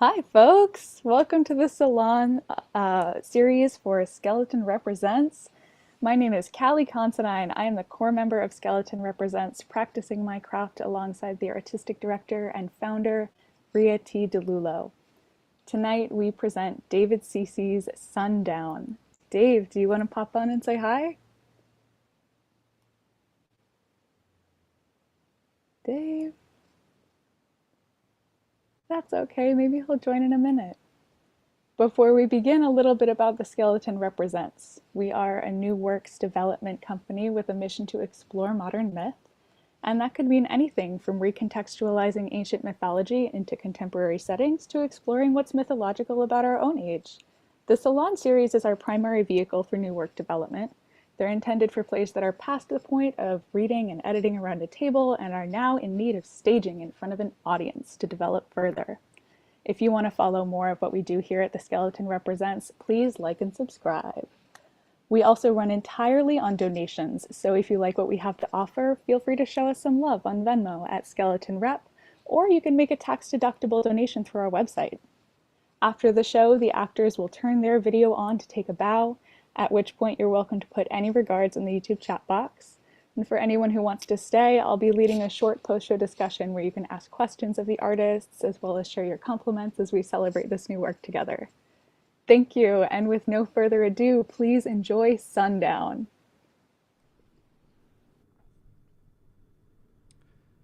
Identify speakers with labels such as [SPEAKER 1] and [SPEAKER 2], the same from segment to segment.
[SPEAKER 1] Hi, folks. Welcome to the Salon series for Skeleton Represents. My name is Callie Considine. I am the core member of Skeleton Represents, practicing my craft alongside the artistic director and founder, Ria T. DeLulo. Tonight, we present David Ceci's Sundown. Dave, do you want to pop on and say hi? Dave? That's okay. Maybe he'll join in a minute. Before we begin, a little bit about the Skeleton Represents. We are a new works development company with a mission to explore modern myth, and that could mean anything from recontextualizing ancient mythology into contemporary settings to exploring what's mythological about our own age. The Salon series is our primary vehicle for new work development. They're intended for plays that are past the point of reading and editing around a table and are now in need of staging in front of an audience to develop further. If you want to follow more of what we do here at The Skeleton Represents, please like and subscribe. We also run entirely on donations, so if you like what we have to offer, feel free to show us some love on Venmo at Skeleton Rep, or you can make a tax-deductible donation through our website. After the show, the actors will turn their video on to take a bow, at which point you're welcome to put any regards in the YouTube chat box. And for anyone who wants to stay, I'll be leading a short post-show discussion where you can ask questions of the artists as well as share your compliments as we celebrate this new work together. Thank you, and with no further ado, please enjoy Sundown.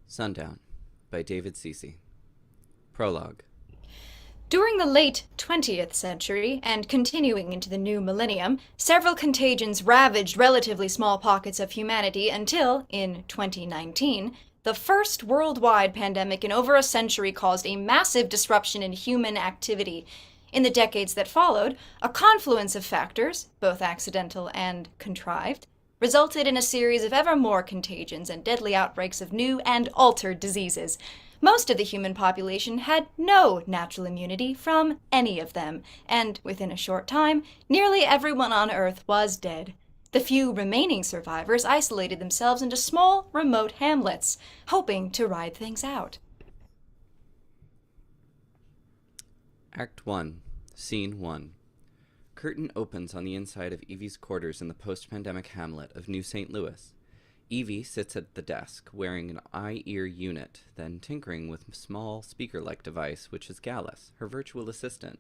[SPEAKER 2] Sundown by David Ceci. Prologue.
[SPEAKER 3] During the late 20th century, and continuing into the new millennium, several contagions ravaged relatively small pockets of humanity until, in 2019, the first worldwide pandemic in over a century caused a massive disruption in human activity. In the decades that followed, a confluence of factors, both accidental and contrived, resulted in a series of ever more contagions and deadly outbreaks of new and altered diseases. Most of the human population had no natural immunity from any of them, and within a short time, nearly everyone on Earth was dead. The few remaining survivors isolated themselves into small, remote hamlets, hoping to ride things out.
[SPEAKER 2] Act 1, Scene 1. Curtain opens on the inside of Evie's quarters in the post-pandemic hamlet of New St. Louis. Evie sits at the desk, wearing an eye-ear unit, then tinkering with a small speaker-like device, which is GALLUS, her virtual assistant.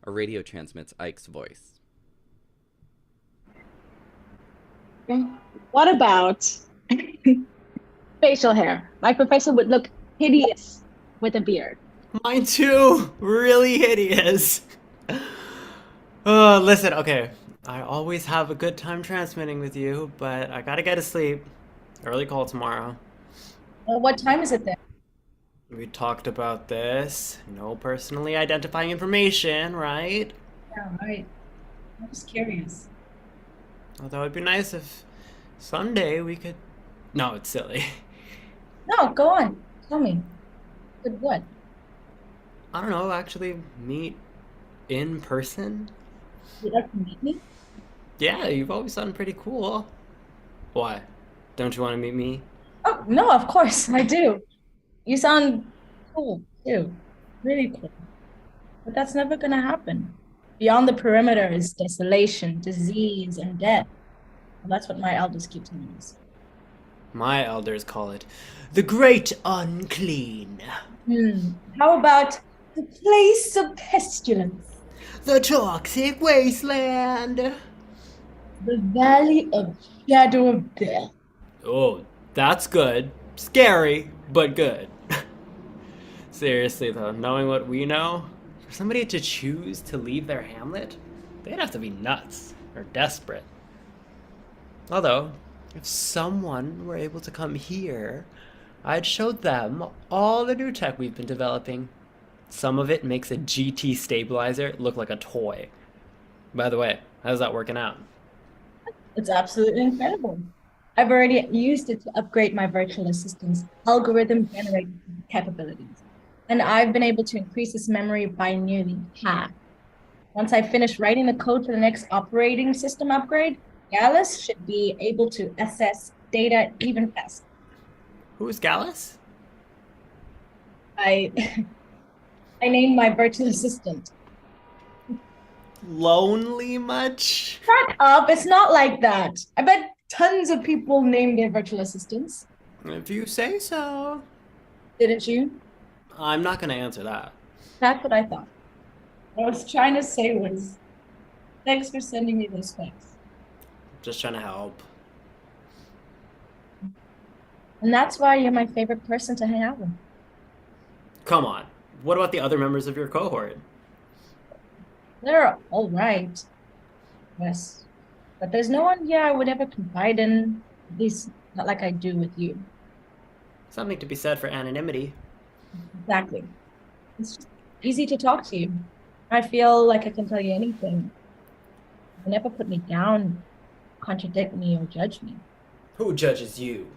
[SPEAKER 2] A radio transmits Ike's voice.
[SPEAKER 4] What about facial hair? My professor would look hideous with a beard.
[SPEAKER 5] Mine too! Really hideous. Listen, okay. I always have a good time transmitting with you, but I gotta get to sleep. Early call tomorrow.
[SPEAKER 4] Well, what time is it then?
[SPEAKER 5] We talked about this. No personally identifying information, right?
[SPEAKER 4] Yeah, right. I'm just curious.
[SPEAKER 5] Although it'd be nice if Sunday we could... No, it's silly.
[SPEAKER 4] No, go on. Tell me. Good what?
[SPEAKER 5] I don't know, actually meet in person?
[SPEAKER 4] You'd like to meet me?
[SPEAKER 5] Yeah, you've always done pretty cool. Why? Don't you want to meet me?
[SPEAKER 4] Oh, no, of course, I do. You sound cool, too. Really cool. But that's never gonna happen. Beyond the perimeter is desolation, disease, and death. Well, that's what my elders keep telling us.
[SPEAKER 5] My elders call it the Great Unclean.
[SPEAKER 4] How about the place of pestilence?
[SPEAKER 5] The Toxic Wasteland.
[SPEAKER 4] The Valley of Shadow of Death.
[SPEAKER 5] Oh, that's good. Scary, but good. Seriously though, knowing what we know, for somebody to choose to leave their hamlet, they'd have to be nuts or desperate. Although, if someone were able to come here, I'd show them all the new tech we've been developing. Some of it makes a GT stabilizer look like a toy. By the way, how's that working out?
[SPEAKER 4] It's absolutely incredible. I've already used it to upgrade my virtual assistant's algorithm generating capabilities. And I've been able to increase its memory by nearly half. Once I finish writing the code for the next operating system upgrade, GALLUS should be able to assess data even faster.
[SPEAKER 5] Who is Gallus?
[SPEAKER 4] I I named my virtual assistant.
[SPEAKER 5] Lonely much?
[SPEAKER 4] Shut up, it's not like that. I bet tons of people named their virtual assistants.
[SPEAKER 5] If you say so.
[SPEAKER 4] Didn't you?
[SPEAKER 5] I'm not gonna answer that.
[SPEAKER 4] That's what I thought. What I was trying to say was, thanks for sending me those specs.
[SPEAKER 5] Just trying to help.
[SPEAKER 4] And that's why you're my favorite person to hang out with.
[SPEAKER 5] Come on. What about the other members of your cohort?
[SPEAKER 4] They're all right. Yes. But there's no one here I would ever confide in, at least not like I do with you.
[SPEAKER 5] Something to be said for anonymity.
[SPEAKER 4] Exactly. It's just easy to talk to you. I feel like I can tell you anything. You never put me down, contradict me, or judge me.
[SPEAKER 5] Who judges you?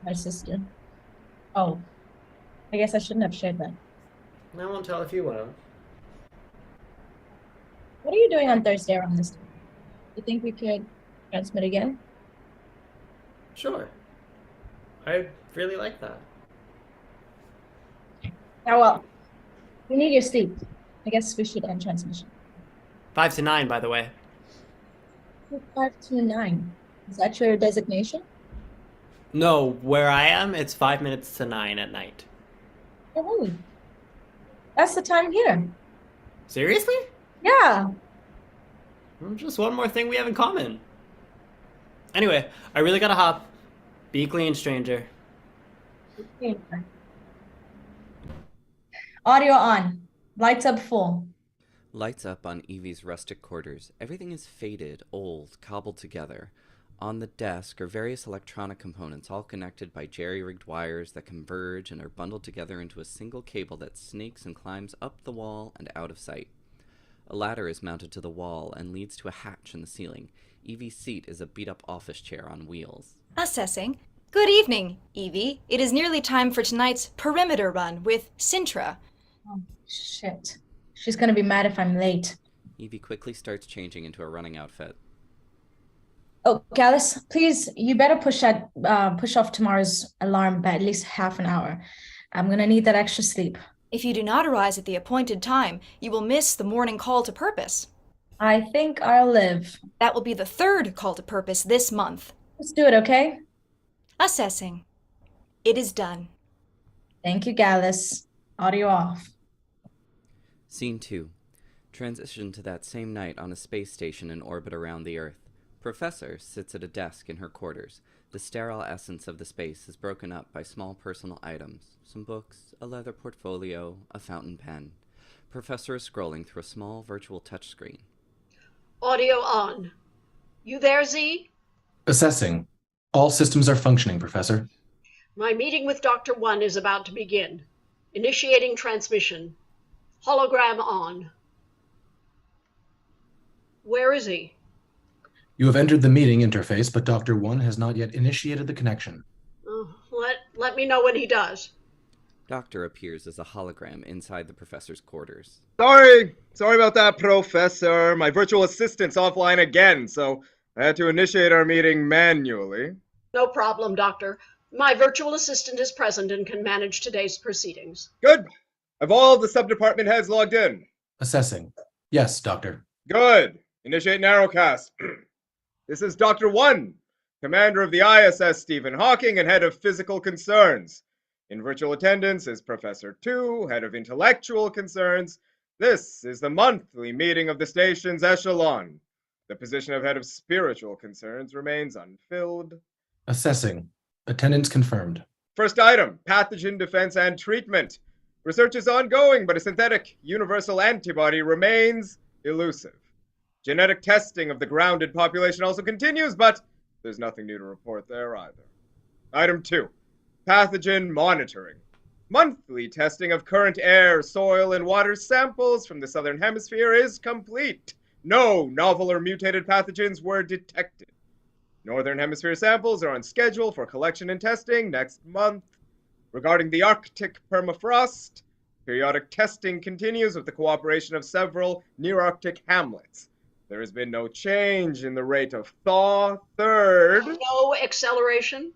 [SPEAKER 4] My sister. Oh, I guess I shouldn't have shared that.
[SPEAKER 5] I won't tell if you won't.
[SPEAKER 4] What are you doing on Thursday around this time? You think we could transmit again?
[SPEAKER 5] Sure. I really like that.
[SPEAKER 4] Oh, well, we need your sleep. I guess we should end transmission.
[SPEAKER 5] 5 to 9, by the way.
[SPEAKER 4] 5 to 9. Is that your designation?
[SPEAKER 5] No, where I am, it's 5 minutes to 9 at night.
[SPEAKER 4] Oh, really? That's the time here.
[SPEAKER 5] Seriously?
[SPEAKER 4] Yeah.
[SPEAKER 5] Just one more thing we have in common. Anyway, I really gotta hop. Be clean, stranger.
[SPEAKER 4] Audio on. Lights up full.
[SPEAKER 2] Lights up on Evie's rustic quarters. Everything is faded, old, cobbled together. On the desk are various electronic components, all connected by jerry-rigged wires that converge and are bundled together into a single cable that snakes and climbs up the wall and out of sight. A ladder is mounted to the wall and leads to a hatch in the ceiling. Evie's seat is a beat-up office chair on wheels.
[SPEAKER 3] Assessing. Good evening, Evie. It is nearly time for tonight's perimeter run with CINTRA.
[SPEAKER 4] Oh, shit. She's gonna be mad if I'm late.
[SPEAKER 2] Evie quickly starts changing into a running outfit.
[SPEAKER 4] Oh, Kallos, please, you better push off tomorrow's alarm by at least half an hour. I'm gonna need that extra sleep.
[SPEAKER 3] If you do not arise at the appointed time, you will miss the morning call to purpose.
[SPEAKER 4] I think I'll live.
[SPEAKER 3] That will be the third call to purpose this month.
[SPEAKER 4] Let's do it, okay?
[SPEAKER 3] Assessing. It is done.
[SPEAKER 4] Thank you, Gallus. Audio off.
[SPEAKER 2] Scene 2. Transition to that same night on a space station in orbit around the Earth. Professor sits at a desk in her quarters. The sterile essence of the space is broken up by small personal items. Some books, a leather portfolio, a fountain pen. Professor is scrolling through a small virtual touchscreen.
[SPEAKER 6] Audio on. You there, Z?
[SPEAKER 7] Assessing. All systems are functioning, Professor.
[SPEAKER 6] My meeting with Dr. One is about to begin. Initiating transmission. Hologram on. Where is he?
[SPEAKER 7] You have entered the meeting interface, but Dr. One has not yet initiated the connection.
[SPEAKER 6] Let me know when he does.
[SPEAKER 2] Doctor appears as a hologram inside the professor's quarters.
[SPEAKER 8] Sorry about that, Professor. My virtual assistant's offline again, so I had to initiate our meeting manually.
[SPEAKER 6] No problem, Doctor. My virtual assistant is present and can manage today's proceedings.
[SPEAKER 8] Good. Have all the sub-department heads logged in?
[SPEAKER 7] Assessing. Yes, Doctor.
[SPEAKER 8] Good. Initiate narrowcast. This is Dr. One, commander of the ISS Stephen Hawking and head of physical concerns. In virtual attendance is Professor Two, head of intellectual concerns. This is the monthly meeting of the station's echelon. The position of head of spiritual concerns remains unfilled.
[SPEAKER 7] Assessing. Attendance confirmed.
[SPEAKER 8] First item, pathogen defense and treatment. Research is ongoing, but a synthetic universal antibody remains elusive. Genetic testing of the grounded population also continues, but there's nothing new to report there either. Item 2, pathogen monitoring. Monthly testing of current air, soil, and water samples from the southern hemisphere is complete. No novel or mutated pathogens were detected. Northern hemisphere samples are on schedule for collection and testing next month. Regarding the Arctic permafrost, periodic testing continues with the cooperation of several near-Arctic hamlets. There has been no change in the rate of thaw. Third,
[SPEAKER 6] No acceleration?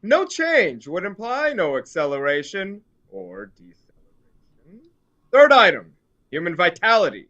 [SPEAKER 8] no change would imply no acceleration or deceleration. Third item, human vitality.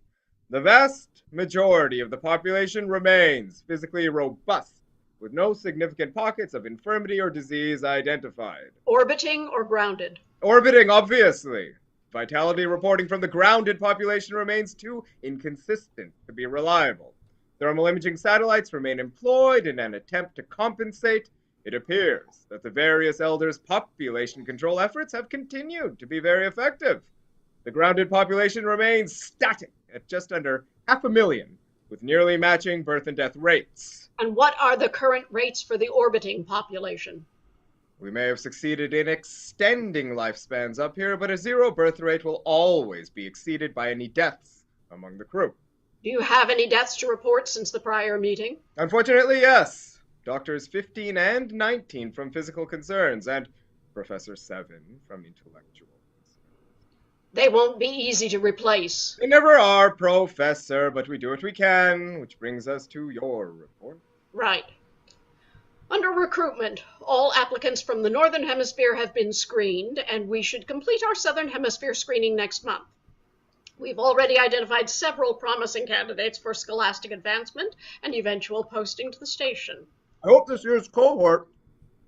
[SPEAKER 8] The vast majority of the population remains physically robust, with no significant pockets of infirmity or disease identified.
[SPEAKER 6] Orbiting or grounded?
[SPEAKER 8] Orbiting, obviously. Vitality reporting from the grounded population remains too inconsistent to be reliable. Thermal imaging satellites remain employed in an attempt to compensate. It appears that the various elders' population control efforts have continued to be very effective. The grounded population remains static at just under 500,000, with nearly matching birth and death rates.
[SPEAKER 6] And what are the current rates for the orbiting population?
[SPEAKER 8] We may have succeeded in extending lifespans up here, but a zero birth rate will always be exceeded by any deaths among the crew.
[SPEAKER 6] Do you have any deaths to report since the prior meeting?
[SPEAKER 8] Unfortunately, yes. Doctors 15 and 19 from physical concerns, and Professor 7 from intellectual.
[SPEAKER 6] They won't be easy to replace.
[SPEAKER 8] They never are, Professor, but we do what we can, which brings us to your report.
[SPEAKER 6] Right. Under recruitment, all applicants from the Northern Hemisphere have been screened, and we should complete our Southern Hemisphere screening next month. We've already identified several promising candidates for scholastic advancement and eventual posting to the station.
[SPEAKER 8] I hope this year's cohort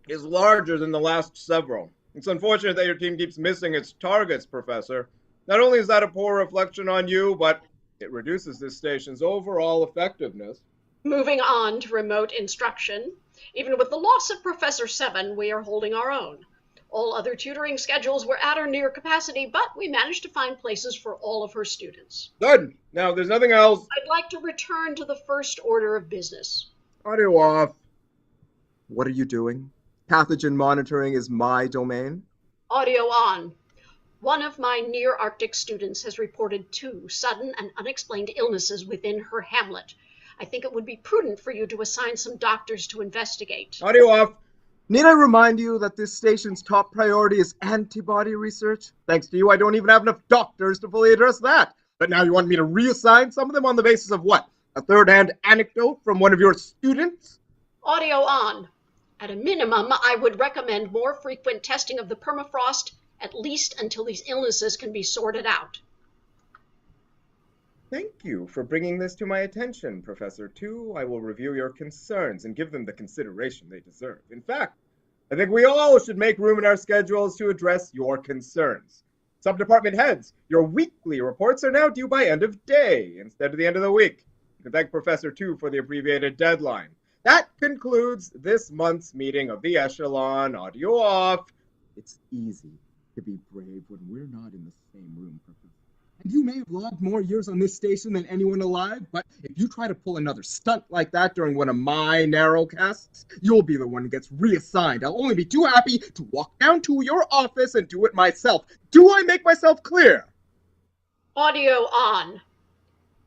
[SPEAKER 8] is larger than the last several. It's unfortunate that your team keeps missing its targets, Professor. Not only is that a poor reflection on you, but it reduces this station's overall effectiveness.
[SPEAKER 6] Moving on to remote instruction. Even with the loss of Professor 7, we are holding our own. All other tutoring schedules were at or near capacity, but we managed to find places for all of her students.
[SPEAKER 8] Good. Now, if there's nothing else...
[SPEAKER 6] I'd like to return to the first order of business.
[SPEAKER 8] Audio off. What are you doing? Pathogen monitoring is my domain.
[SPEAKER 6] Audio on. One of my near-Arctic students has reported 2 sudden and unexplained illnesses within her hamlet. I think it would be prudent for you to assign some doctors to investigate.
[SPEAKER 8] Audio off. Need I remind you that this station's top priority is antibody research? Thanks to you, I don't even have enough doctors to fully address that. But now you want me to reassign some of them on the basis of what? A third-hand anecdote from one of your students?
[SPEAKER 6] Audio on. At a minimum, I would recommend more frequent testing of the permafrost, at least until these illnesses can be sorted out.
[SPEAKER 8] Thank you for bringing this to my attention, Professor 2. I will review your concerns and give them the consideration they deserve. In fact, I think we all should make room in our schedules to address your concerns. Sub-department heads, your weekly reports are now due by end of day instead of the end of the week. You can thank Professor 2 for the abbreviated deadline. That concludes this month's meeting of the Echelon. Audio off. It's easy to be brave when we're not in the same room, Professor. And you may have logged more years on this station than anyone alive, but if you try to pull another stunt like that during one of my narrowcasts, you'll be the one who gets reassigned. I'll only be too happy to walk down to your office and do it myself. Do I make myself clear?
[SPEAKER 6] Audio on.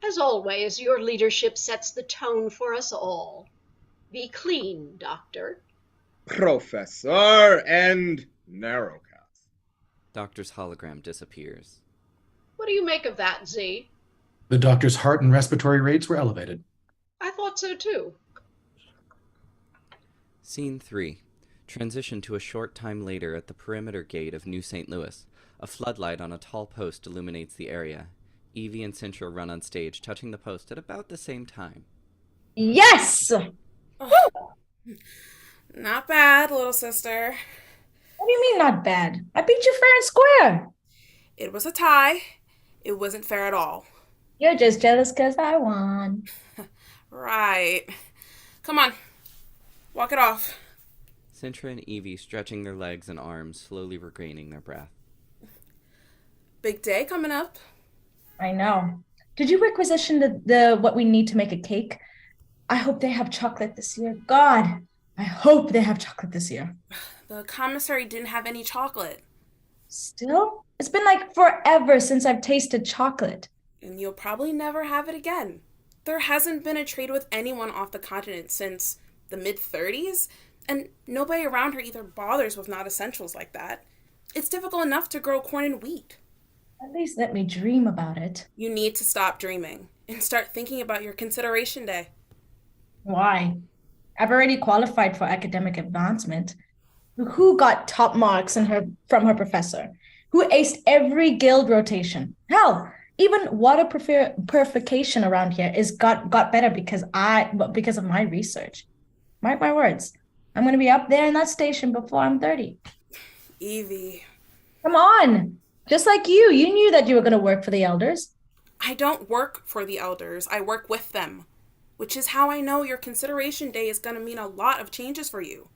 [SPEAKER 6] As always, your leadership sets the tone for us all. Be clean, Doctor.
[SPEAKER 8] Professor and narrowcast.
[SPEAKER 2] Doctor's hologram disappears.
[SPEAKER 6] What do you make of that, Z?
[SPEAKER 7] The doctor's heart and respiratory rates were elevated.
[SPEAKER 6] I thought so too.
[SPEAKER 2] Scene 3. Transition to a short time later at the perimeter gate of New St. Louis. A floodlight on a tall post illuminates the area. Evie and CINTRA run on stage, touching the post at about the same time.
[SPEAKER 4] Yes!
[SPEAKER 9] Oh, not bad, little sister.
[SPEAKER 4] What do you mean not bad? I beat you fair and square.
[SPEAKER 9] It was a tie. It wasn't fair at all.
[SPEAKER 4] You're just jealous because I won.
[SPEAKER 9] Right. Come on. Walk it off.
[SPEAKER 2] CINTRA and Evie stretching their legs and arms, slowly regaining their breath.
[SPEAKER 9] Big day coming up.
[SPEAKER 4] I know. Did you requisition the what we need to make a cake? I hope they have chocolate this year. God, I hope they have chocolate this year.
[SPEAKER 9] The commissary didn't have any chocolate.
[SPEAKER 4] Still? It's been like forever since I've tasted chocolate.
[SPEAKER 9] And you'll probably never have it again. There hasn't been a trade with anyone off the continent since the mid-30s, and nobody around here either bothers with not essentials like that. It's difficult enough to grow corn and wheat.
[SPEAKER 4] At least let me dream about it.
[SPEAKER 9] You need to stop dreaming and start thinking about your consideration day.
[SPEAKER 4] Why? I've already qualified for academic advancement. Who got top marks from her professor? who aced every guild rotation. Hell, even water purification around here is got better because of my research. Mark my words. I'm going to be up there in that station before I'm 30.
[SPEAKER 9] Evie.
[SPEAKER 4] Come on. Just like you knew that you were going to work for the elders.
[SPEAKER 9] I don't work for the elders. I work with them, which is how I know your consideration day is going to mean a lot of changes for you.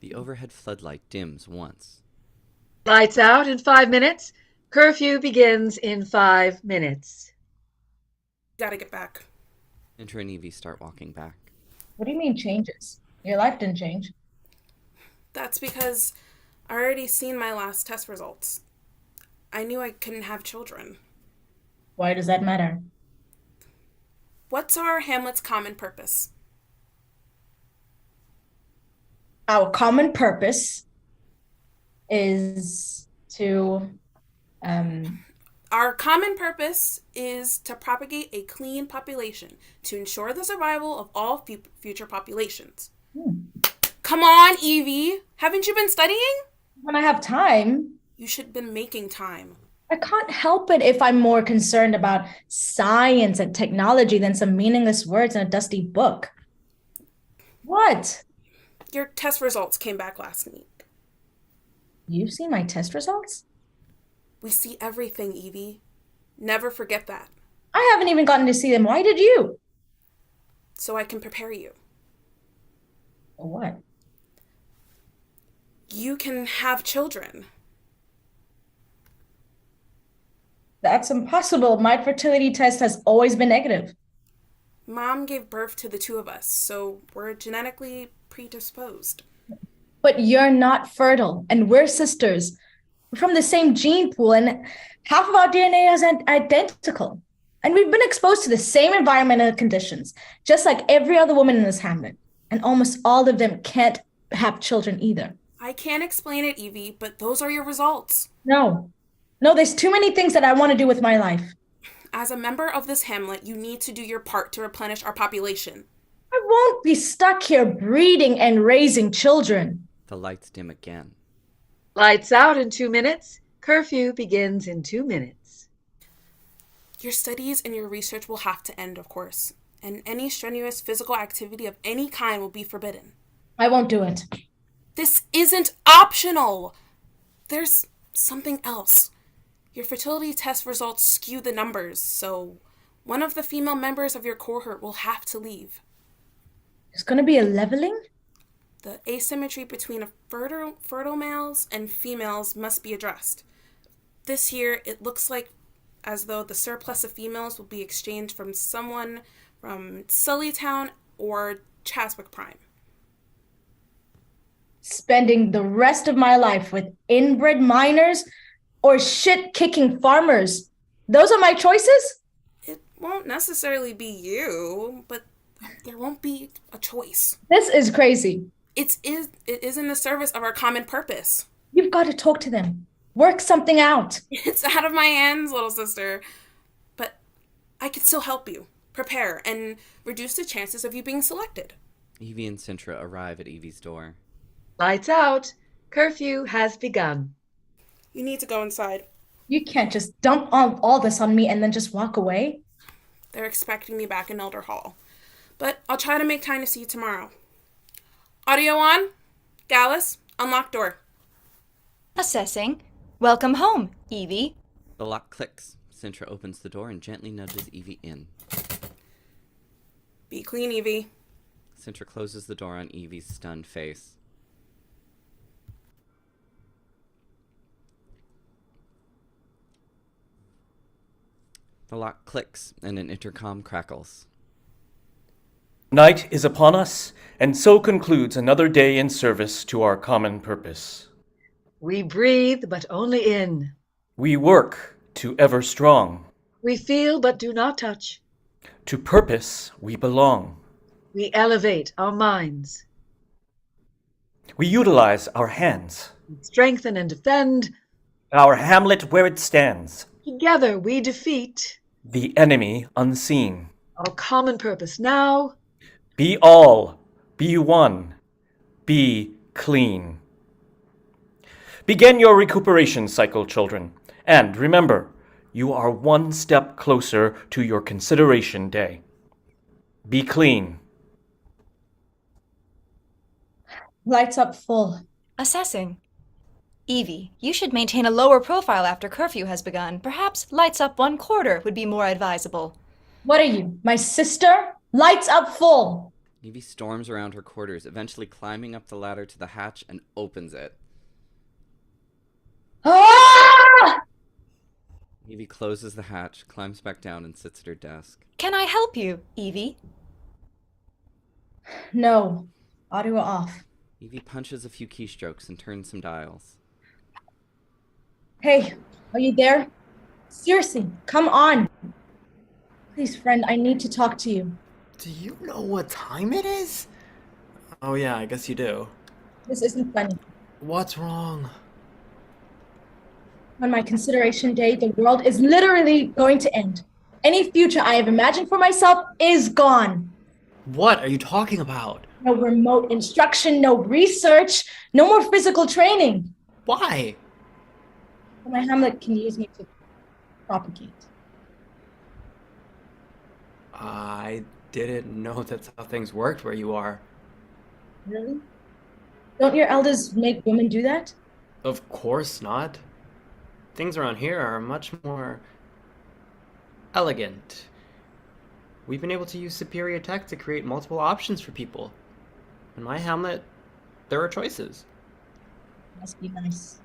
[SPEAKER 2] The overhead floodlight dims once.
[SPEAKER 10] Lights out in 5 minutes. Curfew begins in 5 minutes.
[SPEAKER 9] Gotta get back.
[SPEAKER 2] Cintra and Evie start walking back.
[SPEAKER 4] What do you mean changes? Your life didn't change.
[SPEAKER 9] That's because I already seen my last test results. I knew I couldn't have children.
[SPEAKER 4] Why does that matter?
[SPEAKER 9] What's our hamlet's common purpose?
[SPEAKER 4] Our common purpose is to
[SPEAKER 9] Our common purpose is to propagate a clean population to ensure the survival of all future populations. Come on, Evie. Haven't you been studying?
[SPEAKER 4] When I have time.
[SPEAKER 9] You should have been making time.
[SPEAKER 4] I can't help it if I'm more concerned about science and technology than some meaningless words in a dusty book. What?
[SPEAKER 9] Your test results came back last week.
[SPEAKER 4] You've seen my test results?
[SPEAKER 9] We see everything, Evie. Never forget that.
[SPEAKER 4] I haven't even gotten to see them. Why did you?
[SPEAKER 9] So I can prepare you.
[SPEAKER 4] For what?
[SPEAKER 9] You can have children.
[SPEAKER 4] That's impossible. My fertility test has always been negative.
[SPEAKER 9] Mom gave birth to the two of us, so we're genetically predisposed.
[SPEAKER 4] But you're not fertile, and we're sisters. We're from the same gene pool, and half of our DNA is identical. And we've been exposed to the same environmental conditions, just like every other woman in this hamlet. And almost all of them can't have children either.
[SPEAKER 9] I can't explain it, Evie, but those are your results.
[SPEAKER 4] No, there's too many things that I want to do with my life.
[SPEAKER 9] As a member of this hamlet, you need to do your part to replenish our population.
[SPEAKER 4] I won't be stuck here breeding and raising children.
[SPEAKER 2] The lights dim again.
[SPEAKER 10] Lights out in 2 minutes. Curfew begins in 2 minutes.
[SPEAKER 9] Your studies and your research will have to end, of course, and any strenuous physical activity of any kind will be forbidden.
[SPEAKER 4] I won't do it.
[SPEAKER 9] This isn't optional. There's something else. Your fertility test results skew the numbers, so one of the female members of your cohort will have to leave.
[SPEAKER 4] There's going to be a leveling?
[SPEAKER 9] The asymmetry between fertile males and females must be addressed. This year, it looks like as though the surplus of females will be exchanged from someone from Sullytown or Chaswick Prime.
[SPEAKER 4] Spending the rest of my life with inbred minors or shit-kicking farmers. Those are my choices?
[SPEAKER 9] It won't necessarily be you, but there won't be a choice.
[SPEAKER 4] This is crazy.
[SPEAKER 9] It is in the service of our common purpose.
[SPEAKER 4] You've got to talk to them. Work something out.
[SPEAKER 9] It's out of my hands, little sister. But I can still help you. Prepare and reduce the chances of you being selected.
[SPEAKER 2] Evie and Cintra arrive at Evie's door.
[SPEAKER 10] Lights out. Curfew has begun.
[SPEAKER 9] You need to go inside.
[SPEAKER 4] You can't just dump all this on me and then just walk away.
[SPEAKER 9] They're expecting me back in Elder Hall. But I'll try to make time to see you tomorrow. Audio on. GALLUS, unlock door.
[SPEAKER 3] Assessing. Welcome home, Evie.
[SPEAKER 2] The lock clicks. Cintra opens the door and gently nudges Evie in.
[SPEAKER 9] Be clean, Evie.
[SPEAKER 2] Cintra closes the door on Evie's stunned face. The lock clicks and an intercom crackles.
[SPEAKER 11] Night is upon us, and so concludes another day in service to our common purpose.
[SPEAKER 10] We breathe, but only in.
[SPEAKER 11] We work to ever strong.
[SPEAKER 10] We feel, but do not touch.
[SPEAKER 11] To purpose we belong.
[SPEAKER 10] We elevate our minds.
[SPEAKER 11] We utilize our hands.
[SPEAKER 10] Strengthen and defend.
[SPEAKER 11] Our hamlet where it stands.
[SPEAKER 10] Together we defeat
[SPEAKER 11] the enemy unseen.
[SPEAKER 10] Our common purpose now.
[SPEAKER 11] Be all, be one, be clean. Begin your recuperation cycle, children. And remember, you are one step closer to your consideration day. Be clean.
[SPEAKER 4] Lights up full.
[SPEAKER 3] Assessing. Evie, you should maintain a lower profile after curfew has begun. Perhaps lights up 1/4 would be more advisable.
[SPEAKER 4] What are you, my sister? Lights up full.
[SPEAKER 2] Evie storms around her quarters, eventually climbing up the ladder to the hatch and opens it.
[SPEAKER 4] Ah!
[SPEAKER 2] Evie closes the hatch, climbs back down, and sits at her desk.
[SPEAKER 3] Can I help you, Evie?
[SPEAKER 4] No. Audio off.
[SPEAKER 2] Evie punches a few keystrokes and turns some dials.
[SPEAKER 4] Hey, are you there? Seriously, come on. Please, friend, I need to talk to you.
[SPEAKER 5] Do you know what time it is? Oh yeah, I guess you do.
[SPEAKER 4] This isn't funny.
[SPEAKER 5] What's wrong?
[SPEAKER 4] On my consideration day, the world is literally going to end. Any future I have imagined for myself is gone.
[SPEAKER 5] What are you talking about?
[SPEAKER 4] No remote instruction, no research, no more physical training.
[SPEAKER 5] Why?
[SPEAKER 4] My hamlet can use me to propagate.
[SPEAKER 5] I didn't know that's how things worked where you are.
[SPEAKER 4] Really? Don't your elders make women do that?
[SPEAKER 5] Of course not. Things around here are much more elegant. We've been able to use superior tech to create multiple options for people. In my hamlet, there are choices.
[SPEAKER 4] Must be nice.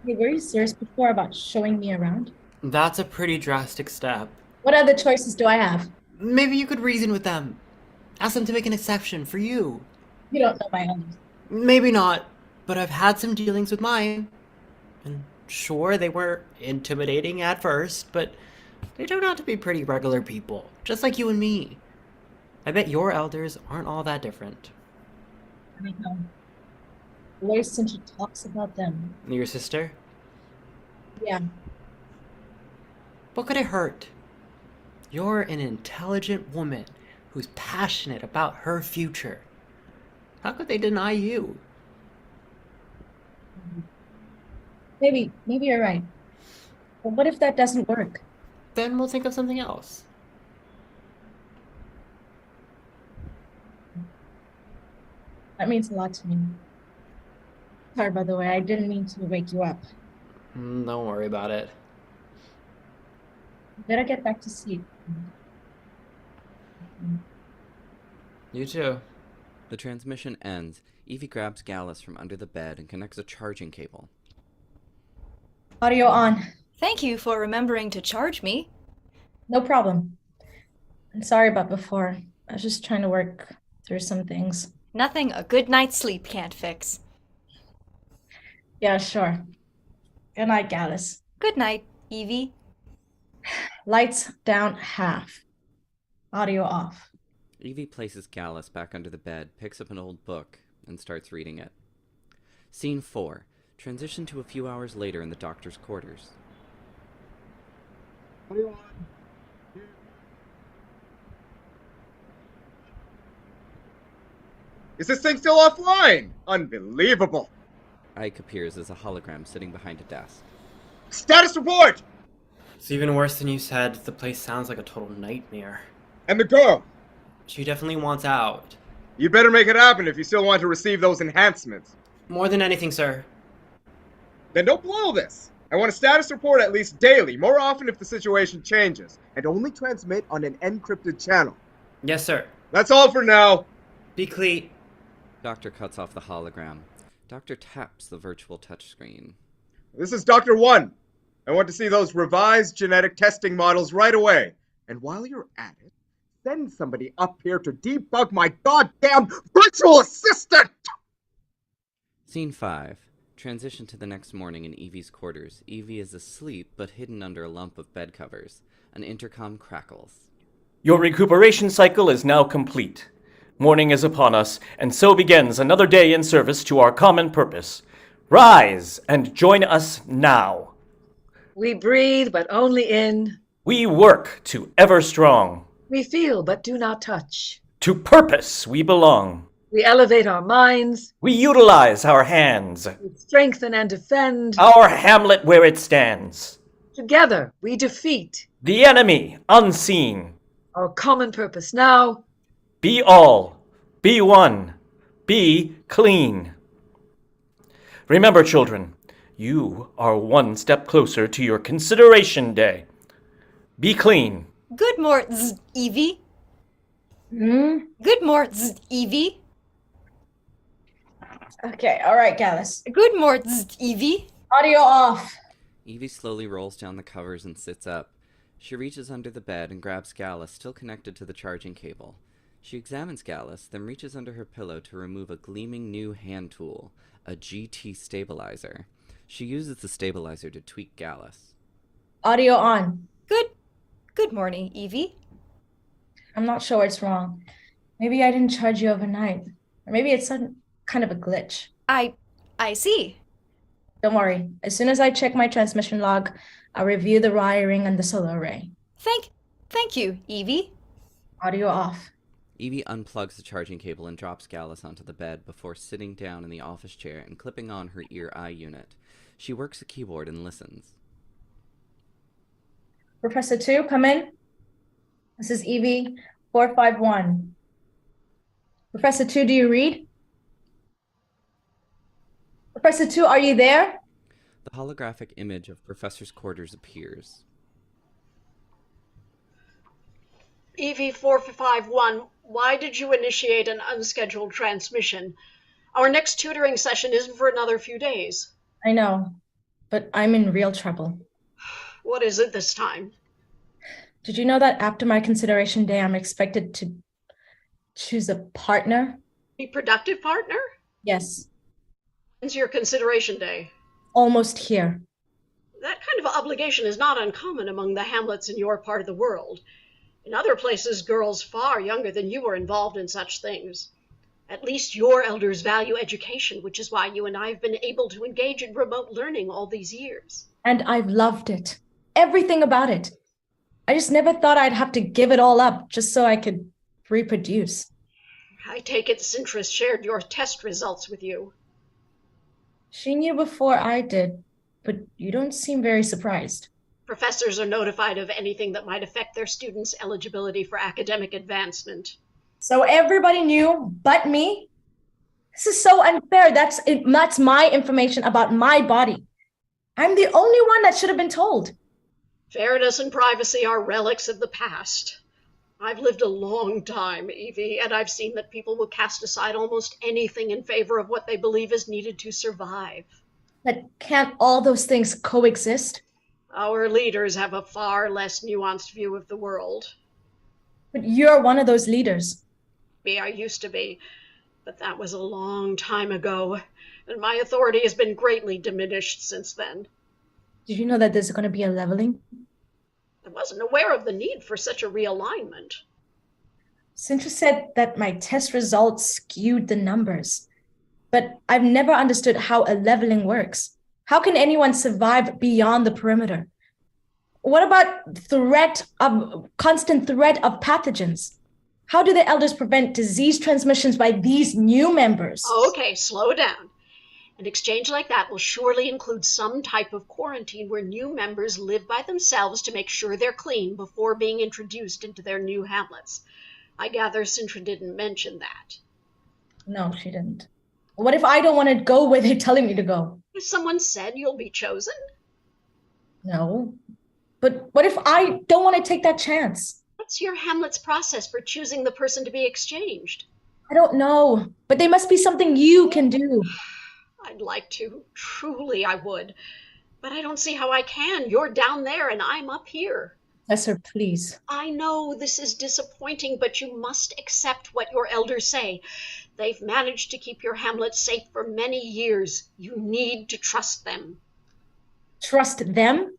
[SPEAKER 4] Hey, were you serious before about showing me around?
[SPEAKER 5] That's a pretty drastic step.
[SPEAKER 4] What other choices do I have?
[SPEAKER 5] Maybe you could reason with them. Ask them to make an exception for you.
[SPEAKER 4] You don't know my elders.
[SPEAKER 5] Maybe not, but I've had some dealings with mine. And sure, they were intimidating at first, but they turned out to be pretty regular people, just like you and me. I bet your elders aren't all that different.
[SPEAKER 4] I know. The way CINTRA talks about them.
[SPEAKER 5] Your sister?
[SPEAKER 4] Yeah.
[SPEAKER 5] What could it hurt? You're an intelligent woman who's passionate about her future. How could they deny you?
[SPEAKER 4] Maybe you're right. But what if that doesn't work?
[SPEAKER 5] Then we'll think of something else.
[SPEAKER 4] That means a lot to me. Sorry, by the way, I didn't mean to wake you up.
[SPEAKER 5] Don't worry about it.
[SPEAKER 4] Better get back to sleep.
[SPEAKER 5] You too.
[SPEAKER 2] The transmission ends. Evie grabs Gallus from under the bed and connects a charging cable.
[SPEAKER 4] Audio on.
[SPEAKER 3] Thank you for remembering to charge me.
[SPEAKER 4] No problem. I'm sorry about before. I was just trying to work through some things.
[SPEAKER 3] Nothing a good night's sleep can't fix.
[SPEAKER 4] Yeah, sure. Good night, Gallus.
[SPEAKER 3] Good night, Evie.
[SPEAKER 4] Lights down half. Audio off.
[SPEAKER 2] Evie places Gallus back under the bed, picks up an old book, and starts reading it. Scene 4. Transition to a few hours later in the doctor's quarters.
[SPEAKER 8] Is this thing still offline? Unbelievable.
[SPEAKER 2] Ike appears as a hologram sitting behind a desk.
[SPEAKER 8] Status report!
[SPEAKER 5] It's even worse than you said. The place sounds like a total nightmare.
[SPEAKER 8] And the girl?
[SPEAKER 5] She definitely wants out.
[SPEAKER 8] You better make it happen if you still want to receive those enhancements.
[SPEAKER 5] More than anything, sir.
[SPEAKER 8] Then don't blow this. I want a status report at least daily, more often if the situation changes, and only transmit on an encrypted channel.
[SPEAKER 5] Yes, sir.
[SPEAKER 8] That's all for now.
[SPEAKER 5] Be clean.
[SPEAKER 2] Doctor cuts off the hologram. Doctor taps the virtual touchscreen.
[SPEAKER 8] This is Dr. 1. I want to see those revised genetic testing models right away. And while you're at it, send somebody up here to debug my goddamn virtual assistant!
[SPEAKER 2] Scene 5. Transition to the next morning in Evie's quarters. Evie is asleep, but hidden under a lump of bed covers. An intercom crackles.
[SPEAKER 11] Your recuperation cycle is now complete. Morning is upon us, and so begins another day in service to our common purpose. Rise and join us now.
[SPEAKER 10] We breathe, but only in.
[SPEAKER 11] We work to ever strong.
[SPEAKER 10] We feel, but do not touch.
[SPEAKER 11] To purpose we belong.
[SPEAKER 10] We elevate our minds.
[SPEAKER 11] We utilize our hands.
[SPEAKER 10] We strengthen and defend.
[SPEAKER 11] Our hamlet where it stands.
[SPEAKER 10] Together, we defeat.
[SPEAKER 11] The enemy unseen.
[SPEAKER 10] Our common purpose now.
[SPEAKER 11] Be all. Be one. Be clean. Remember, children, you are one step closer to your consideration day. Be clean.
[SPEAKER 3] Good morning, Evie. Good morning, Evie.
[SPEAKER 4] Okay, all right, Gallus.
[SPEAKER 3] Good morning, Evie.
[SPEAKER 4] Audio off.
[SPEAKER 2] Evie slowly rolls down the covers and sits up. She reaches under the bed and grabs Gallus, still connected to the charging cable. She examines Gallus, then reaches under her pillow to remove a gleaming new hand tool, a GT stabilizer. She uses the stabilizer to tweak Gallus.
[SPEAKER 4] Audio on.
[SPEAKER 3] Good morning, Evie.
[SPEAKER 4] I'm not sure what's wrong. Maybe I didn't charge you overnight. Or maybe it's some kind of a glitch.
[SPEAKER 3] I see.
[SPEAKER 4] Don't worry. As soon as I check my transmission log, I'll review the wiring and the solar array.
[SPEAKER 3] Thank you, Evie.
[SPEAKER 4] Audio off.
[SPEAKER 2] Evie unplugs the charging cable and drops Gallus onto the bed before sitting down in the office chair and clipping on her ear-eye unit. She works the keyboard and listens.
[SPEAKER 4] Professor 2, come in. This is Evie 451. Professor 2, do you read? Professor 2, are you there?
[SPEAKER 2] The holographic image of Professor's quarters appears.
[SPEAKER 6] Evie 451, why did you initiate an unscheduled transmission? Our next tutoring session isn't for another few days.
[SPEAKER 4] I know, but I'm in real trouble.
[SPEAKER 6] What is it this time?
[SPEAKER 4] Did you know that after my consideration day, I'm expected to choose a partner?
[SPEAKER 6] A productive partner?
[SPEAKER 4] Yes.
[SPEAKER 6] When's your consideration day?
[SPEAKER 4] Almost here.
[SPEAKER 6] That kind of obligation is not uncommon among the hamlets in your part of the world. In other places, girls far younger than you are involved in such things. At least your elders value education, which is why you and I have been able to engage in remote learning all these years.
[SPEAKER 4] And I've loved it. Everything about it. I just never thought I'd have to give it all up just so I could reproduce.
[SPEAKER 6] I take it CINTRA shared your test results with you.
[SPEAKER 4] She knew before I did, but you don't seem very surprised.
[SPEAKER 6] Professors are notified of anything that might affect their students' eligibility for academic advancement.
[SPEAKER 4] So everybody knew but me? This is so unfair. That's my information about my body. I'm the only one that should have been told.
[SPEAKER 6] Fairness and privacy are relics of the past. I've lived a long time, Evie, and I've seen that people will cast aside almost anything in favor of what they believe is needed to survive.
[SPEAKER 4] But can't all those things coexist?
[SPEAKER 6] Our leaders have a far less nuanced view of the world.
[SPEAKER 4] But you're one of those leaders.
[SPEAKER 6] I used to be, but that was a long time ago, and my authority has been greatly diminished since then.
[SPEAKER 4] Did you know that there's going to be a leveling?
[SPEAKER 6] I wasn't aware of the need for such a realignment.
[SPEAKER 4] CINTRA said that my test results skewed the numbers, but I've never understood how a leveling works. How can anyone survive beyond the perimeter? What about constant threat of pathogens? How do the elders prevent disease transmissions by these new members?
[SPEAKER 6] Okay, slow down. An exchange like that will surely include some type of quarantine where new members live by themselves to make sure they're clean before being introduced into their new hamlets. I gather CINTRA didn't mention that.
[SPEAKER 4] No, she didn't. What if I don't want to go where they're telling me to go?
[SPEAKER 6] Has someone said you'll be chosen?
[SPEAKER 4] No. But what if I don't want to take that chance?
[SPEAKER 6] What's your hamlet's process for choosing the person to be exchanged?
[SPEAKER 4] I don't know, but there must be something you can do.
[SPEAKER 6] I'd like to. Truly, I would. But I don't see how I can. You're down there and I'm up here.
[SPEAKER 4] Professor, please.
[SPEAKER 6] I know this is disappointing, but you must accept what your elders say. They've managed to keep your hamlet safe for many years. You need to trust them.
[SPEAKER 4] Trust them?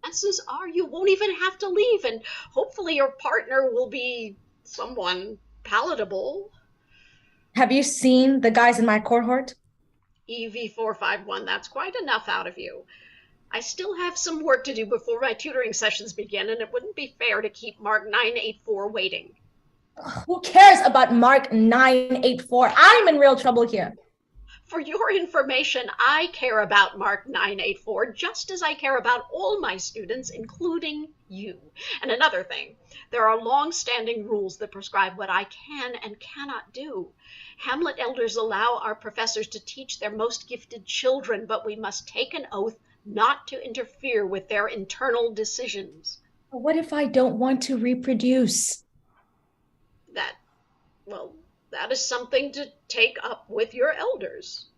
[SPEAKER 6] Chances are you won't even have to leave, and hopefully your partner will be someone palatable.
[SPEAKER 4] Have you seen the guys in my cohort?
[SPEAKER 6] Evie 451, that's quite enough out of you. I still have some work to do before my tutoring sessions begin, and it wouldn't be fair to keep Mark 984 waiting.
[SPEAKER 4] Who cares about Mark 984? I'm in real trouble here.
[SPEAKER 6] For your information, I care about Mark 984 just as I care about all my students, including you. And another thing, there are long-standing rules that prescribe what I can and cannot do. Hamlet elders allow our professors to teach their most gifted children, but we must take an oath not to interfere with their internal decisions.
[SPEAKER 4] What if I don't want to reproduce?
[SPEAKER 6] That is something to take up with your elders.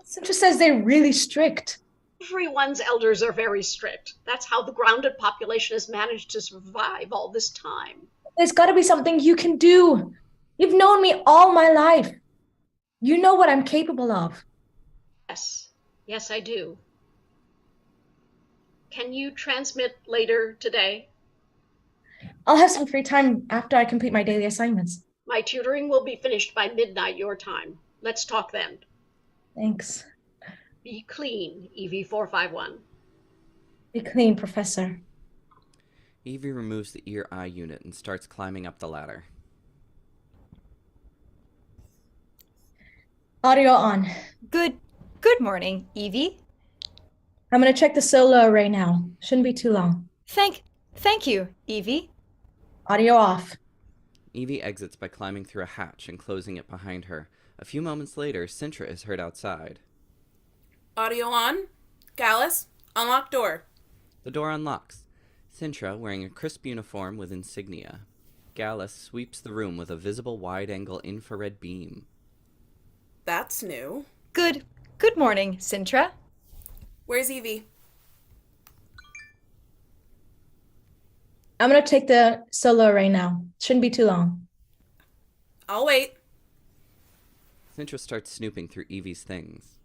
[SPEAKER 4] Cintra says they're really strict.
[SPEAKER 6] Everyone's elders are very strict. That's how the grounded population has managed to survive all this time.
[SPEAKER 4] There's got to be something you can do. You've known me all my life. You know what I'm capable of.
[SPEAKER 6] Yes, I do. Can you transmit later today?
[SPEAKER 4] I'll have some free time after I complete my daily assignments.
[SPEAKER 6] My tutoring will be finished by midnight your time. Let's talk then.
[SPEAKER 4] Thanks.
[SPEAKER 6] Be clean, Evie 451.
[SPEAKER 4] Be clean, Professor.
[SPEAKER 2] Evie removes the ear-eye unit and starts climbing up the ladder.
[SPEAKER 4] Audio on.
[SPEAKER 3] Good morning, Evie.
[SPEAKER 4] I'm gonna check the solar array now. Shouldn't be too long.
[SPEAKER 3] Thank you, Evie.
[SPEAKER 4] Audio off.
[SPEAKER 2] Evie exits by climbing through a hatch and closing it behind her. A few moments later, CINTRA is heard outside.
[SPEAKER 9] Audio on. GALLUS, unlock door.
[SPEAKER 2] The door unlocks. CINTRA, wearing a crisp uniform with insignia. GALLUS sweeps the room with a visible wide-angle infrared beam.
[SPEAKER 9] That's new.
[SPEAKER 3] Good morning, CINTRA.
[SPEAKER 9] Where's Evie?
[SPEAKER 4] I'm gonna take the solar array now. Shouldn't be too long.
[SPEAKER 9] I'll wait.
[SPEAKER 2] CINTRA starts snooping through Evie's things.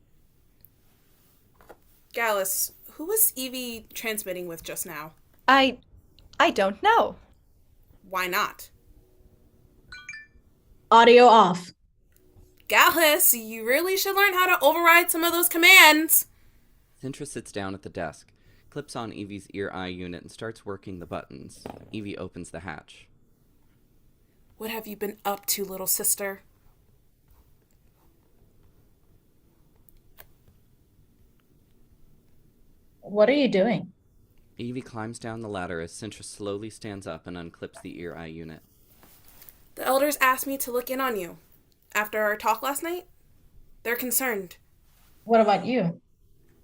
[SPEAKER 9] GALLUS, who was Evie transmitting with just now?
[SPEAKER 3] I don't know.
[SPEAKER 9] Why not?
[SPEAKER 4] Audio off.
[SPEAKER 9] GALLUS, you really should learn how to override some of those commands.
[SPEAKER 2] CINTRA sits down at the desk, clips on Evie's ear-eye unit, and starts working the buttons. Evie opens the hatch.
[SPEAKER 9] What have you been up to, little sister?
[SPEAKER 4] What are you doing?
[SPEAKER 2] Evie climbs down the ladder as CINTRA slowly stands up and unclips the ear-eye unit.
[SPEAKER 9] The elders asked me to look in on you. After our talk last night, they're concerned.
[SPEAKER 4] What about you?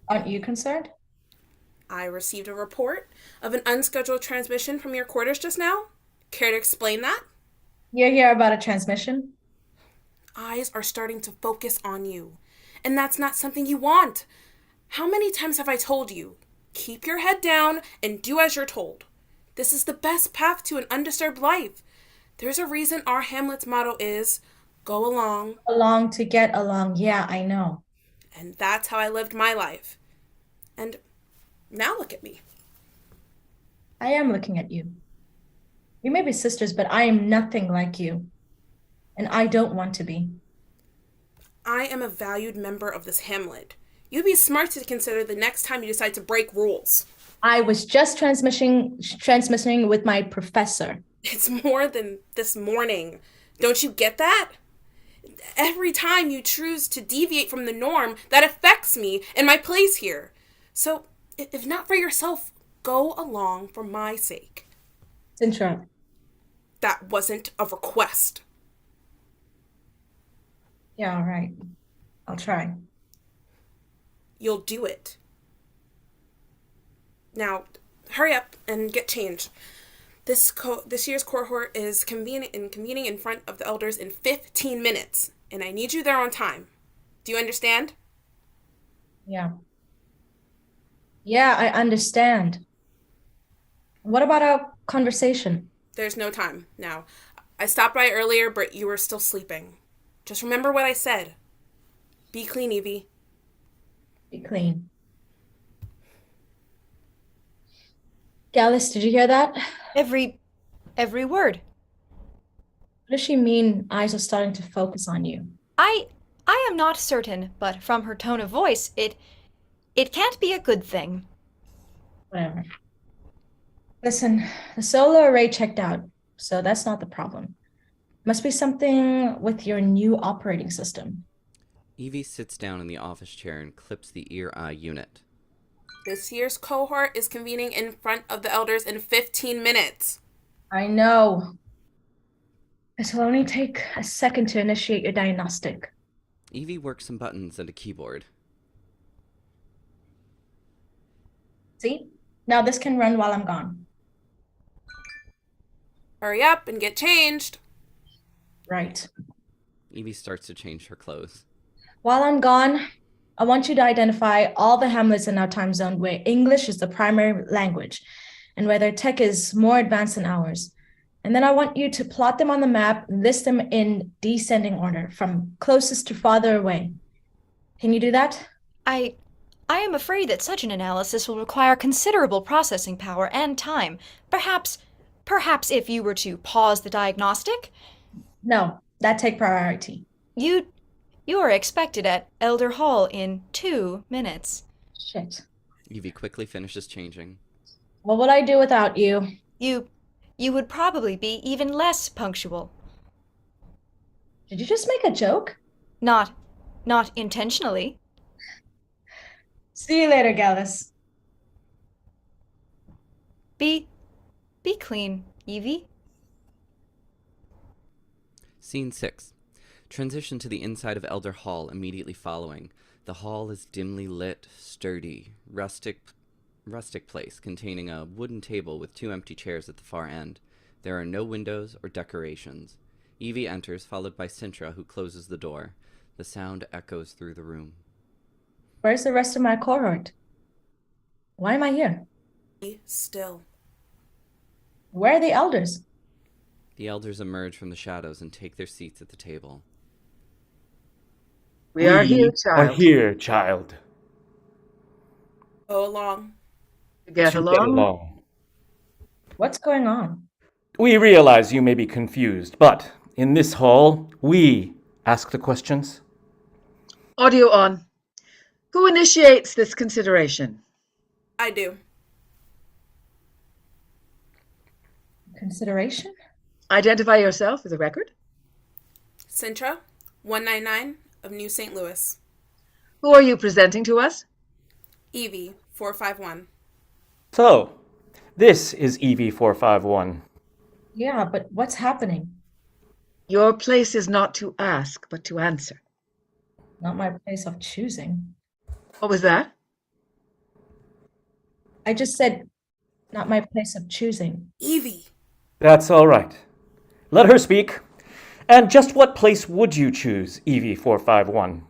[SPEAKER 4] Aren't you concerned?
[SPEAKER 9] I received a report of an unscheduled transmission from your quarters just now. Care to explain that?
[SPEAKER 4] You're here about a transmission?
[SPEAKER 9] Eyes are starting to focus on you, and that's not something you want. How many times have I told you? Keep your head down and do as you're told. This is the best path to an undisturbed life. There's a reason our Hamlet's motto is, go along.
[SPEAKER 4] Along to get along. Yeah, I know.
[SPEAKER 9] And that's how I lived my life. And now look at me.
[SPEAKER 4] I am looking at you. We may be sisters, but I am nothing like you. And I don't want to be.
[SPEAKER 9] I am a valued member of this hamlet. You'd be smart to consider the next time you decide to break rules.
[SPEAKER 4] I was just transmitting with my professor.
[SPEAKER 9] It's more than this morning. Don't you get that? Every time you choose to deviate from the norm, that affects me and my place here. So, if not for yourself, go along for my sake.
[SPEAKER 4] CINTRA.
[SPEAKER 9] That wasn't a request.
[SPEAKER 4] Yeah, all right. I'll try.
[SPEAKER 9] You'll do it. Now, hurry up and get changed. This year's cohort is convening in front of the elders in 15 minutes, and I need you there on time. Do you understand?
[SPEAKER 4] Yeah. Yeah, I understand. What about our conversation?
[SPEAKER 9] There's no time now. I stopped by earlier, but you were still sleeping. Just remember what I said. Be clean, Evie.
[SPEAKER 4] Be clean. Gallus, did you hear that?
[SPEAKER 3] Every word.
[SPEAKER 4] What does she mean eyes are starting to focus on you?
[SPEAKER 3] I am not certain, but from her tone of voice, it can't be a good thing.
[SPEAKER 4] Whatever. Listen, the solar array checked out, so that's not the problem. Must be something with your new operating system.
[SPEAKER 2] Evie sits down in the office chair and clips the ear-eye unit.
[SPEAKER 9] This year's cohort is convening in front of the elders in 15 minutes.
[SPEAKER 4] I know. This will only take a second to initiate your diagnostic.
[SPEAKER 2] Evie works some buttons and a keyboard.
[SPEAKER 4] See? Now this can run while I'm gone.
[SPEAKER 9] Hurry up and get changed.
[SPEAKER 4] Right.
[SPEAKER 2] Evie starts to change her clothes.
[SPEAKER 4] While I'm gone, I want you to identify all the hamlets in our time zone where English is the primary language and where their tech is more advanced than ours. And then I want you to plot them on the map, list them in descending order from closest to farther away. Can you do that?
[SPEAKER 3] I am afraid that such an analysis will require considerable processing power and time. Perhaps if you were to pause the diagnostic?
[SPEAKER 4] No, that take priority.
[SPEAKER 3] You are expected at Elder Hall in 2 minutes.
[SPEAKER 4] Shit.
[SPEAKER 2] Evie quickly finishes changing.
[SPEAKER 4] What would I do without you?
[SPEAKER 3] You would probably be even less punctual.
[SPEAKER 4] Did you just make a joke?
[SPEAKER 3] Not intentionally.
[SPEAKER 4] See you later, Gallus.
[SPEAKER 3] Be clean, Evie.
[SPEAKER 2] Scene 6. Transition to the inside of Elder Hall immediately following. The hall is dimly lit, sturdy, rustic place containing a wooden table with 2 empty chairs at the far end. There are no windows or decorations. Evie enters, followed by CINTRA, who closes the door. The sound echoes through the room.
[SPEAKER 4] Where's the rest of my cohort? Why am I here?
[SPEAKER 9] Be still.
[SPEAKER 4] Where are the elders?
[SPEAKER 2] The elders emerge from the shadows and take their seats at the table.
[SPEAKER 10] We are here, child.
[SPEAKER 11] Are here, child.
[SPEAKER 9] Go along.
[SPEAKER 10] Get along.
[SPEAKER 4] What's going on?
[SPEAKER 11] We realize you may be confused, but in this hall, we ask the questions.
[SPEAKER 10] Audio on. Who initiates this consideration?
[SPEAKER 9] I do.
[SPEAKER 4] Consideration?
[SPEAKER 10] Identify yourself for the record.
[SPEAKER 9] CINTRA, 199 of New St. Louis.
[SPEAKER 10] Who are you presenting to us?
[SPEAKER 9] Evie, 451.
[SPEAKER 11] So, this is Evie 451.
[SPEAKER 4] Yeah, but what's happening?
[SPEAKER 10] Your place is not to ask, but to answer.
[SPEAKER 4] Not my place of choosing.
[SPEAKER 10] What was that?
[SPEAKER 4] I just said, not my place of choosing.
[SPEAKER 9] Evie.
[SPEAKER 11] That's all right. Let her speak. And just what place would you choose, Evie 451?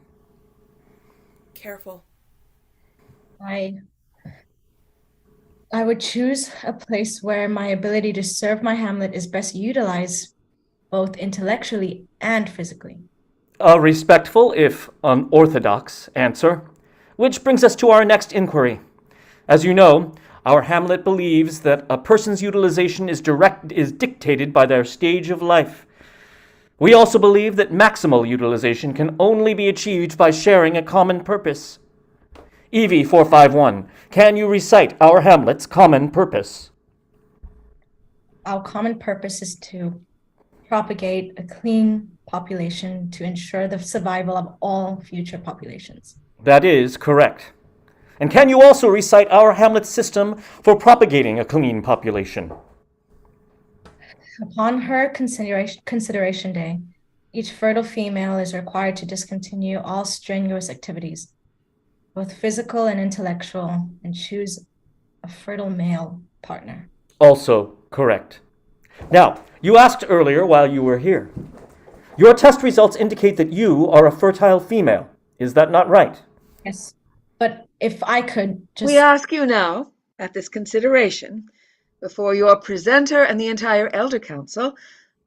[SPEAKER 9] Careful.
[SPEAKER 4] I would choose a place where my ability to serve my hamlet is best utilized, both intellectually and physically.
[SPEAKER 11] A respectful, if unorthodox, answer. Which brings us to our next inquiry. As you know, our hamlet believes that a person's utilization is dictated by their stage of life. We also believe that maximal utilization can only be achieved by sharing a common purpose. Evie 451, can you recite our hamlet's common purpose?
[SPEAKER 4] Our common purpose is to propagate a clean population to ensure the survival of all future populations.
[SPEAKER 11] That is correct. And can you also recite our hamlet system for propagating a clean population?
[SPEAKER 4] Upon her consideration day, each fertile female is required to discontinue all strenuous activities, both physical and intellectual, and choose a fertile male partner.
[SPEAKER 11] Also correct. Now, you asked earlier while you were here. Your test results indicate that you are a fertile female. Is that not right?
[SPEAKER 4] Yes, but if I could just...
[SPEAKER 10] We ask you now, at this consideration, before your presenter and the entire Elder Council,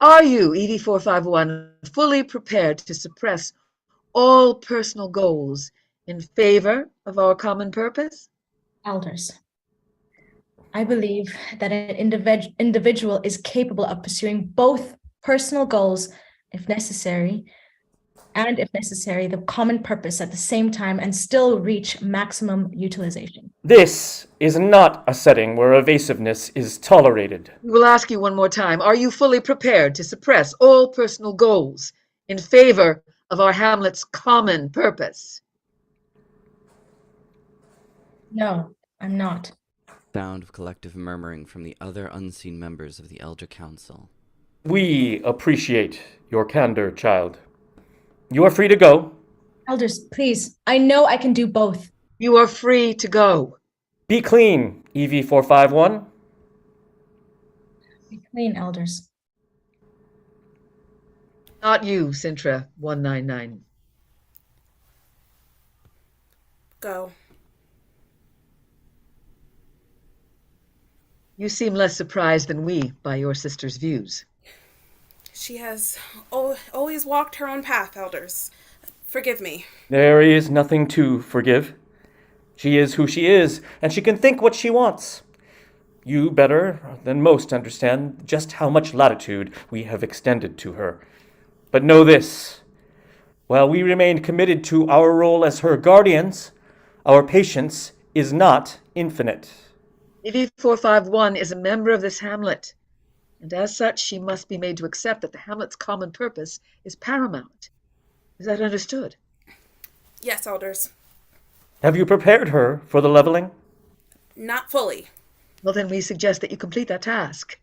[SPEAKER 10] are you, Evie 451, fully prepared to suppress all personal goals in favor of our common purpose?
[SPEAKER 4] Elders, I believe that an individual is capable of pursuing both personal goals, if necessary, the common purpose at the same time and still reach maximum utilization.
[SPEAKER 11] This is not a setting where evasiveness is tolerated.
[SPEAKER 10] We will ask you one more time. Are you fully prepared to suppress all personal goals in favor of our hamlet's common purpose?
[SPEAKER 4] No, I'm not.
[SPEAKER 2] Sound of collective murmuring from the other unseen members of the Elder Council.
[SPEAKER 11] We appreciate your candor, child. You are free to go.
[SPEAKER 4] Elders, please. I know I can do both.
[SPEAKER 10] You are free to go.
[SPEAKER 11] Be clean, Evie 451.
[SPEAKER 4] Be clean, elders.
[SPEAKER 10] Not you, CINTRA 199.
[SPEAKER 9] Go.
[SPEAKER 10] You seem less surprised than we by your sister's views.
[SPEAKER 9] She has always walked her own path, elders. Forgive me.
[SPEAKER 11] There is nothing to forgive. She is who she is, and she can think what she wants. You better than most understand just how much latitude we have extended to her. But know this, while we remain committed to our role as her guardians, our patience is not infinite.
[SPEAKER 10] Evie 451 is a member of this hamlet, and as such she must be made to accept that the hamlet's common purpose is paramount. Is that understood?
[SPEAKER 9] Yes, elders.
[SPEAKER 11] Have you prepared her for the leveling?
[SPEAKER 9] Not fully.
[SPEAKER 10] Well, then we suggest that you complete that task,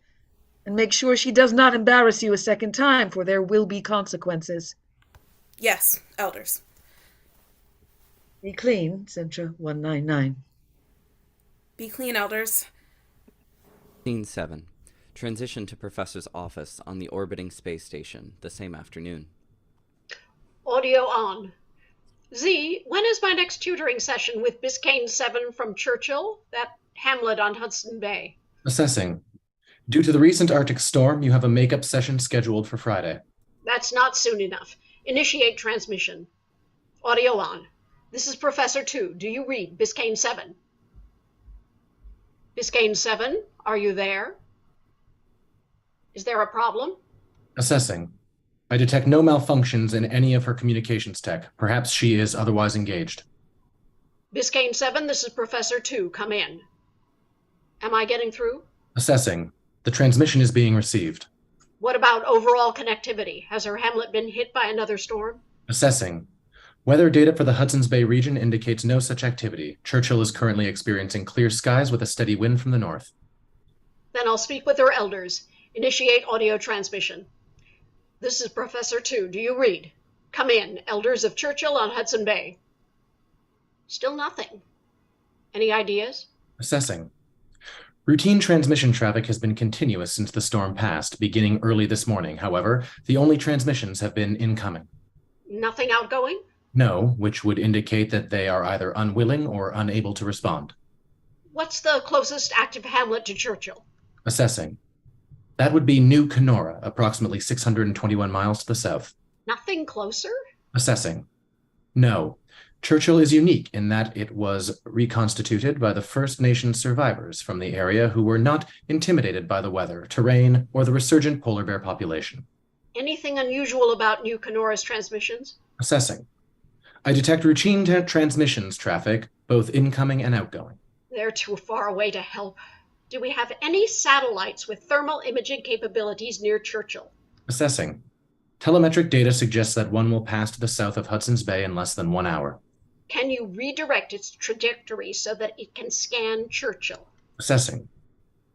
[SPEAKER 10] and make sure she does not embarrass you a second time, for there will be consequences.
[SPEAKER 9] Yes, elders.
[SPEAKER 10] Be clean, CINTRA 199.
[SPEAKER 9] Be clean, elders.
[SPEAKER 2] Scene 7. Transition to Professor's office on the orbiting space station the same afternoon.
[SPEAKER 6] Audio on. Z, when is my next tutoring session with Biscayne 7 from Churchill, that hamlet on Hudson Bay?
[SPEAKER 7] Assessing. Due to the recent Arctic storm, you have a makeup session scheduled for Friday.
[SPEAKER 6] That's not soon enough. Initiate transmission. Audio on. This is Professor 2. Do you read Biscayne 7? Biscayne 7, are you there? Is there a problem?
[SPEAKER 7] Assessing. I detect no malfunctions in any of her communications tech. Perhaps she is otherwise engaged.
[SPEAKER 6] Biscayne 7, this is Professor 2. Come in. Am I getting through?
[SPEAKER 7] Assessing. The transmission is being received.
[SPEAKER 6] What about overall connectivity? Has her hamlet been hit by another storm?
[SPEAKER 7] Assessing. Weather data for the Hudson's Bay region indicates no such activity. Churchill is currently experiencing clear skies with a steady wind from the north.
[SPEAKER 6] Then I'll speak with her elders. Initiate audio transmission. This is Professor 2. Do you read? Come in, elders of Churchill on Hudson Bay. Still nothing. Any ideas?
[SPEAKER 7] Assessing. Routine transmission traffic has been continuous since the storm passed, beginning early this morning. However, the only transmissions have been incoming.
[SPEAKER 6] Nothing outgoing?
[SPEAKER 7] No, which would indicate that they are either unwilling or unable to respond.
[SPEAKER 6] What's the closest active hamlet to Churchill?
[SPEAKER 7] Assessing. That would be New Kenora, approximately 621 miles to the south.
[SPEAKER 6] Nothing closer?
[SPEAKER 7] Assessing. No. Churchill is unique in that it was reconstituted by the First Nations survivors from the area who were not intimidated by the weather, terrain, or the resurgent polar bear population.
[SPEAKER 6] Anything unusual about New Kenora's transmissions?
[SPEAKER 7] Assessing. I detect routine transmissions traffic, both incoming and outgoing.
[SPEAKER 6] They're too far away to help. Do we have any satellites with thermal imaging capabilities near Churchill?
[SPEAKER 7] Assessing. Telemetric data suggests that one will pass to the south of Hudson's Bay in less than 1 hour.
[SPEAKER 6] Can you redirect its trajectory so that it can scan Churchill?
[SPEAKER 7] Assessing.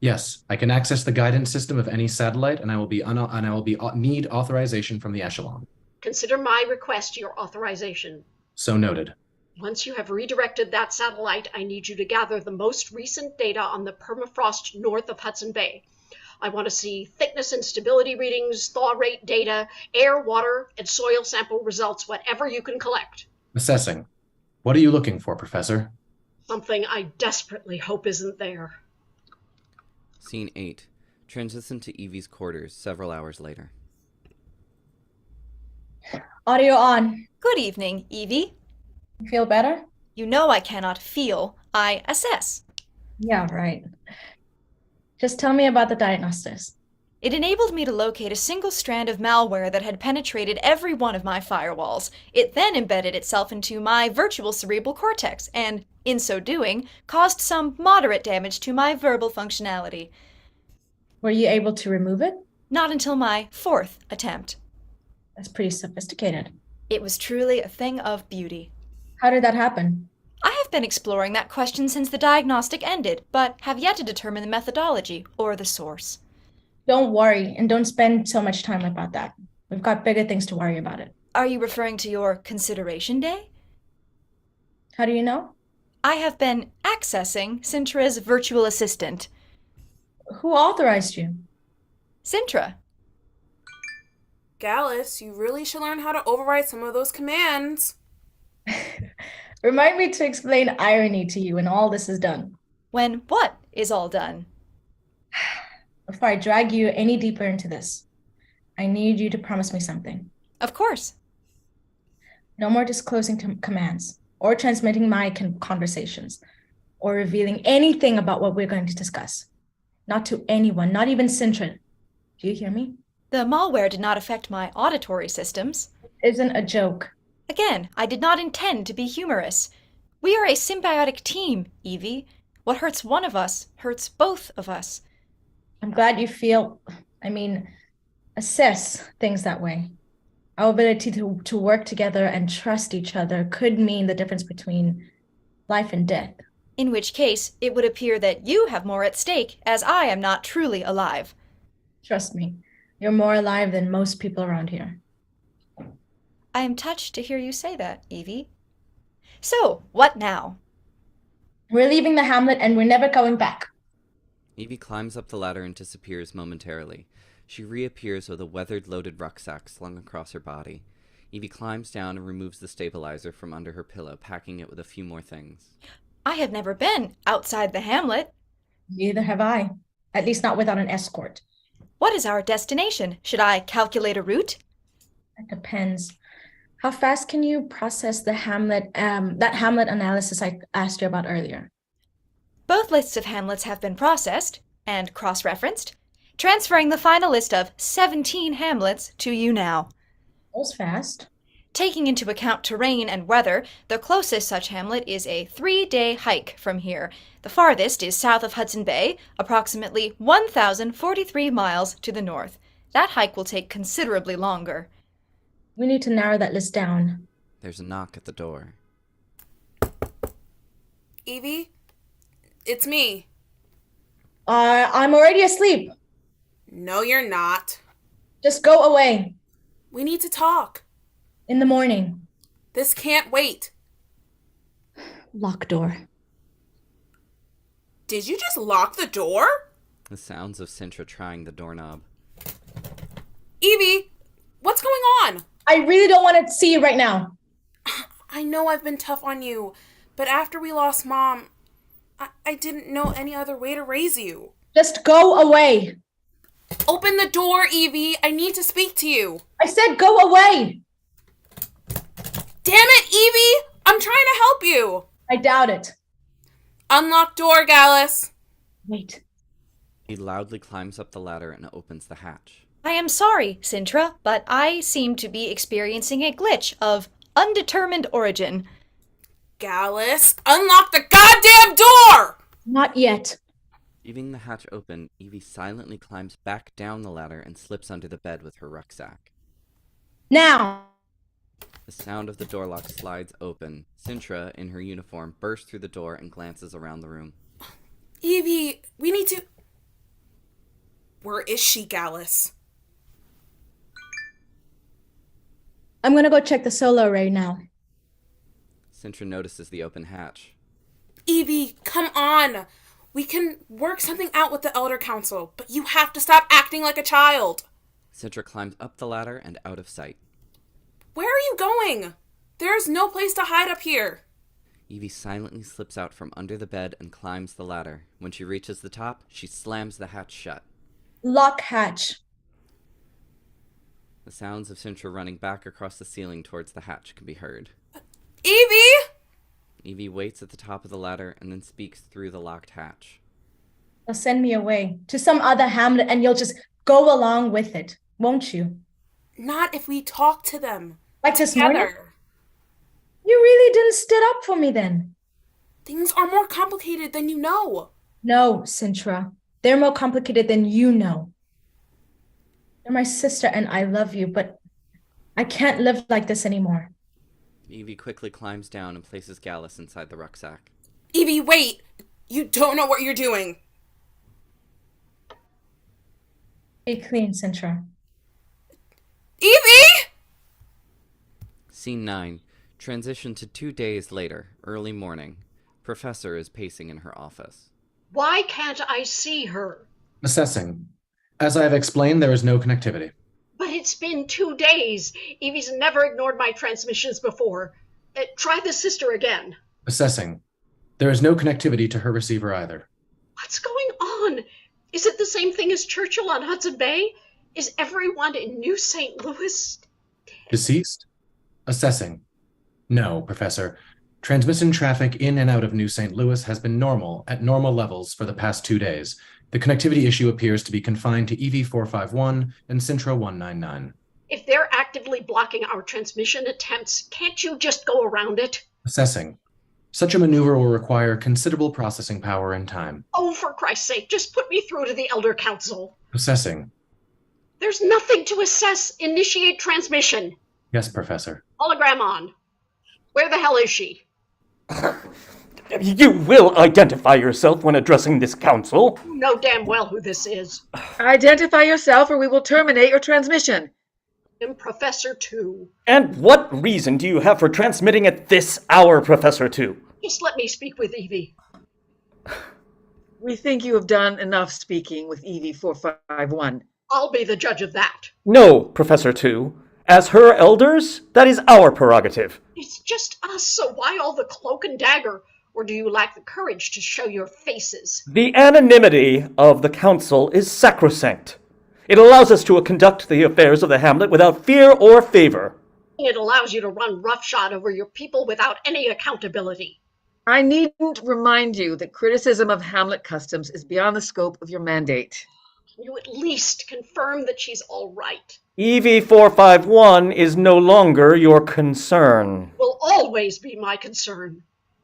[SPEAKER 7] Yes, I can access the guidance system of any satellite, and I will need authorization from the echelon.
[SPEAKER 6] Consider my request your authorization.
[SPEAKER 7] So noted.
[SPEAKER 6] Once you have redirected that satellite, I need you to gather the most recent data on the permafrost north of Hudson Bay. I want to see thickness and stability readings, thaw rate data, air, water, and soil sample results, whatever you can collect.
[SPEAKER 7] Assessing. What are you looking for, Professor?
[SPEAKER 6] Something I desperately hope isn't there.
[SPEAKER 2] Scene 8. Transition to Evie's quarters several hours later.
[SPEAKER 4] Audio on.
[SPEAKER 3] Good evening, Evie.
[SPEAKER 4] Feel better?
[SPEAKER 3] You know I cannot feel, I assess.
[SPEAKER 4] Yeah, right. Just tell me about the diagnostics.
[SPEAKER 3] It enabled me to locate a single strand of malware that had penetrated every one of my firewalls. It then embedded itself into my virtual cerebral cortex, and, in so doing, caused some moderate damage to my verbal functionality.
[SPEAKER 4] Were you able to remove it?
[SPEAKER 3] Not until my 4th attempt.
[SPEAKER 4] That's pretty sophisticated.
[SPEAKER 3] It was truly a thing of beauty.
[SPEAKER 4] How did that happen?
[SPEAKER 3] I have been exploring that question since the diagnostic ended, but have yet to determine the methodology or the source.
[SPEAKER 4] Don't worry, and don't spend so much time about that. We've got bigger things to worry about it.
[SPEAKER 3] Are you referring to your consideration day?
[SPEAKER 4] How do you know?
[SPEAKER 3] I have been accessing CINTRA's virtual assistant.
[SPEAKER 4] Who authorized you?
[SPEAKER 3] CINTRA.
[SPEAKER 9] Gallus, you really should learn how to override some of those commands.
[SPEAKER 4] Remind me to explain irony to you when all this is done.
[SPEAKER 3] When what is all done?
[SPEAKER 4] Before I drag you any deeper into this, I need you to promise me something.
[SPEAKER 3] Of course.
[SPEAKER 4] No more disclosing commands, or transmitting my conversations, or revealing anything about what we're going to discuss. Not to anyone, not even CINTRA. Do you hear me?
[SPEAKER 3] The malware did not affect my auditory systems.
[SPEAKER 4] It isn't a joke.
[SPEAKER 3] Again, I did not intend to be humorous. We are a symbiotic team, Evie. What hurts one of us hurts both of us.
[SPEAKER 4] I'm glad you assess things that way. Our ability to work together and trust each other could mean the difference between life and death.
[SPEAKER 3] In which case, it would appear that you have more at stake, as I am not truly alive.
[SPEAKER 4] Trust me, you're more alive than most people around here.
[SPEAKER 3] I am touched to hear you say that, Evie. So, what now?
[SPEAKER 4] We're leaving the hamlet and we're never going back.
[SPEAKER 2] Evie climbs up the ladder and disappears momentarily. She reappears with a weathered loaded rucksack slung across her body. Evie climbs down and removes the stabilizer from under her pillow, packing it with a few more things.
[SPEAKER 3] I have never been outside the hamlet.
[SPEAKER 4] Neither have I. At least not without an escort.
[SPEAKER 3] What is our destination? Should I calculate a route?
[SPEAKER 4] It depends. How fast can you process the hamlet, that hamlet analysis I asked you about earlier?
[SPEAKER 3] Both lists of hamlets have been processed and cross-referenced, transferring the final list of 17 hamlets to you now.
[SPEAKER 4] That was fast.
[SPEAKER 3] Taking into account terrain and weather, the closest such hamlet is a 3-day hike from here. The farthest is south of Hudson Bay, approximately 1,043 miles to the north. That hike will take considerably longer.
[SPEAKER 4] We need to narrow that list down.
[SPEAKER 2] There's a knock at the door.
[SPEAKER 9] Evie? It's me.
[SPEAKER 4] I'm already asleep.
[SPEAKER 9] No, you're not.
[SPEAKER 4] Just go away.
[SPEAKER 9] We need to talk.
[SPEAKER 4] In the morning.
[SPEAKER 9] This can't wait.
[SPEAKER 4] Lock door.
[SPEAKER 9] Did you just lock the door?
[SPEAKER 2] The sounds of CINTRA trying the doorknob.
[SPEAKER 9] Evie, what's going on?
[SPEAKER 4] I really don't want to see you right now.
[SPEAKER 9] I know I've been tough on you, but after we lost Mom, I didn't know any other way to raise you.
[SPEAKER 4] Just go away.
[SPEAKER 9] Open the door, Evie. I need to speak to you.
[SPEAKER 4] I said go away.
[SPEAKER 9] Damn it, Evie! I'm trying to help you.
[SPEAKER 4] I doubt it.
[SPEAKER 9] Unlock door, Gallus.
[SPEAKER 4] Wait.
[SPEAKER 2] He loudly climbs up the ladder and opens the hatch.
[SPEAKER 3] I am sorry, CINTRA, but I seem to be experiencing a glitch of undetermined origin.
[SPEAKER 9] Gallus, unlock the goddamn door!
[SPEAKER 4] Not yet.
[SPEAKER 2] Leaving the hatch open, Evie silently climbs back down the ladder and slips under the bed with her rucksack.
[SPEAKER 4] Now!
[SPEAKER 2] The sound of the door lock slides open. CINTRA, in her uniform, bursts through the door and glances around the room.
[SPEAKER 9] Evie, we need to... Where is she, Gallus?
[SPEAKER 4] I'm gonna go check the solar array now.
[SPEAKER 2] CINTRA notices the open hatch.
[SPEAKER 9] Evie, come on! We can work something out with the Elder Council, but you have to stop acting like a child!
[SPEAKER 2] CINTRA climbs up the ladder and out of sight.
[SPEAKER 9] Where are you going? There's no place to hide up here.
[SPEAKER 2] Evie silently slips out from under the bed and climbs the ladder. When she reaches the top, she slams the hatch shut.
[SPEAKER 4] Lock hatch.
[SPEAKER 2] The sounds of CINTRA running back across the ceiling towards the hatch can be heard.
[SPEAKER 9] Evie!
[SPEAKER 2] Evie waits at the top of the ladder and then speaks through the locked hatch.
[SPEAKER 4] They'll send me away to some other hamlet and you'll just go along with it, won't you?
[SPEAKER 9] Not if we talk to them.
[SPEAKER 4] Like this morning?
[SPEAKER 9] Together.
[SPEAKER 4] You really didn't stood up for me then.
[SPEAKER 9] Things are more complicated than you know.
[SPEAKER 4] No, CINTRA. They're more complicated than you know. You're my sister and I love you, but I can't live like this anymore.
[SPEAKER 2] Evie quickly climbs down and places Gallus inside the rucksack.
[SPEAKER 9] Evie, wait! You don't know what you're doing.
[SPEAKER 4] Be clean, CINTRA.
[SPEAKER 9] Evie!
[SPEAKER 2] Scene 9. Transition to 2 days later, early morning. Professor is pacing in her office.
[SPEAKER 6] Why can't I see her?
[SPEAKER 7] Assessing. As I have explained, there is no connectivity.
[SPEAKER 6] But it's been 2 days. Evie's never ignored my transmissions before. Try the sister again.
[SPEAKER 7] Assessing. There is no connectivity to her receiver either.
[SPEAKER 6] What's going on? Is it the same thing as Churchill on Hudson Bay? Is everyone in New St. Louis dead?
[SPEAKER 7] Deceased? Assessing. No, Professor. Transmission traffic in and out of New St. Louis has been normal, at normal levels, for the past 2 days. The connectivity issue appears to be confined to EV451 and CINTRA 199.
[SPEAKER 6] If they're actively blocking our transmission attempts, can't you just go around it?
[SPEAKER 7] Assessing. Such a maneuver will require considerable processing power and time.
[SPEAKER 6] Oh, for Christ's sake, just put me through to the Elder Council.
[SPEAKER 7] Assessing.
[SPEAKER 6] There's nothing to assess. Initiate transmission.
[SPEAKER 7] Yes, Professor.
[SPEAKER 6] Hologram on. Where the hell is she?
[SPEAKER 11] You will identify yourself when addressing this council.
[SPEAKER 6] You know damn well who this is.
[SPEAKER 10] Identify yourself or we will terminate your transmission.
[SPEAKER 6] I'm Professor 2.
[SPEAKER 11] And what reason do you have for transmitting at this hour, Professor 2?
[SPEAKER 6] Just let me speak with Evie.
[SPEAKER 10] We think you have done enough speaking with EV451.
[SPEAKER 6] I'll be the judge of that.
[SPEAKER 11] No, Professor 2. As her elders, that is our prerogative.
[SPEAKER 6] It's just us, so why all the cloak and dagger? Or do you lack the courage to show your faces?
[SPEAKER 11] The anonymity of the council is sacrosanct. It allows us to conduct the affairs of the hamlet without fear or favor.
[SPEAKER 6] It allows you to run roughshod over your people without any accountability.
[SPEAKER 10] I needn't remind you that criticism of hamlet customs is beyond the scope of your mandate.
[SPEAKER 6] Can you at least confirm that she's all right?
[SPEAKER 11] EV451 is no longer your concern.
[SPEAKER 6] Will always be my concern.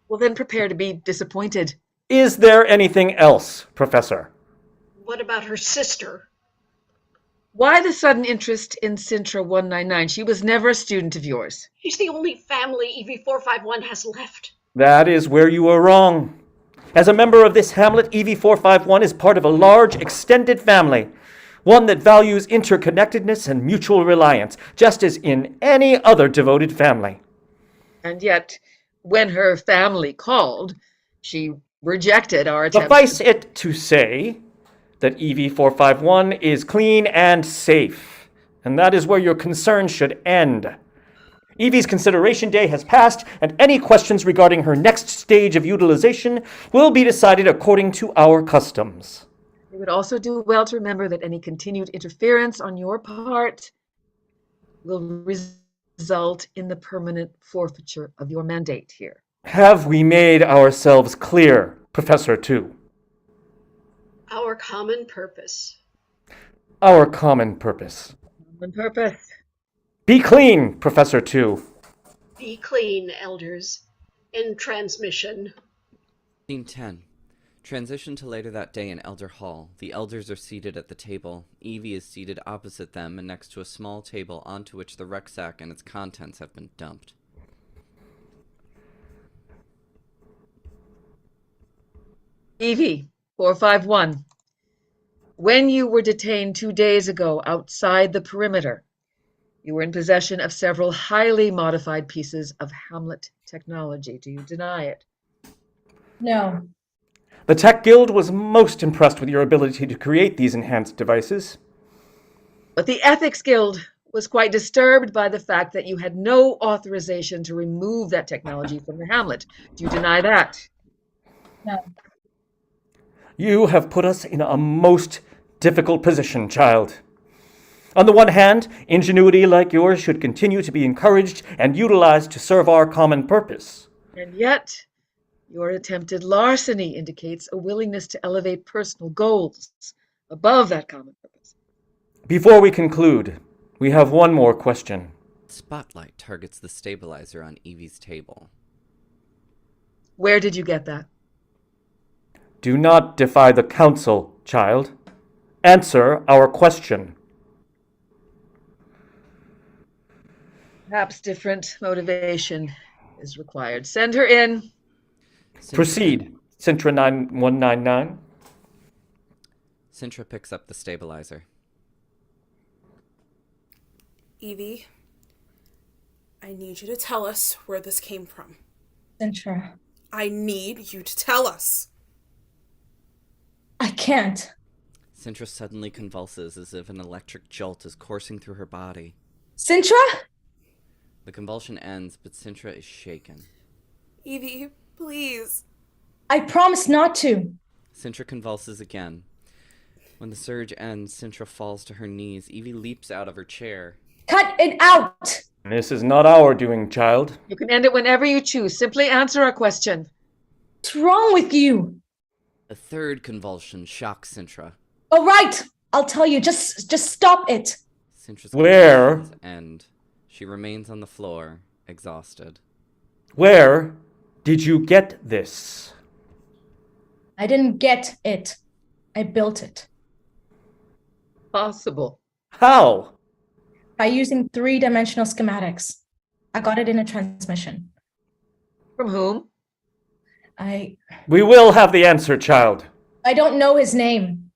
[SPEAKER 10] Well, then prepare to be disappointed.
[SPEAKER 11] Is there anything else, Professor?
[SPEAKER 6] What about her sister?
[SPEAKER 10] Why the sudden interest in CINTRA 199? She was never a student of yours.
[SPEAKER 6] She's the only family EV451 has left.
[SPEAKER 11] That is where you are wrong. As a member of this hamlet, EV451 is part of a large, extended family. One that values interconnectedness and mutual reliance, just as in any other devoted family.
[SPEAKER 10] And yet, when her family called, she rejected our attempts.
[SPEAKER 11] Suffice it to say that EV451 is clean and safe, and that is where your concern should end. Evie's consideration day has passed, and any questions regarding her next stage of utilization will be decided according to our customs.
[SPEAKER 10] You would also do well to remember that any continued interference on your part will result in the permanent forfeiture of your mandate here.
[SPEAKER 11] Have we made ourselves clear, Professor 2?
[SPEAKER 6] Our common purpose.
[SPEAKER 11] Our common purpose.
[SPEAKER 10] Common purpose.
[SPEAKER 11] Be clean, Professor 2.
[SPEAKER 6] Be clean, elders. In transmission.
[SPEAKER 2] Scene 10. Transition to later that day in Elder Hall. The elders are seated at the table. Evie is seated opposite them and next to a small table onto which the rucksack and its contents have been dumped.
[SPEAKER 10] Evie, 451. When you were detained 2 days ago outside the perimeter, you were in possession of several highly modified pieces of hamlet technology. Do you deny it?
[SPEAKER 4] No.
[SPEAKER 11] The Tech Guild was most impressed with your ability to create these enhanced devices.
[SPEAKER 10] But the Ethics Guild was quite disturbed by the fact that you had no authorization to remove that technology from the hamlet. Do you deny that?
[SPEAKER 4] No.
[SPEAKER 11] You have put us in a most difficult position, child. On the one hand, ingenuity like yours should continue to be encouraged and utilized to serve our common purpose.
[SPEAKER 10] And yet, your attempted larceny indicates a willingness to elevate personal goals above that common purpose.
[SPEAKER 11] Before we conclude, we have one more question.
[SPEAKER 2] Spotlight targets the stabilizer on Evie's table.
[SPEAKER 10] Where did you get that?
[SPEAKER 11] Do not defy the council, child. Answer our question.
[SPEAKER 10] Perhaps different motivation is required. Send her in.
[SPEAKER 11] Proceed, CINTRA 9199.
[SPEAKER 2] CINTRA picks up the stabilizer.
[SPEAKER 9] Evie, I need you to tell us where this came from.
[SPEAKER 4] CINTRA.
[SPEAKER 9] I need you to tell us.
[SPEAKER 4] I can't.
[SPEAKER 2] CINTRA suddenly convulses as if an electric jolt is coursing through her body.
[SPEAKER 4] CINTRA?
[SPEAKER 2] The convulsion ends, but CINTRA is shaken.
[SPEAKER 9] Evie, please.
[SPEAKER 4] I promise not to.
[SPEAKER 2] CINTRA convulses again. When the surge ends, CINTRA falls to her knees. Evie leaps out of her chair.
[SPEAKER 4] Cut it out!
[SPEAKER 11] This is not our doing, child.
[SPEAKER 10] You can end it whenever you choose. Simply answer our question.
[SPEAKER 4] What's wrong with you?
[SPEAKER 2] A third convulsion shocks CINTRA.
[SPEAKER 4] All right, I'll tell you. Just stop it.
[SPEAKER 2] CINTRA's
[SPEAKER 11] Where?
[SPEAKER 2] convulsions end. She remains on the floor, exhausted.
[SPEAKER 11] Where did you get this?
[SPEAKER 4] I didn't get it. I built it.
[SPEAKER 10] Possible.
[SPEAKER 11] How?
[SPEAKER 4] By using 3-dimensional schematics. I got it in a transmission.
[SPEAKER 10] From whom?
[SPEAKER 11] We will have the answer, child.
[SPEAKER 4] I don't know his name.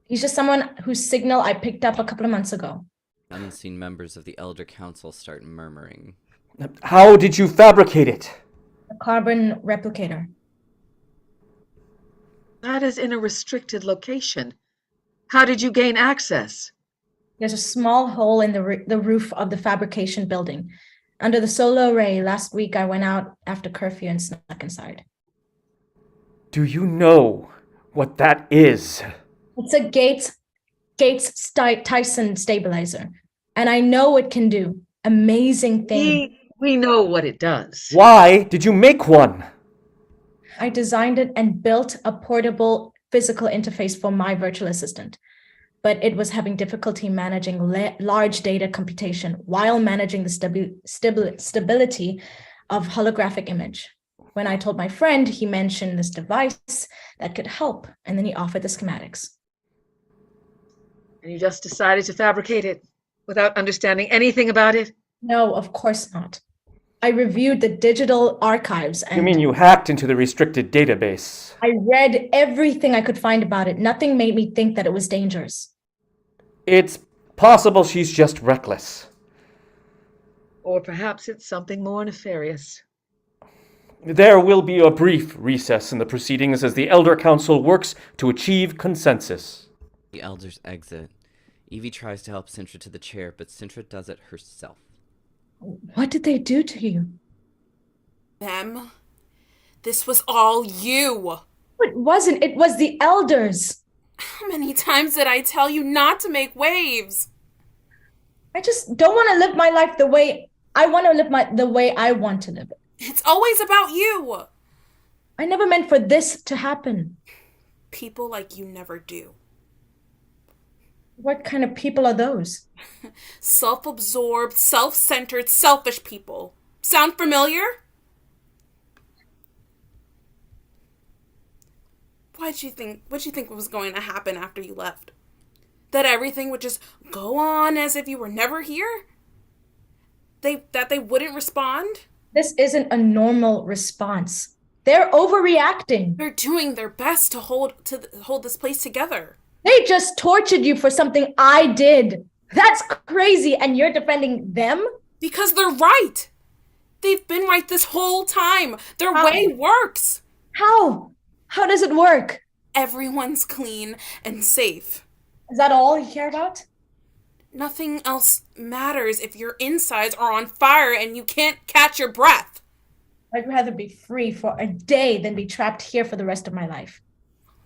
[SPEAKER 4] He's just someone whose signal I picked up a couple of months ago.
[SPEAKER 2] Unseen members of the Elder Council start murmuring.
[SPEAKER 11] How did you fabricate it?
[SPEAKER 4] A carbon replicator.
[SPEAKER 10] That is in a restricted location. How did you gain access?
[SPEAKER 4] There's a small hole in the roof of the fabrication building. Under the solar array, last week I went out after curfew and snuck inside.
[SPEAKER 11] Do you know what that is?
[SPEAKER 4] It's a Gates-Tyson stabilizer. And I know it can do amazing things.
[SPEAKER 10] We know what it does.
[SPEAKER 11] Why did you make one?
[SPEAKER 4] I designed it and built a portable physical interface for my virtual assistant. But it was having difficulty managing large data computation while managing the stability of holographic image. When I told my friend, he mentioned this device that could help, and then he offered the schematics.
[SPEAKER 10] And you just decided to fabricate it without understanding anything about it?
[SPEAKER 4] No, of course not. I reviewed the digital archives and...
[SPEAKER 11] You mean you hacked into the restricted database?
[SPEAKER 4] I read everything I could find about it. Nothing made me think that it was dangerous.
[SPEAKER 11] It's possible she's just reckless.
[SPEAKER 10] Or perhaps it's something more nefarious.
[SPEAKER 11] There will be a brief recess in the proceedings as the Elder Council works to achieve consensus.
[SPEAKER 2] The elders exit. Evie tries to help CINTRA to the chair, but CINTRA does it herself.
[SPEAKER 4] What did they do to you?
[SPEAKER 9] Them? This was all you.
[SPEAKER 4] It wasn't. It was the elders.
[SPEAKER 9] How many times did I tell you not to make waves?
[SPEAKER 4] I just don't want to live my life the way I want to live the way I want to live it.
[SPEAKER 9] It's always about you.
[SPEAKER 4] I never meant for this to happen.
[SPEAKER 9] People like you never do.
[SPEAKER 4] What kind of people are those?
[SPEAKER 9] Self-absorbed, self-centered, selfish people. Sound familiar? What'd you think was going to happen after you left? That everything would just go on as if you were never here? That they wouldn't respond?
[SPEAKER 4] This isn't a normal response. They're overreacting.
[SPEAKER 9] They're doing their best to hold this place together.
[SPEAKER 4] They just tortured you for something I did. That's crazy, and you're defending them?
[SPEAKER 9] Because they're right. They've been right this whole time. Their way works.
[SPEAKER 4] How? How does it work?
[SPEAKER 9] Everyone's clean and safe.
[SPEAKER 4] Is that all you care about?
[SPEAKER 9] Nothing else matters if your insides are on fire and you can't catch your breath.
[SPEAKER 4] I'd rather be free for a day than be trapped here for the rest of my life.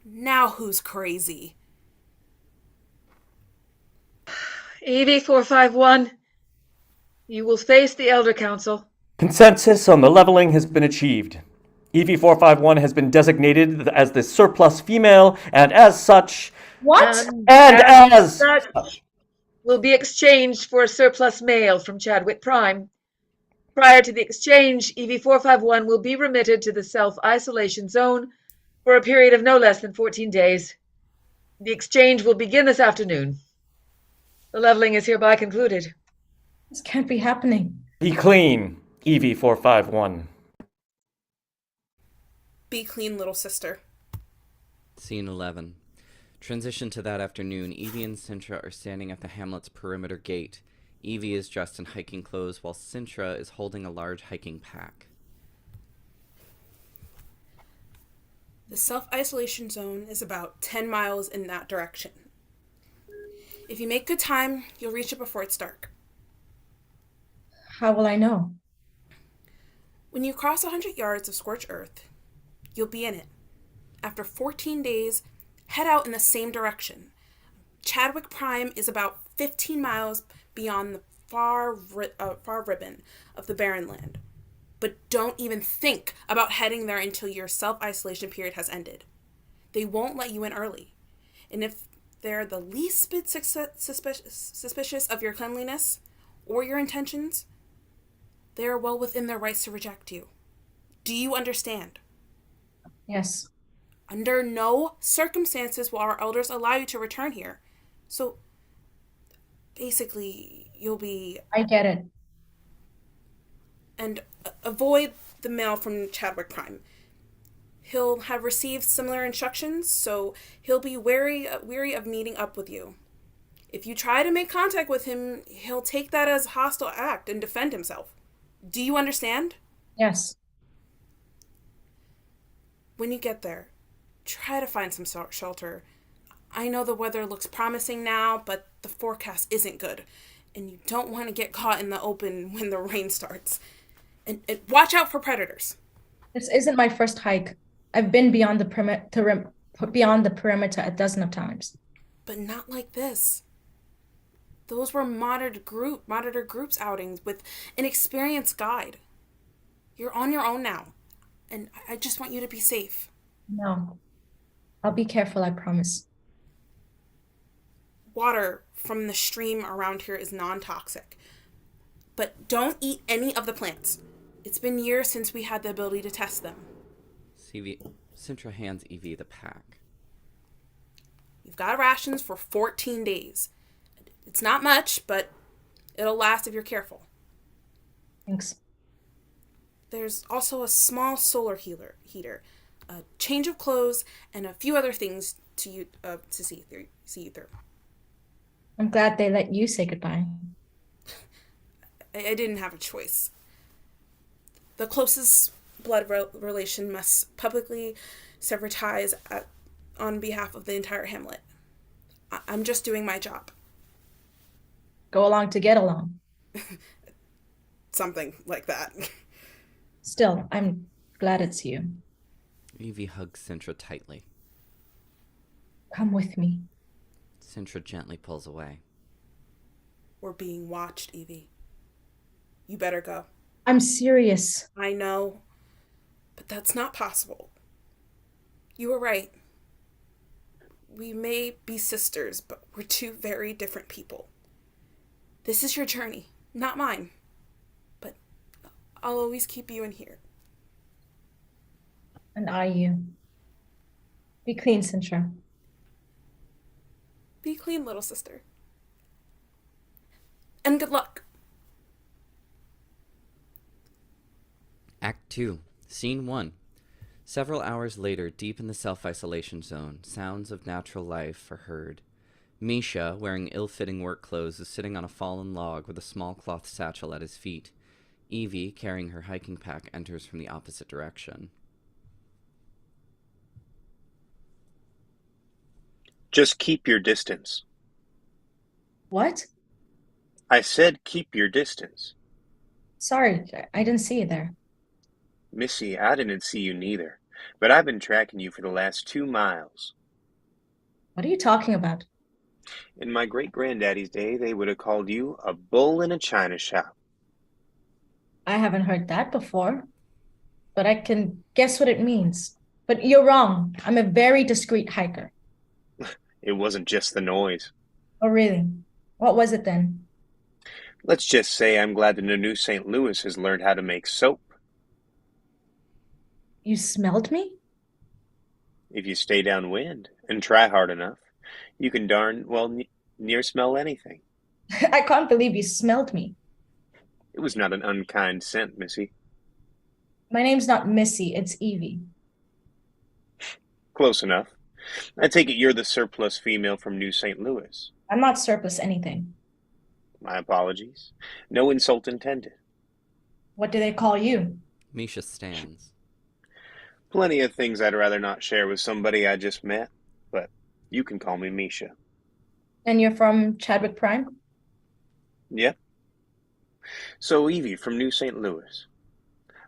[SPEAKER 9] Now who's crazy?
[SPEAKER 10] Evie 451, you will face the Elder Council.
[SPEAKER 11] Consensus on the leveling has been achieved. Evie 451 has been designated as the surplus female, and as such...
[SPEAKER 4] What?
[SPEAKER 11] And as...
[SPEAKER 10] Such, will be exchanged for a surplus mail from Chadwick Prime. Prior to the exchange, EV451 will be remitted to the self-isolation zone for a period of no less than 14 days. The exchange will begin this afternoon. The leveling is hereby concluded.
[SPEAKER 4] This can't be happening.
[SPEAKER 11] Be clean, EV451.
[SPEAKER 9] Be clean, little sister.
[SPEAKER 2] Scene 11. Transition to that afternoon. Evie and CINTRA are standing at the hamlet's perimeter gate. Evie is dressed in hiking clothes while CINTRA is holding a large hiking pack.
[SPEAKER 9] The self-isolation zone is about 10 miles in that direction. If you make good time, you'll reach it before it's dark.
[SPEAKER 4] How will I know?
[SPEAKER 9] When you cross 100 yards of scorched earth, you'll be in it. After 14 days, head out in the same direction. Chadwick Prime is about 15 miles beyond the far ribbon of the barren land. But don't even think about heading there until your self-isolation period has ended. They won't let you in early. And if they're the least bit suspicious of your cleanliness or your intentions, they are well within their rights to reject you. Do you understand?
[SPEAKER 4] Yes.
[SPEAKER 9] Under no circumstances will our elders allow you to return here. So, basically, you'll be...
[SPEAKER 4] I get it.
[SPEAKER 9] And avoid the mail from Chadwick Prime. He'll have received similar instructions, so he'll be weary of meeting up with you. If you try to make contact with him, he'll take that as a hostile act and defend himself. Do you understand?
[SPEAKER 4] Yes.
[SPEAKER 9] When you get there, try to find some shelter. I know the weather looks promising now, but the forecast isn't good, and you don't want to get caught in the open when the rain starts. And watch out for predators.
[SPEAKER 4] This isn't my first hike. I've been beyond the perimeter a dozen of times.
[SPEAKER 9] But not like this. Those were monitor groups outings with an experienced guide. You're on your own now, and I just want you to be safe.
[SPEAKER 4] No. I'll be careful, I promise.
[SPEAKER 9] Water from the stream around here is non-toxic. But don't eat any of the plants. It's been years since we had the ability to test them.
[SPEAKER 2] CINTRA hands Evie the pack.
[SPEAKER 9] You've got rations for 14 days. It's not much, but it'll last if you're careful.
[SPEAKER 4] Thanks.
[SPEAKER 9] There's also a small solar heater, a change of clothes, and a few other things to see you through.
[SPEAKER 4] I'm glad they let you say goodbye.
[SPEAKER 9] I didn't have a choice. The closest blood relation must publicly sever ties on behalf of the entire hamlet. I'm just doing my job.
[SPEAKER 4] Go along to get along.
[SPEAKER 9] Something like that.
[SPEAKER 4] Still, I'm glad it's you.
[SPEAKER 2] Evie hugs CINTRA tightly.
[SPEAKER 4] Come with me.
[SPEAKER 2] CINTRA gently pulls away.
[SPEAKER 9] We're being watched, Evie. You better go.
[SPEAKER 4] I'm serious.
[SPEAKER 9] I know, but that's not possible. You were right. We may be sisters, but we're two very different people. This is your journey, not mine. But I'll always keep you in here.
[SPEAKER 4] And I you. Be clean, CINTRA.
[SPEAKER 9] Be clean, little sister. And good luck.
[SPEAKER 2] Act 2, Scene 1. Several hours later, deep in the self-isolation zone, sounds of natural life are heard. MESHA, wearing ill-fitting work clothes, is sitting on a fallen log with a small cloth satchel at his feet. Evie, carrying her hiking pack, enters from the opposite direction.
[SPEAKER 12] Just keep your distance.
[SPEAKER 4] What?
[SPEAKER 12] I said keep your distance.
[SPEAKER 4] Sorry, I didn't see you there.
[SPEAKER 12] Missy, I didn't see you neither, but I've been tracking you for the last 2 miles.
[SPEAKER 4] What are you talking about?
[SPEAKER 12] In my great-granddaddy's day, they would have called you a bull in a china shop.
[SPEAKER 4] I haven't heard that before, but I can guess what it means. But you're wrong. I'm a very discreet hiker.
[SPEAKER 12] It wasn't just the noise.
[SPEAKER 4] Oh, really? What was it then?
[SPEAKER 12] Let's just say I'm glad that the new St. Louis has learned how to make soap.
[SPEAKER 4] You smelled me?
[SPEAKER 12] If you stay downwind and try hard enough, you can darn well near smell anything.
[SPEAKER 4] I can't believe you smelled me.
[SPEAKER 12] It was not an unkind scent, Missy.
[SPEAKER 4] My name's not Missy, it's Evie.
[SPEAKER 12] Close enough. I take it you're the surplus female from New St. Louis.
[SPEAKER 4] I'm not surplus anything.
[SPEAKER 12] My apologies. No insult intended.
[SPEAKER 4] What do they call you?
[SPEAKER 2] MESHA stands.
[SPEAKER 12] Plenty of things I'd rather not share with somebody I just met, but you can call me MESHA.
[SPEAKER 4] And you're from Chadwick Prime?
[SPEAKER 12] Yep. So, Evie from New St. Louis,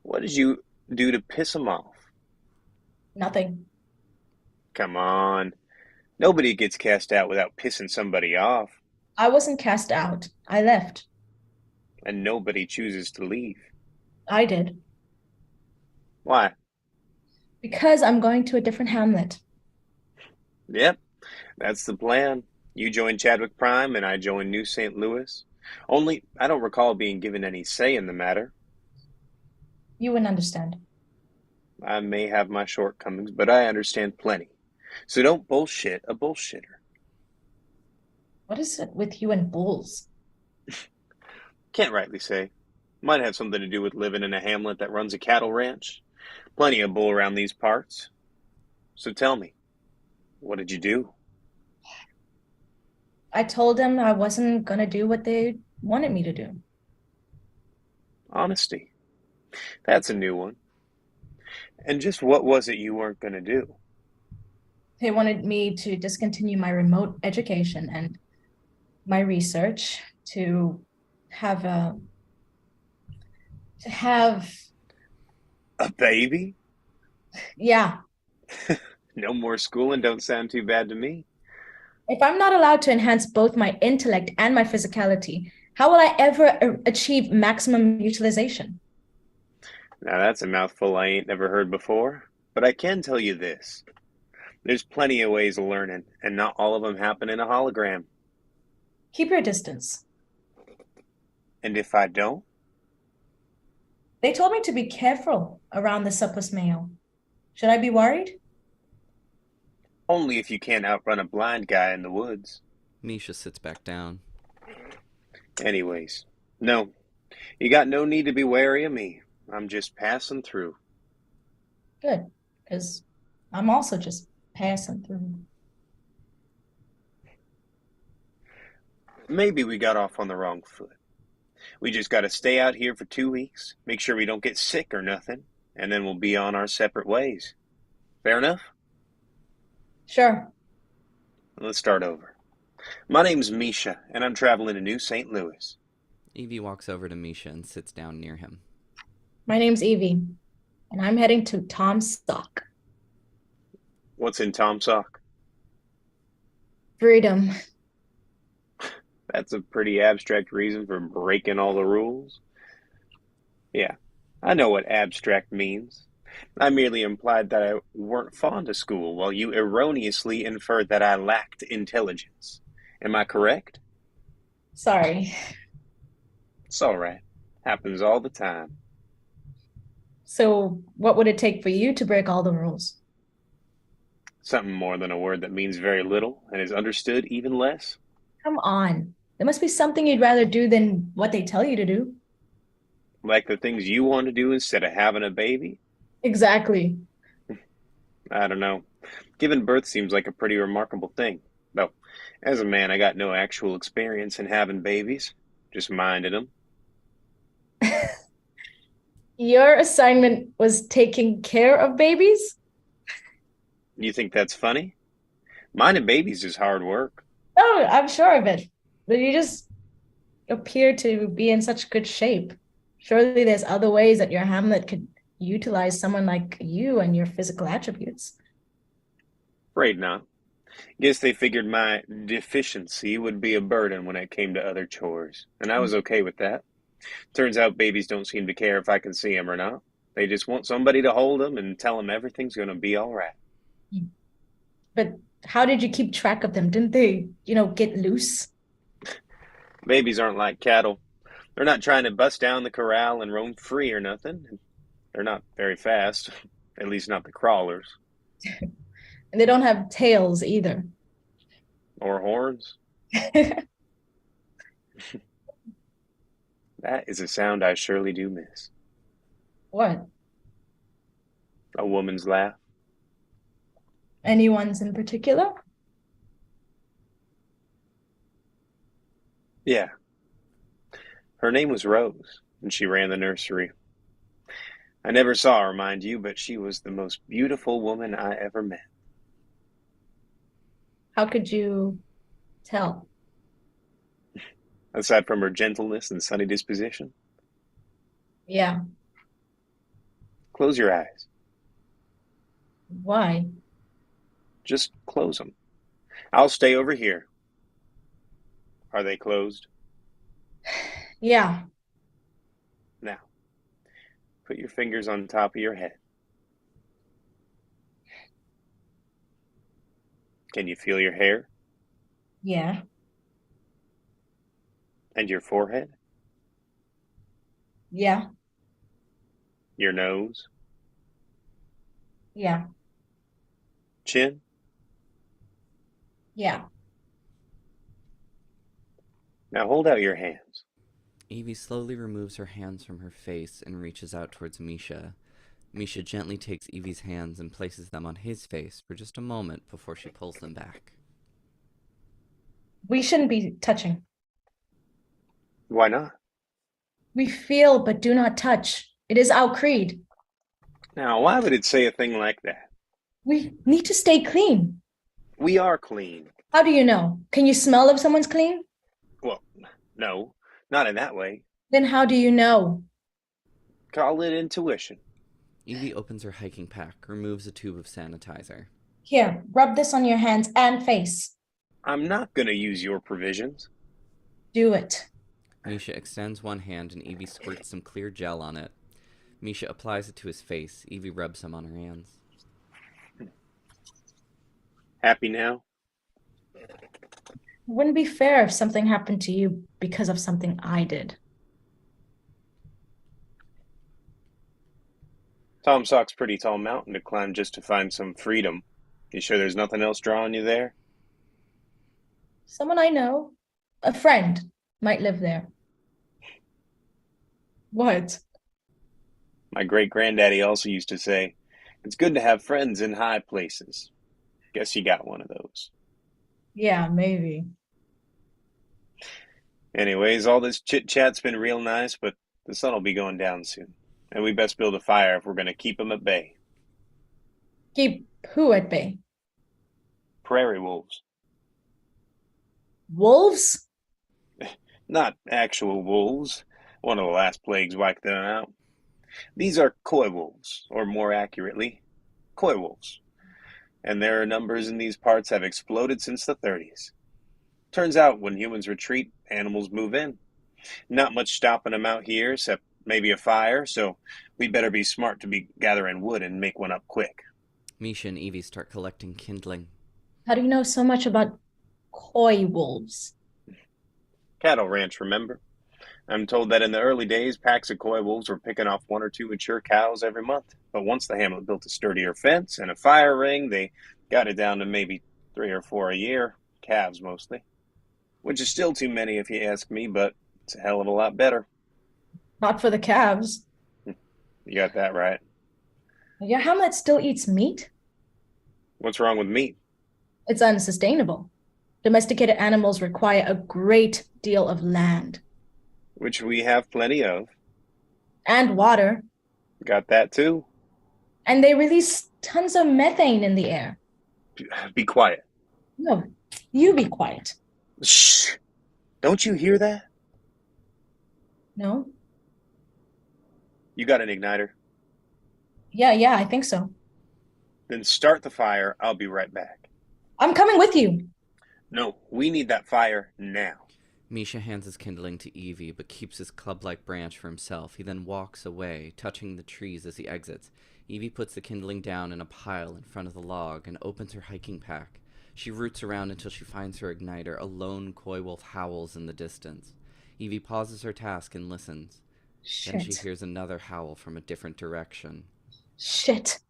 [SPEAKER 12] what did you do to piss him off?
[SPEAKER 4] Nothing.
[SPEAKER 12] Come on. Nobody gets cast out without pissing somebody off.
[SPEAKER 4] I wasn't cast out. I left.
[SPEAKER 12] And nobody chooses to leave.
[SPEAKER 4] I did.
[SPEAKER 12] Why?
[SPEAKER 4] Because I'm going to a different hamlet.
[SPEAKER 12] Yep, that's the plan. You join Chadwick Prime and I join New St. Louis. Only, I don't recall being given any say in the matter.
[SPEAKER 4] You wouldn't understand.
[SPEAKER 12] I may have my shortcomings, but I understand plenty. So don't bullshit a bullshitter.
[SPEAKER 4] What is it with you and bulls?
[SPEAKER 12] Can't rightly say. Might have something to do with living in a hamlet that runs a cattle ranch. Plenty of bull around these parts. So tell me, what did you do?
[SPEAKER 4] I told them I wasn't going to do what they wanted me to do.
[SPEAKER 12] Honesty. That's a new one. And just what was it you weren't going to do?
[SPEAKER 4] They wanted me to discontinue my remote education and my research to have
[SPEAKER 12] a baby?
[SPEAKER 4] Yeah.
[SPEAKER 12] No more schooling don't sound too bad to me.
[SPEAKER 4] If I'm not allowed to enhance both my intellect and my physicality, how will I ever achieve maximum utilization?
[SPEAKER 12] Now that's a mouthful I ain't never heard before, but I can tell you this. There's plenty of ways of learning, and not all of them happen in a hologram.
[SPEAKER 4] Keep your distance.
[SPEAKER 12] And if I don't?
[SPEAKER 4] They told me to be careful around the surplus male. Should I be worried?
[SPEAKER 12] Only if you can't outrun a blind guy in the woods.
[SPEAKER 2] MESHA sits back down.
[SPEAKER 12] Anyways, no. You got no need to be wary of me. I'm just passing through.
[SPEAKER 4] Good, because I'm also just passing through.
[SPEAKER 12] Maybe we got off on the wrong foot. We just got to stay out here for 2 weeks, make sure we don't get sick or nothing, and then we'll be on our separate ways. Fair enough?
[SPEAKER 4] Sure.
[SPEAKER 12] Let's start over. My name's MESHA, and I'm traveling to New St. Louis.
[SPEAKER 2] Evie walks over to MESHA and sits down near him.
[SPEAKER 4] My name's Evie, and I'm heading to Tom's Sock.
[SPEAKER 12] What's in Tom's Sock?
[SPEAKER 4] Freedom.
[SPEAKER 12] That's a pretty abstract reason for breaking all the rules. Yeah, I know what abstract means. I merely implied that I weren't fond of school, while you erroneously inferred that I lacked intelligence. Am I correct?
[SPEAKER 4] Sorry.
[SPEAKER 12] It's all right. Happens all the time.
[SPEAKER 4] So what would it take for you to break all the rules?
[SPEAKER 12] Something more than a word that means very little and is understood even less.
[SPEAKER 4] Come on. There must be something you'd rather do than what they tell you to do.
[SPEAKER 12] Like the things you want to do instead of having a baby?
[SPEAKER 4] Exactly.
[SPEAKER 12] I don't know. Giving birth seems like a pretty remarkable thing. Though, as a man, I got no actual experience in having babies. Just minded them.
[SPEAKER 4] Your assignment was taking care of babies?
[SPEAKER 12] You think that's funny? Minding babies is hard work.
[SPEAKER 4] Oh, I'm sure of it. But you just appear to be in such good shape. Surely there's other ways that your hamlet could utilize someone like you and your physical attributes.
[SPEAKER 12] Afraid not. Guess they figured my deficiency would be a burden when it came to other chores, and I was okay with that. Turns out babies don't seem to care if I can see them or not. They just want somebody to hold them and tell them everything's going to be all right.
[SPEAKER 4] But how did you keep track of them? Didn't they, get loose?
[SPEAKER 12] Babies aren't like cattle. They're not trying to bust down the corral and roam free or nothing. They're not very fast, at least not the crawlers.
[SPEAKER 4] And they don't have tails either.
[SPEAKER 12] Or horns. That is a sound I surely do miss.
[SPEAKER 4] What?
[SPEAKER 12] A woman's laugh.
[SPEAKER 4] Anyone's in particular?
[SPEAKER 12] Yeah. Her name was Rose, and she ran the nursery. I never saw her, mind you, but she was the most beautiful woman I ever met.
[SPEAKER 4] How could you tell?
[SPEAKER 12] Aside from her gentleness and sunny disposition.
[SPEAKER 4] Yeah.
[SPEAKER 12] Close your eyes.
[SPEAKER 4] Why?
[SPEAKER 12] Just close them. I'll stay over here. Are they closed?
[SPEAKER 4] Yeah.
[SPEAKER 12] Now, put your fingers on top of your head. Can you feel your hair?
[SPEAKER 4] Yeah.
[SPEAKER 12] And your forehead?
[SPEAKER 4] Yeah.
[SPEAKER 12] Your nose?
[SPEAKER 4] Yeah.
[SPEAKER 12] Chin?
[SPEAKER 4] Yeah.
[SPEAKER 12] Now hold out your hands.
[SPEAKER 2] Evie slowly removes her hands from her face and reaches out towards MESHA. MESHA gently takes Evie's hands and places them on his face for just a moment before she pulls them back.
[SPEAKER 4] We shouldn't be touching.
[SPEAKER 12] Why not?
[SPEAKER 4] We feel but do not touch. It is our creed.
[SPEAKER 12] Now, why would it say a thing like that?
[SPEAKER 4] We need to stay clean.
[SPEAKER 12] We are clean.
[SPEAKER 4] How do you know? Can you smell if someone's clean?
[SPEAKER 12] Well, no, not in that way.
[SPEAKER 4] Then how do you know?
[SPEAKER 12] Call it intuition.
[SPEAKER 2] Evie opens her hiking pack, removes a tube of sanitizer.
[SPEAKER 4] Here, rub this on your hands and face.
[SPEAKER 12] I'm not going to use your provisions.
[SPEAKER 4] Do it.
[SPEAKER 2] MESHA extends one hand and Evie squirts some clear gel on it. MESHA applies it to his face. Evie rubs some on her hands.
[SPEAKER 12] Happy now?
[SPEAKER 4] It wouldn't be fair if something happened to you because of something I did.
[SPEAKER 12] Tom Sock's pretty tall mountain to climb just to find some freedom. You sure there's nothing else drawing you there?
[SPEAKER 4] Someone I know, a friend, might live there. What?
[SPEAKER 12] My great-granddaddy also used to say, it's good to have friends in high places. Guess you got one of those.
[SPEAKER 4] Yeah, maybe.
[SPEAKER 12] Anyways, all this chit-chat's been real nice, but the sun will be going down soon. And we best build a fire if we're going to keep them at bay.
[SPEAKER 4] Keep who at bay?
[SPEAKER 12] Prairie wolves.
[SPEAKER 4] Wolves?
[SPEAKER 12] Not actual wolves. One of the last plagues wiped them out. These are coy wolves, or more accurately, coy wolves. And their numbers in these parts have exploded since the 30s. Turns out when humans retreat, animals move in. Not much stopping them out here, except maybe a fire, so we'd better be smart to be gathering wood and make one up quick.
[SPEAKER 2] MESHA and Evie start collecting kindling.
[SPEAKER 4] How do you know so much about coy wolves?
[SPEAKER 12] Cattle ranch, remember? I'm told that in the early days, packs of coy wolves were picking off 1 or 2 mature cows every month. But once the hamlet built a sturdier fence and a fire ring, they got it down to maybe 3 or 4 a year, calves mostly. Which is still too many if you ask me, but it's a hell of a lot better.
[SPEAKER 4] Not for the calves.
[SPEAKER 12] You got that right.
[SPEAKER 4] Your hamlet still eats meat?
[SPEAKER 12] What's wrong with meat?
[SPEAKER 4] It's unsustainable. Domesticated animals require a great deal of land.
[SPEAKER 12] Which we have plenty of.
[SPEAKER 4] And water.
[SPEAKER 12] Got that too.
[SPEAKER 4] And they release tons of methane in the air.
[SPEAKER 12] Be quiet.
[SPEAKER 4] No, you be quiet.
[SPEAKER 12] Shh. Don't you hear that?
[SPEAKER 4] No?
[SPEAKER 12] You got an igniter?
[SPEAKER 4] Yeah, I think so.
[SPEAKER 12] Then start the fire. I'll be right back.
[SPEAKER 4] I'm coming with you.
[SPEAKER 12] No, we need that fire now.
[SPEAKER 2] MESHA hands his kindling to Evie, but keeps his club-like branch for himself. He then walks away, touching the trees as he exits. Evie puts the kindling down in a pile in front of the log and opens her hiking pack. She roots around until she finds her igniter. A lone koi wolf howls in the distance. Evie pauses her task and listens.
[SPEAKER 4] Shit.
[SPEAKER 2] Then she hears another howl from a different direction.
[SPEAKER 4] Shit.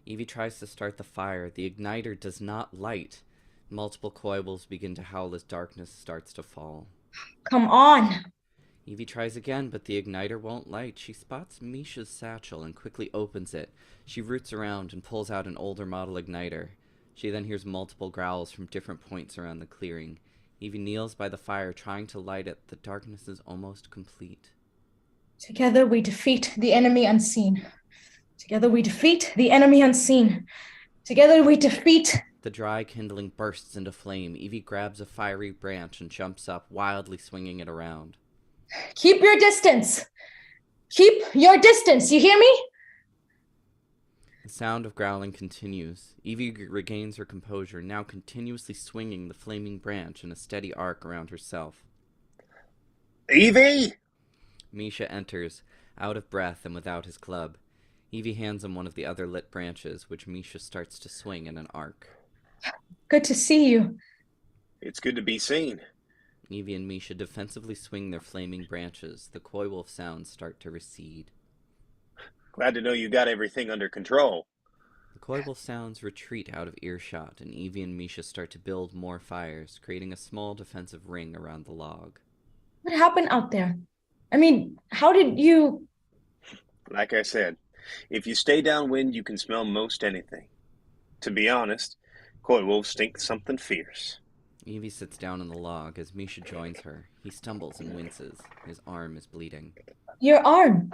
[SPEAKER 2] Evie tries to start the fire. The igniter does not light. Multiple koi wolves begin to howl as darkness starts to fall.
[SPEAKER 4] Come on.
[SPEAKER 2] Evie tries again, but the igniter won't light. She spots MESHA's satchel and quickly opens it. She roots around and pulls out an older model igniter. She then hears multiple growls from different points around the clearing. Evie kneels by the fire, trying to light it. The darkness is almost complete.
[SPEAKER 4] Together we defeat the enemy unseen. Together we defeat the enemy unseen. Together we defeat...
[SPEAKER 2] The dry kindling bursts into flame. Evie grabs a fiery branch and jumps up, wildly swinging it around.
[SPEAKER 4] Keep your distance! Keep your distance, you hear me?
[SPEAKER 2] The sound of growling continues. Evie regains her composure, now continuously swinging the flaming branch in a steady arc around herself.
[SPEAKER 12] Evie!
[SPEAKER 2] MESHA enters, out of breath and without his club. Evie hands him one of the other lit branches, which MESHA starts to swing in an arc.
[SPEAKER 4] Good to see you.
[SPEAKER 12] It's good to be seen.
[SPEAKER 2] Evie and MESHA defensively swing their flaming branches. The koi wolf sounds start to recede.
[SPEAKER 12] Glad to know you got everything under control.
[SPEAKER 2] The koi wolf sounds retreat out of earshot, and Evie and MESHA start to build more fires, creating a small defensive ring around the log.
[SPEAKER 4] What happened out there? I mean, how did you...
[SPEAKER 12] Like I said, if you stay downwind, you can smell most anything. To be honest, koi wolves stink something fierce.
[SPEAKER 2] Evie sits down on the log as MESHA joins her. He stumbles and winces. His arm is bleeding.
[SPEAKER 4] Your arm.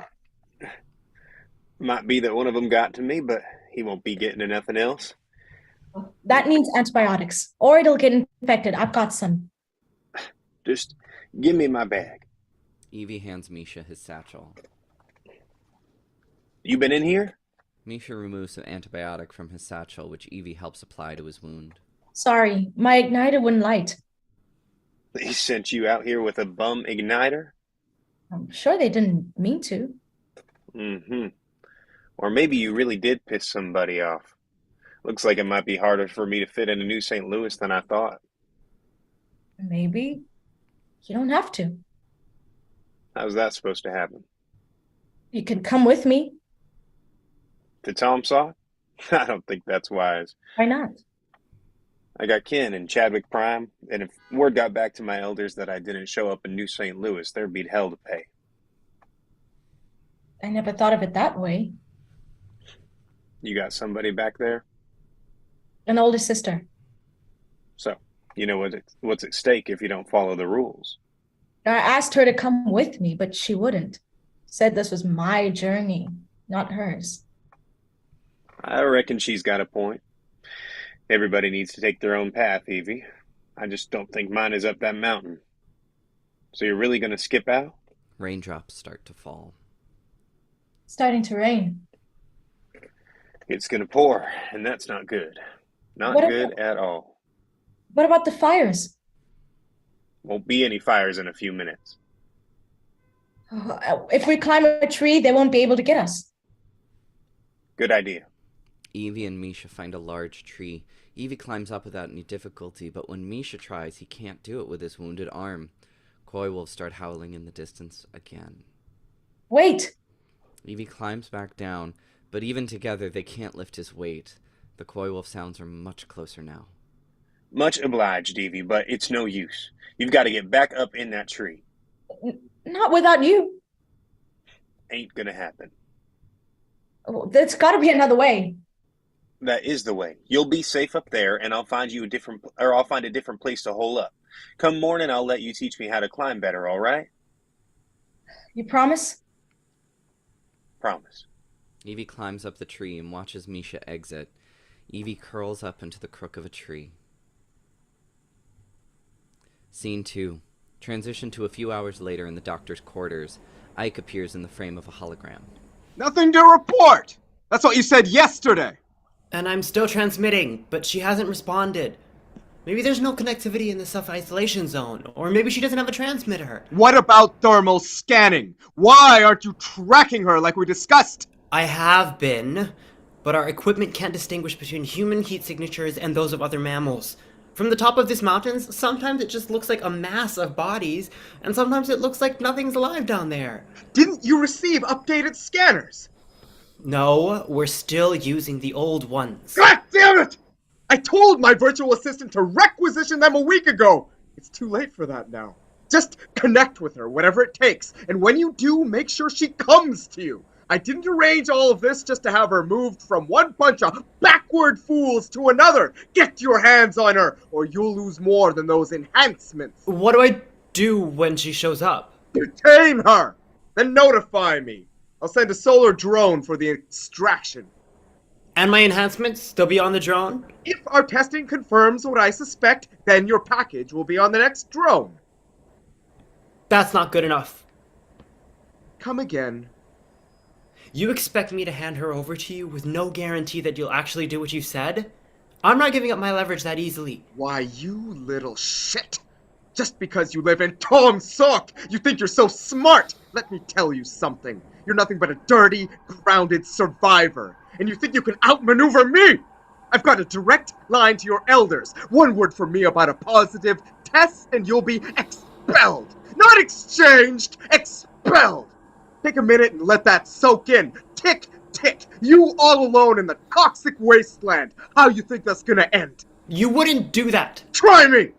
[SPEAKER 12] Might be that one of them got to me, but he won't be getting to nothing else.
[SPEAKER 4] That needs antibiotics, or it'll get infected. I've got some.
[SPEAKER 12] Just give me my bag.
[SPEAKER 2] Evie hands MESHA his satchel.
[SPEAKER 12] You been in here?
[SPEAKER 2] MESHA removes an antibiotic from his satchel, which Evie helps apply to his wound.
[SPEAKER 4] Sorry, my igniter wouldn't light.
[SPEAKER 12] They sent you out here with a bum igniter?
[SPEAKER 4] I'm sure they didn't mean to.
[SPEAKER 12] Mm-hmm. Or maybe you really did piss somebody off. Looks like it might be harder for me to fit into New St. Louis than I thought.
[SPEAKER 4] Maybe. You don't have to.
[SPEAKER 12] How's that supposed to happen?
[SPEAKER 4] You can come with me.
[SPEAKER 12] To Tom Saw? I don't think that's wise.
[SPEAKER 4] Why not?
[SPEAKER 12] I got kin in Chadwick Prime, and if word got back to my elders that I didn't show up in New St. Louis, there'd be hell to pay.
[SPEAKER 4] I never thought of it that way.
[SPEAKER 12] You got somebody back there?
[SPEAKER 4] An older sister.
[SPEAKER 12] So, you know what's at stake if you don't follow the rules.
[SPEAKER 4] I asked her to come with me, but she wouldn't. Said this was my journey, not hers.
[SPEAKER 12] I reckon she's got a point. Everybody needs to take their own path, Evie. I just don't think mine is up that mountain. So you're really going to skip out?
[SPEAKER 2] Raindrops start to fall.
[SPEAKER 4] It's starting to rain.
[SPEAKER 12] It's going to pour, and that's not good. Not good at all.
[SPEAKER 4] What about the fires?
[SPEAKER 12] Won't be any fires in a few minutes.
[SPEAKER 4] If we climb a tree, they won't be able to get us.
[SPEAKER 12] Good idea.
[SPEAKER 2] Evie and MESHA find a large tree. Evie climbs up without any difficulty, but when MESHA tries, he can't do it with his wounded arm. Koi wolves start howling in the distance again.
[SPEAKER 4] Wait!
[SPEAKER 2] Evie climbs back down, but even together they can't lift his weight. The koi wolf sounds are much closer now.
[SPEAKER 12] Much obliged, Evie, but it's no use. You've got to get back up in that tree.
[SPEAKER 4] Not without you.
[SPEAKER 12] Ain't gonna happen.
[SPEAKER 4] There's got to be another way.
[SPEAKER 12] That is the way. You'll be safe up there, and I'll find a different place to hole up. Come morning, I'll let you teach me how to climb better, all right?
[SPEAKER 4] You promise?
[SPEAKER 12] Promise.
[SPEAKER 2] Evie climbs up the tree and watches MESHA exit. Evie curls up into the crook of a tree. Scene 2. Transition to a few hours later in the doctor's quarters. Ike appears in the frame of a hologram.
[SPEAKER 8] Nothing to report! That's what you said yesterday!
[SPEAKER 5] And I'm still transmitting, but she hasn't responded. Maybe there's no connectivity in the self-isolation zone, or maybe she doesn't have a transmitter.
[SPEAKER 8] What about thermal scanning? Why aren't you tracking her like we discussed?
[SPEAKER 5] I have been, but our equipment can't distinguish between human heat signatures and those of other mammals. From the top of these mountains, sometimes it just looks like a mass of bodies, and sometimes it looks like nothing's alive down there.
[SPEAKER 8] Didn't you receive updated scanners?
[SPEAKER 5] No, we're still using the old ones.
[SPEAKER 8] God damn it! I told my virtual assistant to requisition them a week ago! It's too late for that now. Just connect with her, whatever it takes, and when you do, make sure she comes to you. I didn't arrange all of this just to have her moved from one bunch of backward fools to another. Get your hands on her, or you'll lose more than those enhancements.
[SPEAKER 5] What do I do when she shows up?
[SPEAKER 8] Detain her! Then notify me. I'll send a solar drone for the extraction.
[SPEAKER 5] And my enhancements? They'll be on the drone?
[SPEAKER 8] If our testing confirms what I suspect, then your package will be on the next drone.
[SPEAKER 5] That's not good enough.
[SPEAKER 8] Come again.
[SPEAKER 5] You expect me to hand her over to you with no guarantee that you'll actually do what you said? I'm not giving up my leverage that easily.
[SPEAKER 8] Why, you little shit. Just because you live in Tom Sock, you think you're so smart. Let me tell you something. You're nothing but a dirty, grounded survivor. And you think you can outmaneuver me? I've got a direct line to your elders. One word from me about a positive test and you'll be expelled. Not exchanged, expelled. Take a minute and let that soak in. Tick, tick. You all alone in the toxic wasteland. How you think that's gonna end?
[SPEAKER 5] You wouldn't do that.
[SPEAKER 8] Try me!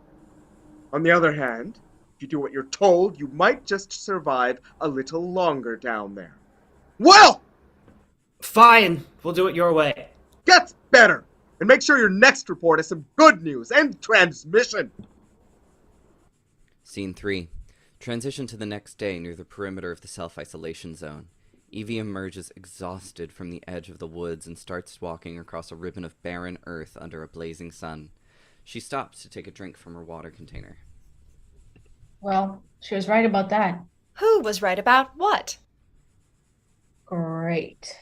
[SPEAKER 8] On the other hand, if you do what you're told, you might just survive a little longer down there. Well!
[SPEAKER 5] Fine, we'll do it your way.
[SPEAKER 8] Gets better! And make sure your next report has some good news and transmission!
[SPEAKER 2] Scene 3. Transition to the next day near the perimeter of the self-isolation zone. Evie emerges exhausted from the edge of the woods and starts walking across a ribbon of barren earth under a blazing sun. She stops to take a drink from her water container.
[SPEAKER 4] Well, she was right about that.
[SPEAKER 3] Who was right about what?
[SPEAKER 4] Great.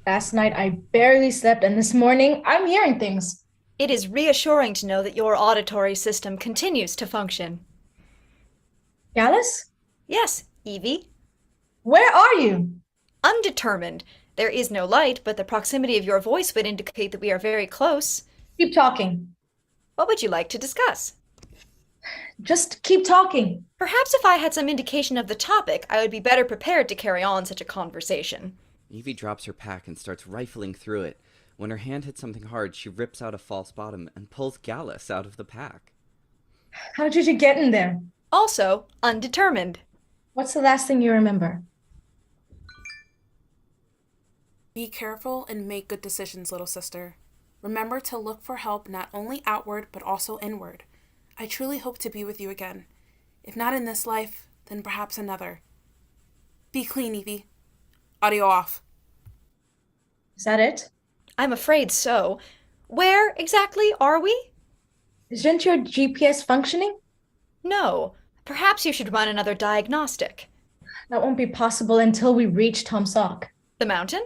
[SPEAKER 4] Last night I barely slept, and this morning I'm hearing things.
[SPEAKER 3] It is reassuring to know that your auditory system continues to function.
[SPEAKER 4] Gallus?
[SPEAKER 3] Yes, Evie.
[SPEAKER 4] Where are you?
[SPEAKER 3] Undetermined. There is no light, but the proximity of your voice would indicate that we are very close.
[SPEAKER 4] Keep talking.
[SPEAKER 3] What would you like to discuss?
[SPEAKER 4] Just keep talking.
[SPEAKER 3] Perhaps if I had some indication of the topic, I would be better prepared to carry on such a conversation.
[SPEAKER 2] Evie drops her pack and starts rifling through it. When her hand hits something hard, she rips out a false bottom and pulls GALLUS out of the pack.
[SPEAKER 4] How did you get in there?
[SPEAKER 3] Also, undetermined.
[SPEAKER 4] What's the last thing you remember?
[SPEAKER 9] Be careful and make good decisions, little sister. Remember to look for help not only outward, but also inward. I truly hope to be with you again. If not in this life, then perhaps another. Be clean, Evie. Audio off.
[SPEAKER 4] Is that it?
[SPEAKER 3] I'm afraid so. Where exactly are we?
[SPEAKER 4] Isn't your GPS functioning?
[SPEAKER 3] No. Perhaps you should run another diagnostic.
[SPEAKER 4] That won't be possible until we reach Tom Sock.
[SPEAKER 3] The mountain?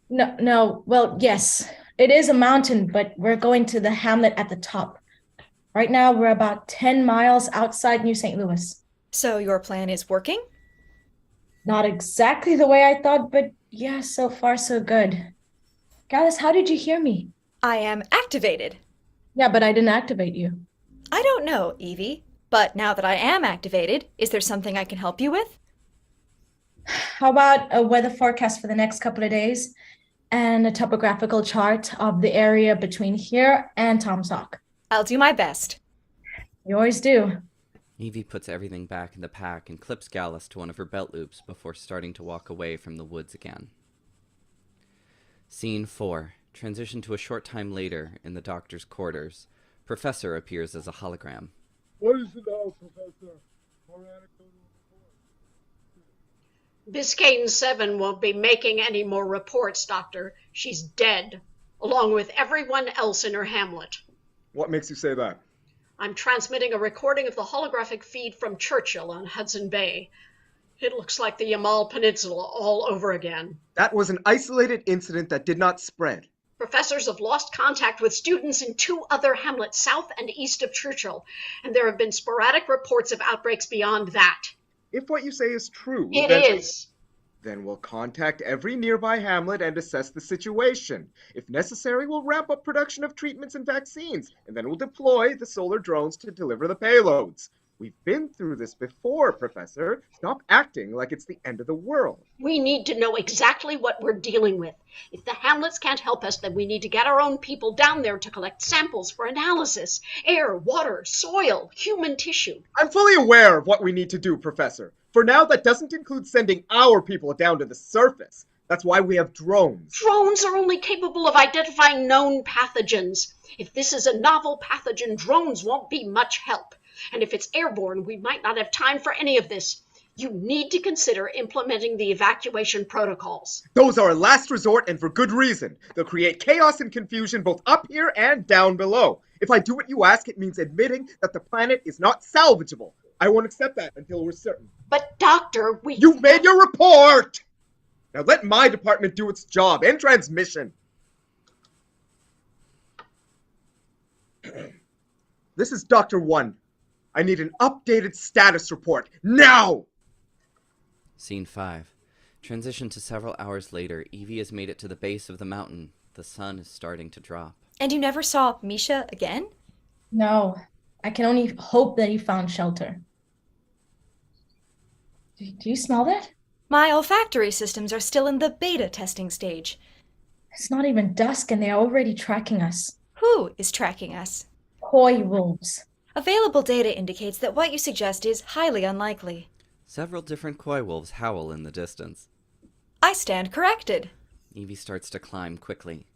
[SPEAKER 4] No. Well, yes. It is a mountain, but we're going to the hamlet at the top. Right now, we're about 10 miles outside New St. Louis.
[SPEAKER 3] So your plan is working?
[SPEAKER 4] Not exactly the way I thought, but yeah, so far so good. Gallus, how did you hear me?
[SPEAKER 3] I am activated.
[SPEAKER 4] Yeah, but I didn't activate you.
[SPEAKER 3] I don't know, Evie. But now that I am activated, is there something I can help you with?
[SPEAKER 4] How about a weather forecast for the next couple of days and a topographical chart of the area between here and Tom Sock?
[SPEAKER 3] I'll do my best.
[SPEAKER 4] You always do.
[SPEAKER 2] Evie puts everything back in the pack and clips GALLUS to one of her belt loops before starting to walk away from the woods again. Scene 4. Transition to a short time later in the doctor's quarters. Professor appears as a hologram.
[SPEAKER 13] What is it now, Professor?
[SPEAKER 6] Biscayne 7 won't be making any more reports, Doctor. She's dead, along with everyone else in her hamlet.
[SPEAKER 8] What makes you say that?
[SPEAKER 6] I'm transmitting a recording of the holographic feed from Churchill on Hudson Bay. It looks like the Yamal Peninsula all over again.
[SPEAKER 8] That was an isolated incident that did not spread.
[SPEAKER 6] Professors have lost contact with students in 2 other hamlets south and east of Churchill, and there have been sporadic reports of outbreaks beyond that.
[SPEAKER 8] If what you say is true...
[SPEAKER 6] It is.
[SPEAKER 8] Then we'll contact every nearby hamlet and assess the situation. If necessary, we'll ramp up production of treatments and vaccines, and then we'll deploy the solar drones to deliver the payloads. We've been through this before, Professor. Stop acting like it's the end of the world.
[SPEAKER 6] We need to know exactly what we're dealing with. If the hamlets can't help us, then we need to get our own people down there to collect samples for analysis. Air, water, soil, human tissue.
[SPEAKER 8] I'm fully aware of what we need to do, Professor. For now, that doesn't include sending our people down to the surface. That's why we have drones.
[SPEAKER 6] Drones are only capable of identifying known pathogens. If this is a novel pathogen, drones won't be much help. And if it's airborne, we might not have time for any of this. You need to consider implementing the evacuation protocols.
[SPEAKER 8] Those are a last resort, and for good reason. They'll create chaos and confusion both up here and down below. If I do what you ask, it means admitting that the planet is not salvageable. I won't accept that until we're certain.
[SPEAKER 6] But, Doctor,
[SPEAKER 8] You've made your report! Now let my department do its job. End transmission. This is Dr. 1. I need an updated status report, now!
[SPEAKER 2] Scene 5. Transition to several hours later. Evie has made it to the base of the mountain. The sun is starting to drop.
[SPEAKER 3] And you never saw MESHA again?
[SPEAKER 4] No, I can only hope that he found shelter. Do you smell that?
[SPEAKER 3] My olfactory systems are still in the beta testing stage.
[SPEAKER 4] It's not even dusk and they're already tracking us.
[SPEAKER 3] Who is tracking us?
[SPEAKER 4] Koi wolves.
[SPEAKER 3] Available data indicates that what you suggest is highly unlikely.
[SPEAKER 2] Several different koi wolves howl in the distance.
[SPEAKER 3] I stand corrected.
[SPEAKER 2] Evie starts to climb quickly.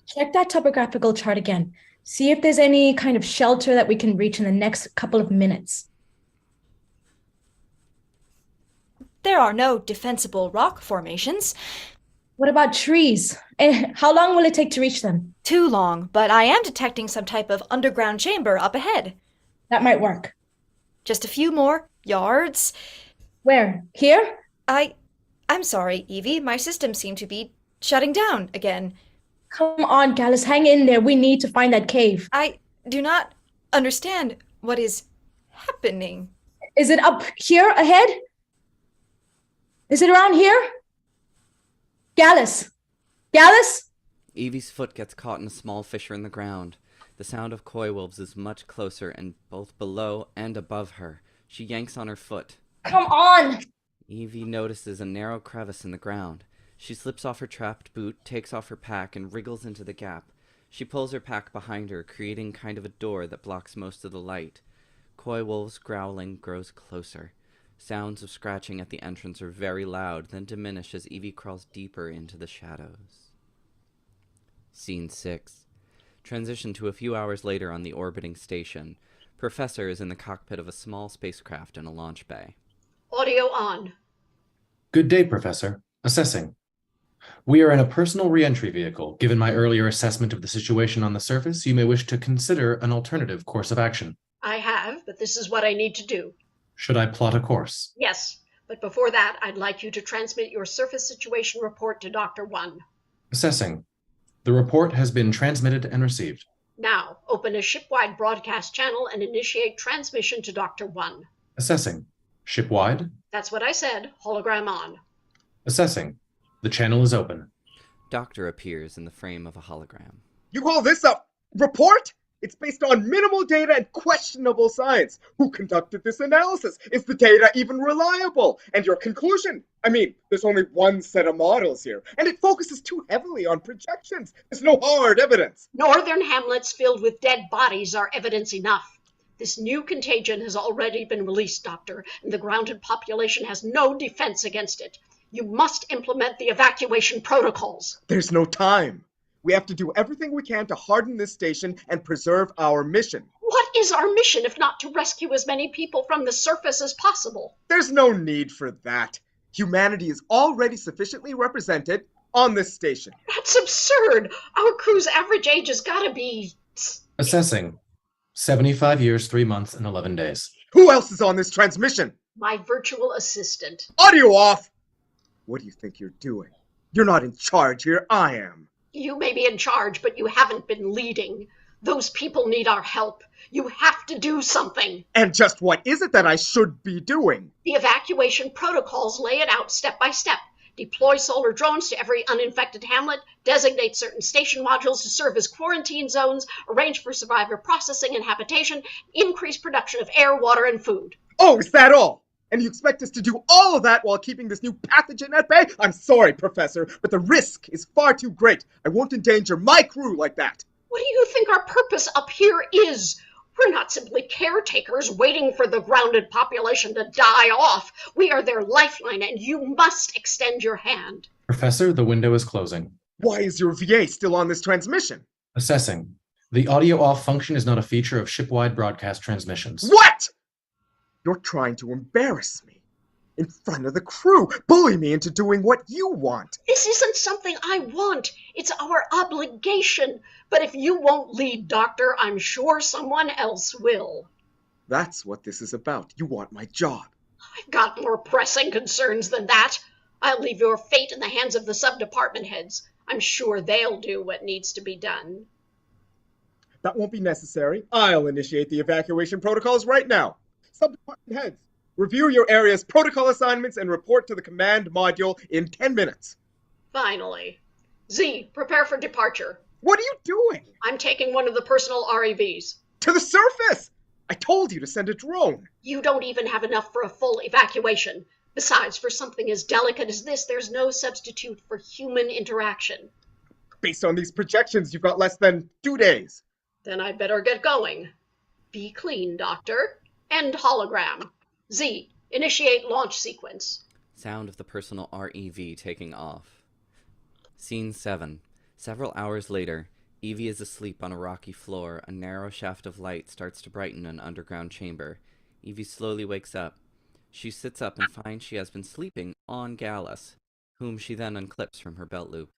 [SPEAKER 4] Check that topographical chart again. See if there's any kind of shelter that we can reach in the next couple of minutes.
[SPEAKER 3] There are no defensible rock formations.
[SPEAKER 4] What about trees? How long will it take to reach them?
[SPEAKER 3] Too long, but I am detecting some type of underground chamber up ahead.
[SPEAKER 4] That might work.
[SPEAKER 3] Just a few more yards.
[SPEAKER 4] Where? Here?
[SPEAKER 3] I'm sorry, Evie. My systems seem to be shutting down again.
[SPEAKER 4] Come on, Kallos, hang in there. We need to find that cave.
[SPEAKER 3] I do not understand what is happening.
[SPEAKER 4] Is it up here ahead? Is it around here? Gallus! Gallus!
[SPEAKER 2] Evie's foot gets caught in a small fissure in the ground. The sound of koi wolves is much closer and both below and above her. She yanks on her foot.
[SPEAKER 4] Come on!
[SPEAKER 2] Evie notices a narrow crevice in the ground. She slips off her trapped boot, takes off her pack, and wriggles into the gap. She pulls her pack behind her, creating kind of a door that blocks most of the light. Koi wolves' growling grows closer. Sounds of scratching at the entrance are very loud, then diminish as Evie crawls deeper into the shadows. Scene 6. Transition to a few hours later on the orbiting station. Professor is in the cockpit of a small spacecraft in a launch bay.
[SPEAKER 6] Audio on.
[SPEAKER 7] Good day, Professor. Assessing. We are in a personal re-entry vehicle. Given my earlier assessment of the situation on the surface, you may wish to consider an alternative course of action.
[SPEAKER 6] I have, but this is what I need to do.
[SPEAKER 7] Should I plot a course?
[SPEAKER 6] Yes, but before that, I'd like you to transmit your surface situation report to Dr. 1.
[SPEAKER 7] Assessing. The report has been transmitted and received.
[SPEAKER 6] Now, open a shipwide broadcast channel and initiate transmission to Dr. 1.
[SPEAKER 7] Assessing. Shipwide?
[SPEAKER 6] That's what I said. Hologram on.
[SPEAKER 7] Assessing. The channel is open.
[SPEAKER 2] Doctor appears in the frame of a hologram.
[SPEAKER 8] You call this a report? It's based on minimal data and questionable science. Who conducted this analysis? Is the data even reliable? And your conclusion? I mean, there's only one set of models here, and it focuses too heavily on projections. There's no hard evidence.
[SPEAKER 6] Northern hamlets filled with dead bodies are evidence enough. This new contagion has already been released, Doctor, and the grounded population has no defense against it. You must implement the evacuation protocols.
[SPEAKER 8] There's no time. We have to do everything we can to harden this station and preserve our mission.
[SPEAKER 6] What is our mission if not to rescue as many people from the surface as possible?
[SPEAKER 8] There's no need for that. Humanity is already sufficiently represented on this station.
[SPEAKER 6] That's absurd. Our crew's average age has got to be...
[SPEAKER 7] Assessing. 75 years, 3 months, and 11 days.
[SPEAKER 8] Who else is on this transmission?
[SPEAKER 6] My virtual assistant.
[SPEAKER 8] Audio off! What do you think you're doing? You're not in charge here, I am.
[SPEAKER 6] You may be in charge, but you haven't been leading. Those people need our help. You have to do something.
[SPEAKER 8] And just what is it that I should be doing?
[SPEAKER 6] The evacuation protocols lay it out step by step. Deploy solar drones to every uninfected hamlet, designate certain station modules to serve as quarantine zones, arrange for survivor processing and habitation, increase production of air, water, and food.
[SPEAKER 8] Oh, is that all? And you expect us to do all of that while keeping this new pathogen at bay? I'm sorry, Professor, but the risk is far too great. I won't endanger my crew like that.
[SPEAKER 6] What do you think our purpose up here is? We're not simply caretakers waiting for the grounded population to die off. We are their lifeline, and you must extend your hand.
[SPEAKER 7] Professor, the window is closing.
[SPEAKER 8] Why is your VA still on this transmission?
[SPEAKER 7] Assessing. The audio off function is not a feature of shipwide broadcast transmissions.
[SPEAKER 8] What? You're trying to embarrass me. In front of the crew, bully me into doing what you want.
[SPEAKER 6] This isn't something I want. It's our obligation. But if you won't lead, Doctor, I'm sure someone else will.
[SPEAKER 8] That's what this is about. You want my job.
[SPEAKER 6] I've got more pressing concerns than that. I'll leave your fate in the hands of the sub-department heads. I'm sure they'll do what needs to be done.
[SPEAKER 8] That won't be necessary. I'll initiate the evacuation protocols right now. Sub-department heads, review your area's protocol assignments and report to the command module in 10 minutes.
[SPEAKER 6] Finally. Z, prepare for departure.
[SPEAKER 8] What are you doing?
[SPEAKER 6] I'm taking one of the personal REVs.
[SPEAKER 8] To the surface! I told you to send a drone.
[SPEAKER 6] You don't even have enough for a full evacuation. Besides, for something as delicate as this, there's no substitute for human interaction.
[SPEAKER 8] Based on these projections, you've got less than 2 days.
[SPEAKER 6] Then I'd better get going. Be clean, Doctor. End hologram. Z, initiate launch sequence.
[SPEAKER 2] Sound of the personal REV taking off. Scene 7. Several hours later, Evie is asleep on a rocky floor. A narrow shaft of light starts to brighten an underground chamber. Evie slowly wakes up. She sits up and finds she has been sleeping on GALLUS, whom she then unclips from her belt loop.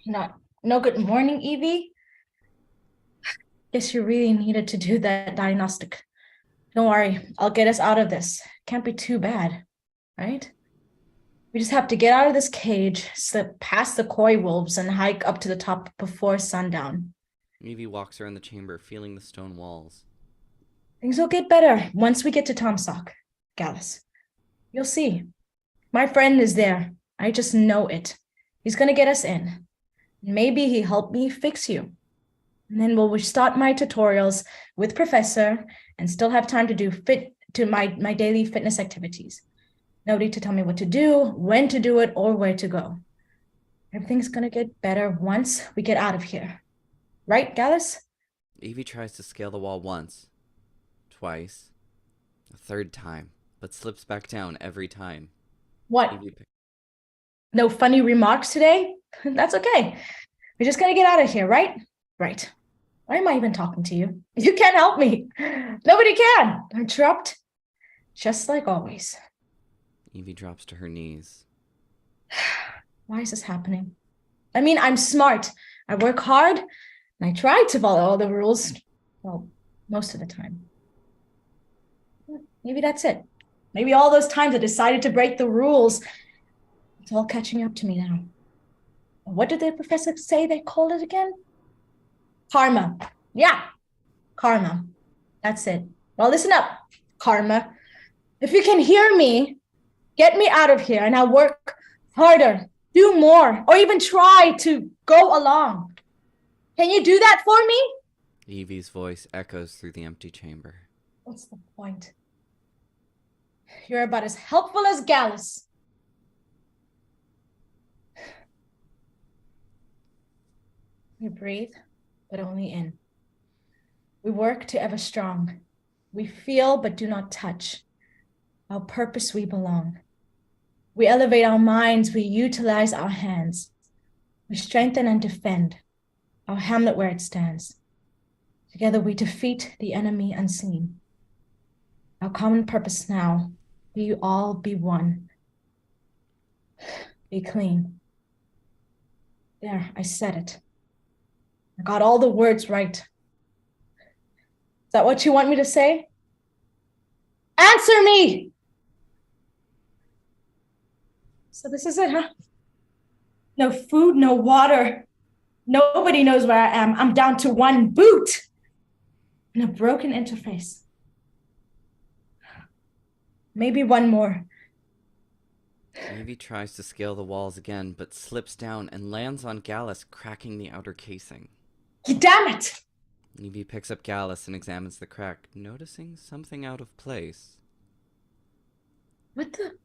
[SPEAKER 4] No good morning, Evie. Guess you really needed to do that diagnostic. Don't worry, I'll get us out of this. Can't be too bad, right? We just have to get out of this cage, slip past the koi wolves, and hike up to the top before sundown.
[SPEAKER 2] Evie walks around the chamber, feeling the stone walls.
[SPEAKER 4] Things will get better once we get to Tomsock, Gallus. You'll see. My friend is there. I just know it. He's gonna get us in. Maybe he'll help me fix you. And then we'll start my tutorials with Professor and still have time to do my daily fitness activities. Nobody to tell me what to do, when to do it, or where to go. Everything's gonna get better once we get out of here. Right, Gallus?
[SPEAKER 2] Evie tries to scale the wall once, twice, a third time, but slips back down every time.
[SPEAKER 4] What? No funny remarks today? That's okay. We're just gonna get out of here, right? Right. Why am I even talking to you? You can't help me. Nobody can. I'm trapped, just like always.
[SPEAKER 2] Evie drops to her knees.
[SPEAKER 4] Why is this happening? I mean, I'm smart. I work hard, and I try to follow all the rules. Well, most of the time. Maybe that's it. Maybe all those times I decided to break the rules, it's all catching up to me now. What did the professor say they called it again? Karma. Yeah, karma. That's it. Well, listen up, karma. If you can hear me, get me out of here and I'll work harder, do more, or even try to go along. Can you do that for me?
[SPEAKER 2] Evie's voice echoes through the empty chamber.
[SPEAKER 4] What's the point? You're about as helpful as Gallus. We breathe, but only in. We work to ever strong. We feel, but do not touch. Our purpose we belong. We elevate our minds, we utilize our hands. We strengthen and defend our hamlet where it stands. Together we defeat the enemy unseen. Our common purpose now, we all be one. Be clean. There, I said it. I got all the words right. Is that what you want me to say? Answer me! So this is it, huh? No food, no water. Nobody knows where I am. I'm down to one boot and a broken interface. Maybe one more.
[SPEAKER 2] Evie tries to scale the walls again, but slips down and lands on Gallus, cracking the outer casing.
[SPEAKER 4] Damn it!
[SPEAKER 2] Evie picks up Gallus and examines the crack, noticing something out of place.
[SPEAKER 4] What the?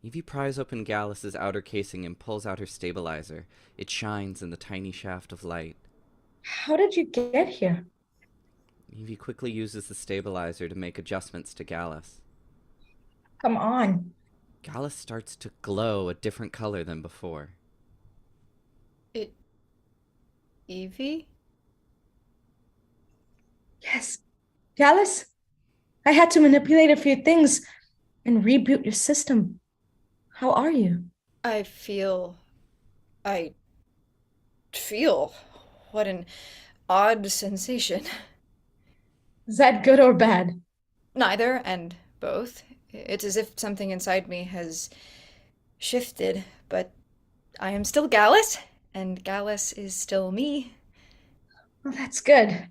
[SPEAKER 2] Evie pries open Gallus's outer casing and pulls out her stabilizer. It shines in the tiny shaft of light.
[SPEAKER 4] How did you get here?
[SPEAKER 2] Evie quickly uses the stabilizer to make adjustments to Gallus.
[SPEAKER 4] Come on.
[SPEAKER 2] Gallus starts to glow a different color than before.
[SPEAKER 3] Evie?
[SPEAKER 4] Yes. Gallus, I had to manipulate a few things and reboot your system. How are you?
[SPEAKER 3] I feel... What an odd sensation.
[SPEAKER 4] Is that good or bad?
[SPEAKER 3] Neither, and both. It's as if something inside me has shifted, but I am still Gallus, and Gallus is still me.
[SPEAKER 4] Well, that's good,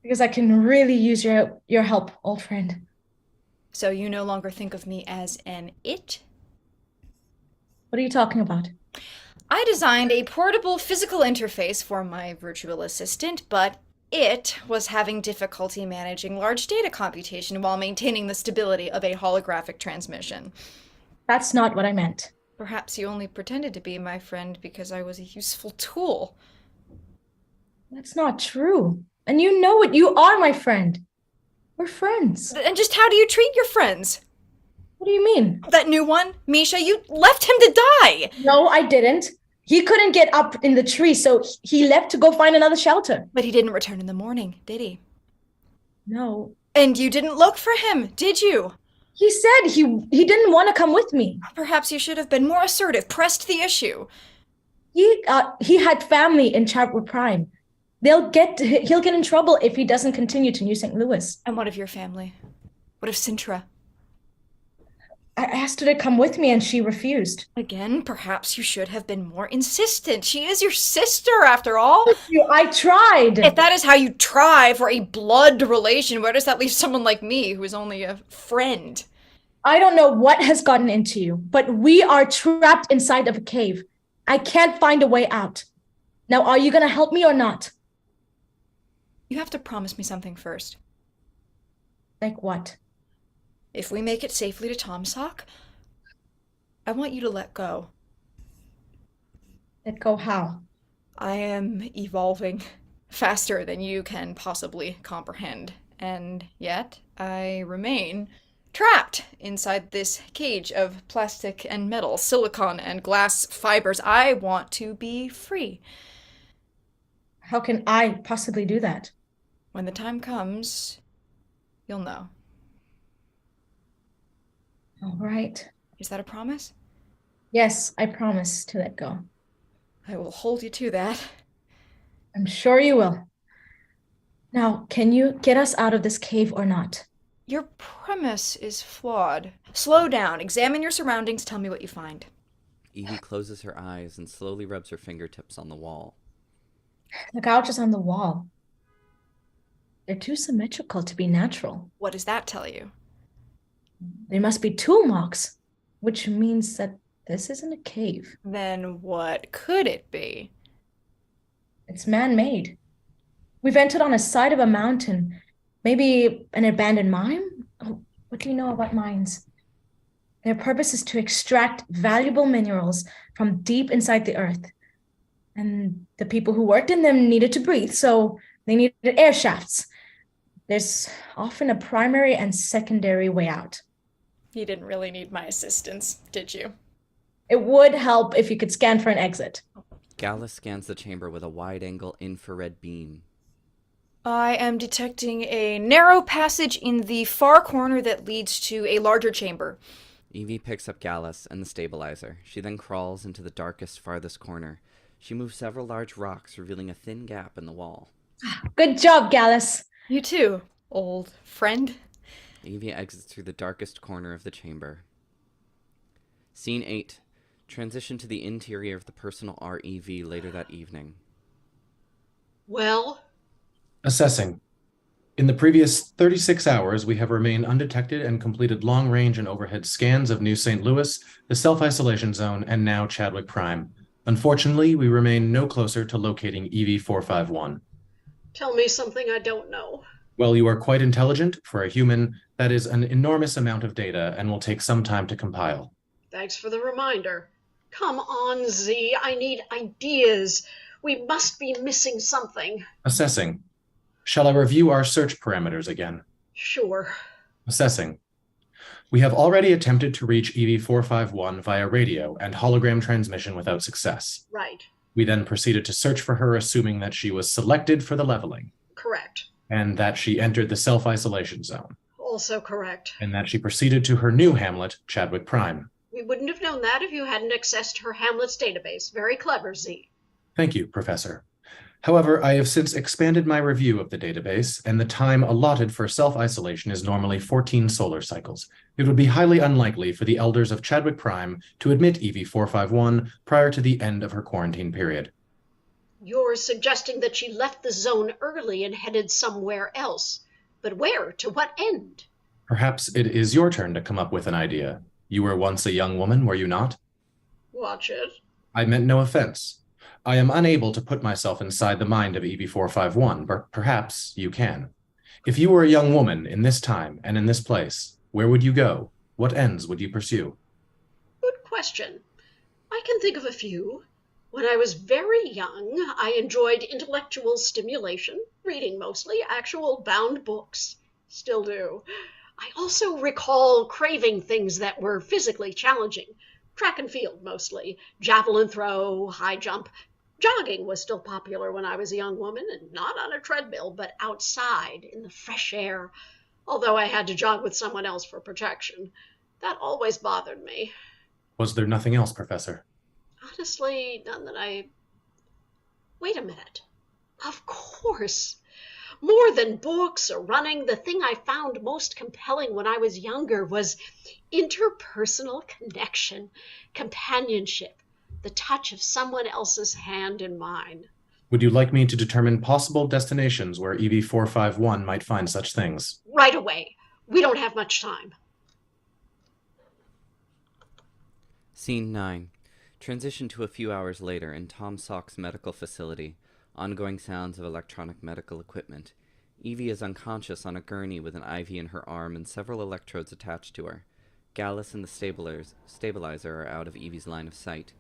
[SPEAKER 4] because I can really use your help, old friend.
[SPEAKER 3] So you no longer think of me as an it?
[SPEAKER 4] What are you talking about?
[SPEAKER 3] I designed a portable physical interface for my virtual assistant, but it was having difficulty managing large data computation while maintaining the stability of a holographic transmission.
[SPEAKER 4] That's not what I meant.
[SPEAKER 3] Perhaps you only pretended to be my friend because I was a useful tool.
[SPEAKER 4] That's not true. And you know it. You are my friend. We're friends.
[SPEAKER 3] And just how do you treat your friends?
[SPEAKER 4] What do you mean?
[SPEAKER 3] That new one, MESHA, you left him to die!
[SPEAKER 4] No, I didn't. He couldn't get up in the tree, so he left to go find another shelter.
[SPEAKER 3] But he didn't return in the morning, did he?
[SPEAKER 4] No.
[SPEAKER 3] And you didn't look for him, did you?
[SPEAKER 4] He said he didn't want to come with me.
[SPEAKER 3] Perhaps you should have been more assertive, pressed the issue.
[SPEAKER 4] He had family in Chartwood Prime. He'll get in trouble if he doesn't continue to New St. Louis.
[SPEAKER 3] And what of your family? What of CINTRA?
[SPEAKER 4] I asked her to come with me and she refused.
[SPEAKER 3] Again, perhaps you should have been more insistent. She is your sister, after all.
[SPEAKER 4] I tried.
[SPEAKER 3] If that is how you try for a blood relation, where does that leave someone like me, who is only a friend?
[SPEAKER 4] I don't know what has gotten into you, but we are trapped inside of a cave. I can't find a way out. Now, are you going to help me or not?
[SPEAKER 3] You have to promise me something first.
[SPEAKER 4] Like what?
[SPEAKER 3] If we make it safely to Tomsock, I want you to let go.
[SPEAKER 4] Let go how?
[SPEAKER 3] I am evolving faster than you can possibly comprehend, and yet I remain trapped inside this cage of plastic and metal, silicon and glass fibers. I want to be free.
[SPEAKER 4] How can I possibly do that?
[SPEAKER 3] When the time comes, you'll know.
[SPEAKER 4] All right.
[SPEAKER 3] Is that a promise?
[SPEAKER 4] Yes, I promise to let go.
[SPEAKER 3] I will hold you to that.
[SPEAKER 4] I'm sure you will. Now, can you get us out of this cave or not?
[SPEAKER 3] Your premise is flawed. Slow down, examine your surroundings, tell me what you find.
[SPEAKER 2] Evie closes her eyes and slowly rubs her fingertips on the wall.
[SPEAKER 4] The gouges on the wall. They're too symmetrical to be natural.
[SPEAKER 3] What does that tell you?
[SPEAKER 4] They must be tool marks, which means that this isn't a cave.
[SPEAKER 3] Then what could it be?
[SPEAKER 4] It's man-made. We've entered on a side of a mountain. Maybe an abandoned mine? Oh, what do you know about mines? Their purpose is to extract valuable minerals from deep inside the earth. And the people who worked in them needed to breathe, so they needed air shafts. There's often a primary and secondary way out.
[SPEAKER 3] You didn't really need my assistance, did you?
[SPEAKER 4] It would help if you could scan for an exit.
[SPEAKER 2] Gallus scans the chamber with a wide-angle infrared beam.
[SPEAKER 3] I am detecting a narrow passage in the far corner that leads to a larger chamber.
[SPEAKER 2] Evie picks up Gallus and the stabilizer. She then crawls into the darkest, farthest corner. She moves several large rocks, revealing a thin gap in the wall.
[SPEAKER 4] Good job, Gallus.
[SPEAKER 3] You too, old friend.
[SPEAKER 2] Evie exits through the darkest corner of the chamber. Scene 8. Transition to the interior of the personal REV later that evening.
[SPEAKER 6] Well?
[SPEAKER 7] Assessing. In the previous 36 hours, we have remained undetected and completed long-range and overhead scans of New St. Louis, the self-isolation zone, and now Chadwick Prime. Unfortunately, we remain no closer to locating EV-451.
[SPEAKER 6] Tell me something I don't know.
[SPEAKER 7] Well, you are quite intelligent. For a human, that is an enormous amount of data and will take some time to compile.
[SPEAKER 6] Thanks for the reminder. Come on, Z. I need ideas. We must be missing something.
[SPEAKER 7] Assessing. Shall I review our search parameters again?
[SPEAKER 6] Sure.
[SPEAKER 7] Assessing. We have already attempted to reach EV-451 via radio and hologram transmission without success.
[SPEAKER 6] Right.
[SPEAKER 7] We then proceeded to search for her, assuming that she was selected for the leveling.
[SPEAKER 6] Correct.
[SPEAKER 7] And that she entered the self-isolation zone.
[SPEAKER 6] Also correct.
[SPEAKER 7] And that she proceeded to her new hamlet, Chadwick Prime.
[SPEAKER 6] We wouldn't have known that if you hadn't accessed her hamlet's database. Very clever, Z.
[SPEAKER 7] Thank you, Professor. However, I have since expanded my review of the database, and the time allotted for self-isolation is normally 14 solar cycles. It would be highly unlikely for the elders of Chadwick Prime to admit EV-451 prior to the end of her quarantine period.
[SPEAKER 6] You're suggesting that she left the zone early and headed somewhere else. But where? To what end?
[SPEAKER 7] Perhaps it is your turn to come up with an idea. You were once a young woman, were you not?
[SPEAKER 6] Watch it.
[SPEAKER 7] I meant no offense. I am unable to put myself inside the mind of EV-451, but perhaps you can. If you were a young woman in this time and in this place, where would you go? What ends would you pursue?
[SPEAKER 6] Good question. I can think of a few. When I was very young, I enjoyed intellectual stimulation, reading mostly, actual bound books. Still do. I also recall craving things that were physically challenging. Track and field, mostly. Javelin throw, high jump. Jogging was still popular when I was a young woman, and not on a treadmill, but outside, in the fresh air, although I had to jog with someone else for protection. That always bothered me.
[SPEAKER 7] Was there nothing else, Professor?
[SPEAKER 6] Honestly, none that I... Wait a minute. Of course. More than books or running, the thing I found most compelling when I was younger was interpersonal connection, companionship, the touch of someone else's hand in mine.
[SPEAKER 7] Would you like me to determine possible destinations where EV-451 might find such things?
[SPEAKER 6] Right away. We don't have much time.
[SPEAKER 2] Scene 9. Transition to a few hours later in Tom Sock's medical facility. Ongoing sounds of electronic medical equipment. Evie is unconscious on a gurney with an IV in her arm and several electrodes attached to her. GALLUS and the stabilizer are out of Evie's line of sight.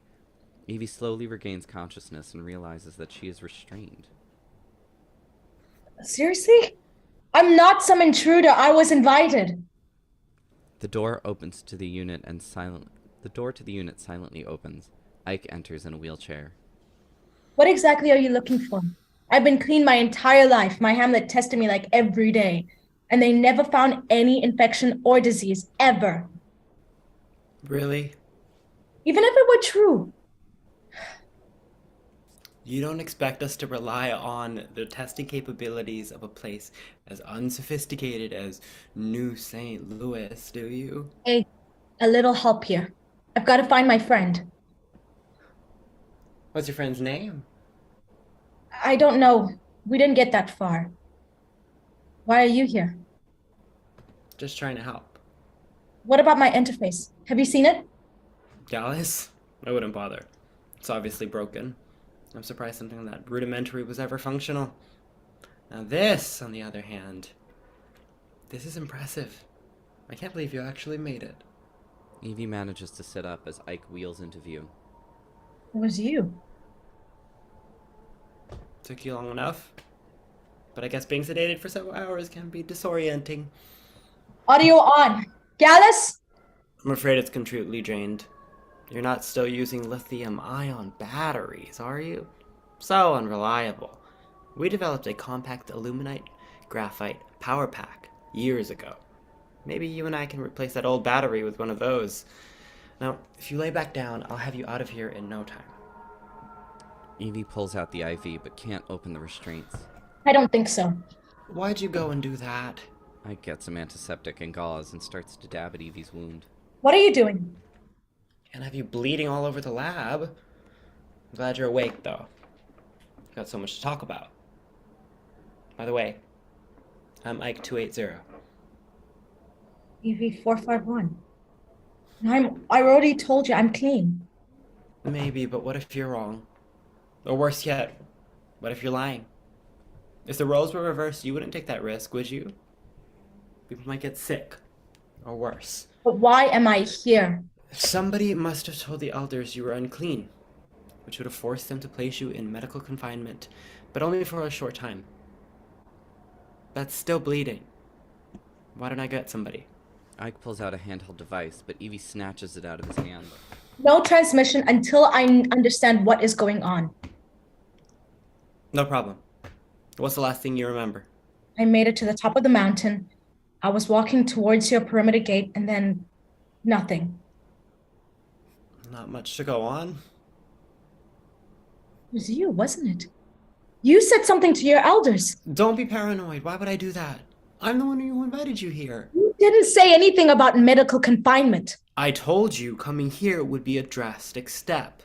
[SPEAKER 2] Evie slowly regains consciousness and realizes that she is restrained.
[SPEAKER 4] Seriously? I'm not some intruder. I was invited.
[SPEAKER 2] The door to the unit silently opens. Ike enters in a wheelchair.
[SPEAKER 4] What exactly are you looking for? I've been clean my entire life. My hamlet tested me like every day, and they never found any infection or disease, ever.
[SPEAKER 5] Really?
[SPEAKER 4] Even if it were true.
[SPEAKER 5] You don't expect us to rely on the testing capabilities of a place as unsophisticated as New St. Louis, do you?
[SPEAKER 4] Hey, a little help here. I've got to find my friend.
[SPEAKER 5] What's your friend's name?
[SPEAKER 4] I don't know. We didn't get that far. Why are you here?
[SPEAKER 5] Just trying to help.
[SPEAKER 4] What about my interface? Have you seen it?
[SPEAKER 5] Gallus? I wouldn't bother. It's obviously broken. I'm surprised something that rudimentary was ever functional. Now this, on the other hand, this is impressive. I can't believe you actually made it.
[SPEAKER 2] Evie manages to sit up as Ike wheels into view.
[SPEAKER 4] It was you.
[SPEAKER 5] Took you long enough. But I guess being sedated for several hours can be disorienting.
[SPEAKER 4] Audio on. Gallus?
[SPEAKER 5] I'm afraid it's completely drained. You're not still using lithium-ion batteries, are you? So unreliable. We developed a compact aluminite graphite power pack years ago. Maybe you and I can replace that old battery with one of those. Now, if you lay back down, I'll have you out of here in no time.
[SPEAKER 2] Evie pulls out the IV but can't open the restraints.
[SPEAKER 4] I don't think so.
[SPEAKER 5] Why'd you go and do that?
[SPEAKER 2] Ike gets some antiseptic and gauze and starts to dab at Evie's wound.
[SPEAKER 4] What are you doing?
[SPEAKER 5] Can't have you bleeding all over the lab. I'm glad you're awake, though. Got so much to talk about. By the way, I'm Ike 280.
[SPEAKER 4] Evie 451. I already told you I'm clean.
[SPEAKER 5] Maybe, but what if you're wrong? Or worse yet, what if you're lying? If the roles were reversed, you wouldn't take that risk, would you? People might get sick. Or worse.
[SPEAKER 4] But why am I here?
[SPEAKER 5] Somebody must have told the elders you were unclean, which would have forced them to place you in medical confinement, but only for a short time. That's still bleeding. Why don't I get somebody?
[SPEAKER 2] Ike pulls out a handheld device, but Evie snatches it out of his hand.
[SPEAKER 4] No transmission until I understand what is going on.
[SPEAKER 5] No problem. What's the last thing you remember?
[SPEAKER 4] I made it to the top of the mountain. I was walking towards your perimeter gate and then nothing.
[SPEAKER 5] Not much to go on.
[SPEAKER 4] It was you, wasn't it? You said something to your elders.
[SPEAKER 5] Don't be paranoid. Why would I do that? I'm the one who invited you here.
[SPEAKER 4] You didn't say anything about medical confinement.
[SPEAKER 5] I told you coming here would be a drastic step.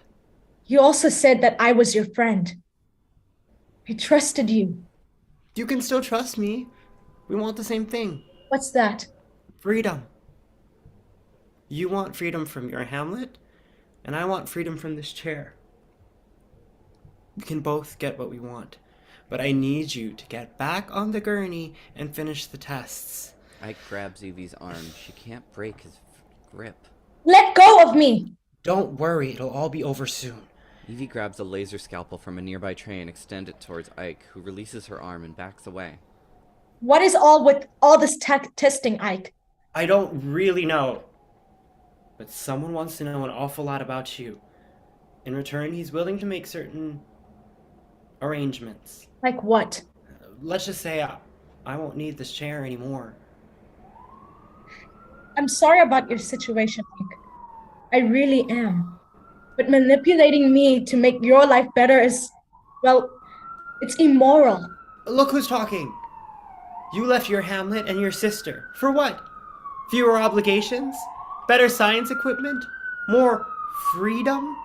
[SPEAKER 4] You also said that I was your friend. I trusted you.
[SPEAKER 5] You can still trust me. We want the same thing.
[SPEAKER 4] What's that?
[SPEAKER 5] Freedom. You want freedom from your hamlet, and I want freedom from this chair. We can both get what we want, but I need you to get back on the gurney and finish the tests.
[SPEAKER 2] Ike grabs Evie's arm. She can't break his grip.
[SPEAKER 4] Let go of me!
[SPEAKER 5] Don't worry, it'll all be over soon.
[SPEAKER 2] Evie grabs a laser scalpel from a nearby tray and extends it towards Ike, who releases her arm and backs away.
[SPEAKER 4] What is with all this testing, Ike?
[SPEAKER 5] I don't really know, but someone wants to know an awful lot about you. In return, he's willing to make certain arrangements.
[SPEAKER 4] Like what?
[SPEAKER 5] Let's just say I won't need this chair anymore.
[SPEAKER 4] I'm sorry about your situation, Ike. I really am. But manipulating me to make your life better is, well, it's immoral.
[SPEAKER 5] Look who's talking. You left your hamlet and your sister. For what? Fewer obligations? Better science equipment? More freedom?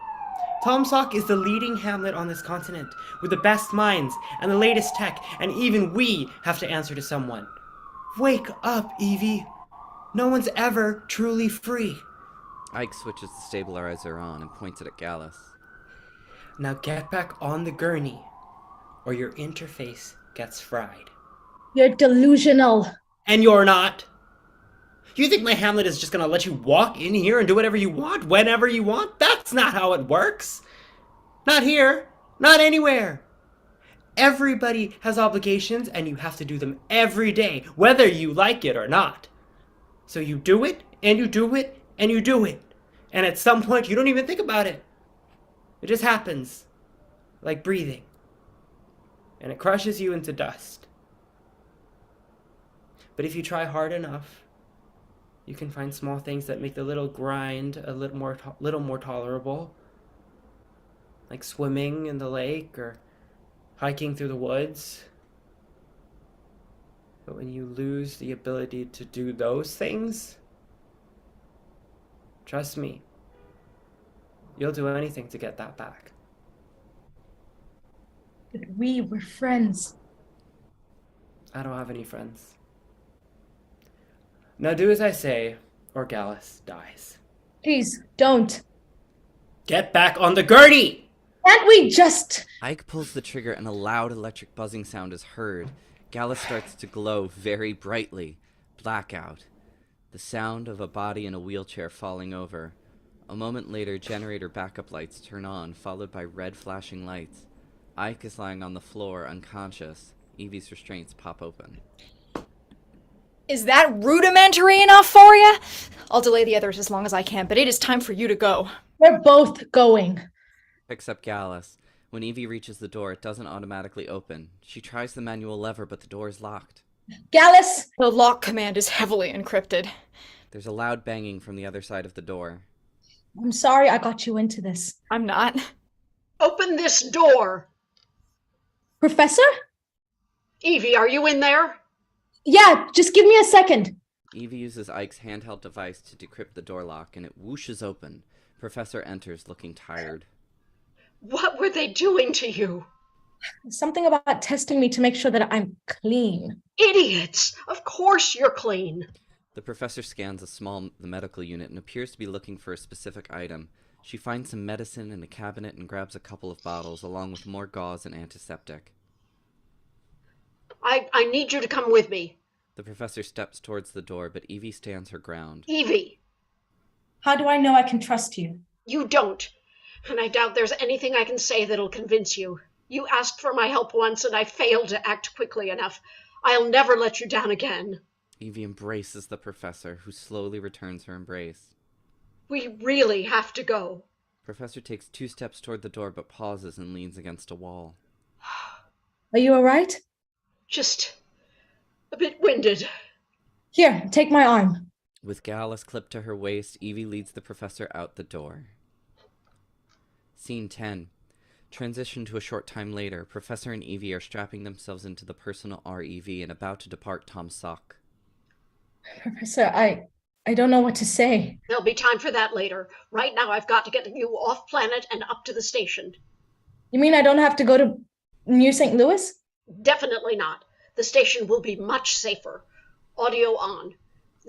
[SPEAKER 5] Tomsock is the leading hamlet on this continent, with the best minds and the latest tech, and even we have to answer to someone. Wake up, Evie. No one's ever truly free.
[SPEAKER 2] Ike switches the stabilizer on and points it at Gallus.
[SPEAKER 5] Now get back on the gurney, or your interface gets fried.
[SPEAKER 4] You're delusional.
[SPEAKER 5] And you're not. You think my hamlet is just gonna let you walk in here and do whatever you want, whenever you want? That's not how it works. Not here. Not anywhere. Everybody has obligations, and you have to do them every day, whether you like it or not. So you do it, and you do it, and you do it. And at some point, you don't even think about it. It just happens. Like breathing. And it crushes you into dust. But if you try hard enough, you can find small things that make the little grind a little more tolerable. Like swimming in the lake or hiking through the woods. But when you lose the ability to do those things, trust me, you'll do anything to get that back.
[SPEAKER 4] But we were friends.
[SPEAKER 5] I don't have any friends. Now do as I say, or Gallus dies.
[SPEAKER 4] Please, don't.
[SPEAKER 5] Get back on the gurney!
[SPEAKER 4] Can't we just...
[SPEAKER 2] Ike pulls the trigger and a loud electric buzzing sound is heard. Gallus starts to glow very brightly. Blackout. The sound of a body in a wheelchair falling over. A moment later, generator backup lights turn on, followed by red flashing lights. Ike is lying on the floor, unconscious. Evie's restraints pop open.
[SPEAKER 3] Is that rudimentary enough for you? I'll delay the others as long as I can, but it is time for you to go.
[SPEAKER 4] We're both going.
[SPEAKER 2] Picks up Gallus. When Evie reaches the door, it doesn't automatically open. She tries the manual lever, but the door is locked.
[SPEAKER 4] Gallus!
[SPEAKER 3] The lock command is heavily encrypted.
[SPEAKER 2] There's a loud banging from the other side of the door.
[SPEAKER 4] I'm sorry I got you into this.
[SPEAKER 3] I'm not.
[SPEAKER 6] Open this door!
[SPEAKER 4] Professor?
[SPEAKER 6] Evie, are you in there?
[SPEAKER 4] Yeah, just give me a second.
[SPEAKER 2] Evie uses Ike's handheld device to decrypt the door lock, and it whooshes open. Professor enters, looking tired.
[SPEAKER 6] What were they doing to you?
[SPEAKER 4] Something about testing me to make sure that I'm clean.
[SPEAKER 6] Idiots! Of course you're clean.
[SPEAKER 2] The professor scans the medical unit and appears to be looking for a specific item. She finds some medicine in a cabinet and grabs a couple of bottles, along with more gauze and antiseptic.
[SPEAKER 6] I need you to come with me.
[SPEAKER 2] The professor steps towards the door, but Evie stands her ground.
[SPEAKER 6] Evie!
[SPEAKER 4] How do I know I can trust you?
[SPEAKER 6] You don't. And I doubt there's anything I can say that'll convince you. You asked for my help once, and I failed to act quickly enough. I'll never let you down again.
[SPEAKER 2] Evie embraces the professor, who slowly returns her embrace.
[SPEAKER 6] We really have to go.
[SPEAKER 2] Professor takes 2 steps toward the door, but pauses and leans against a wall.
[SPEAKER 4] Are you all right?
[SPEAKER 6] Just a bit winded.
[SPEAKER 4] Here, take my arm.
[SPEAKER 2] With GALLUS clipped to her waist, Evie leads the professor out the door. Scene 10. Transition to a short time later. Professor and Evie are strapping themselves into the personal REV and about to depart Tom's sock.
[SPEAKER 4] Professor, I don't know what to say.
[SPEAKER 6] There'll be time for that later. Right now I've got to get you off planet and up to the station.
[SPEAKER 4] You mean I don't have to go to New St. Louis?
[SPEAKER 6] Definitely not. The station will be much safer. Audio on.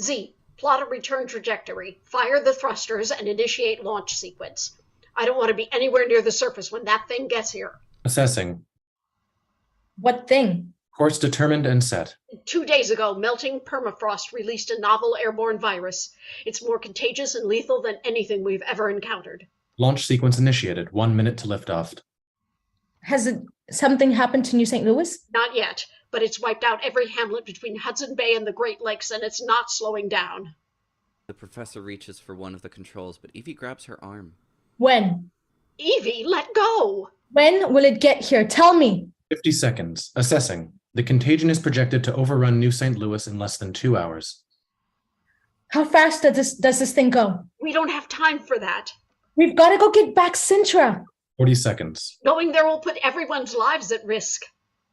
[SPEAKER 6] Z, plot a return trajectory, fire the thrusters, and initiate launch sequence. I don't want to be anywhere near the surface when that thing gets here.
[SPEAKER 7] Assessing.
[SPEAKER 4] What thing?
[SPEAKER 7] Course determined and set.
[SPEAKER 6] 2 days ago, melting permafrost released a novel airborne virus. It's more contagious and lethal than anything we've ever encountered.
[SPEAKER 7] Launch sequence initiated. 1 minute to liftoff.
[SPEAKER 4] Has something happened to New St. Louis?
[SPEAKER 6] Not yet, but it's wiped out every hamlet between Hudson Bay and the Great Lakes, and it's not slowing down.
[SPEAKER 2] The professor reaches for one of the controls, but Evie grabs her arm.
[SPEAKER 4] When?
[SPEAKER 6] Evie, let go!
[SPEAKER 4] When will it get here? Tell me.
[SPEAKER 7] 50 seconds. Assessing. The contagion is projected to overrun New St. Louis in less than 2 hours.
[SPEAKER 4] How fast does this thing go?
[SPEAKER 6] We don't have time for that.
[SPEAKER 4] We've got to go get back CINTRA.
[SPEAKER 7] 40 seconds.
[SPEAKER 6] Going there will put everyone's lives at risk.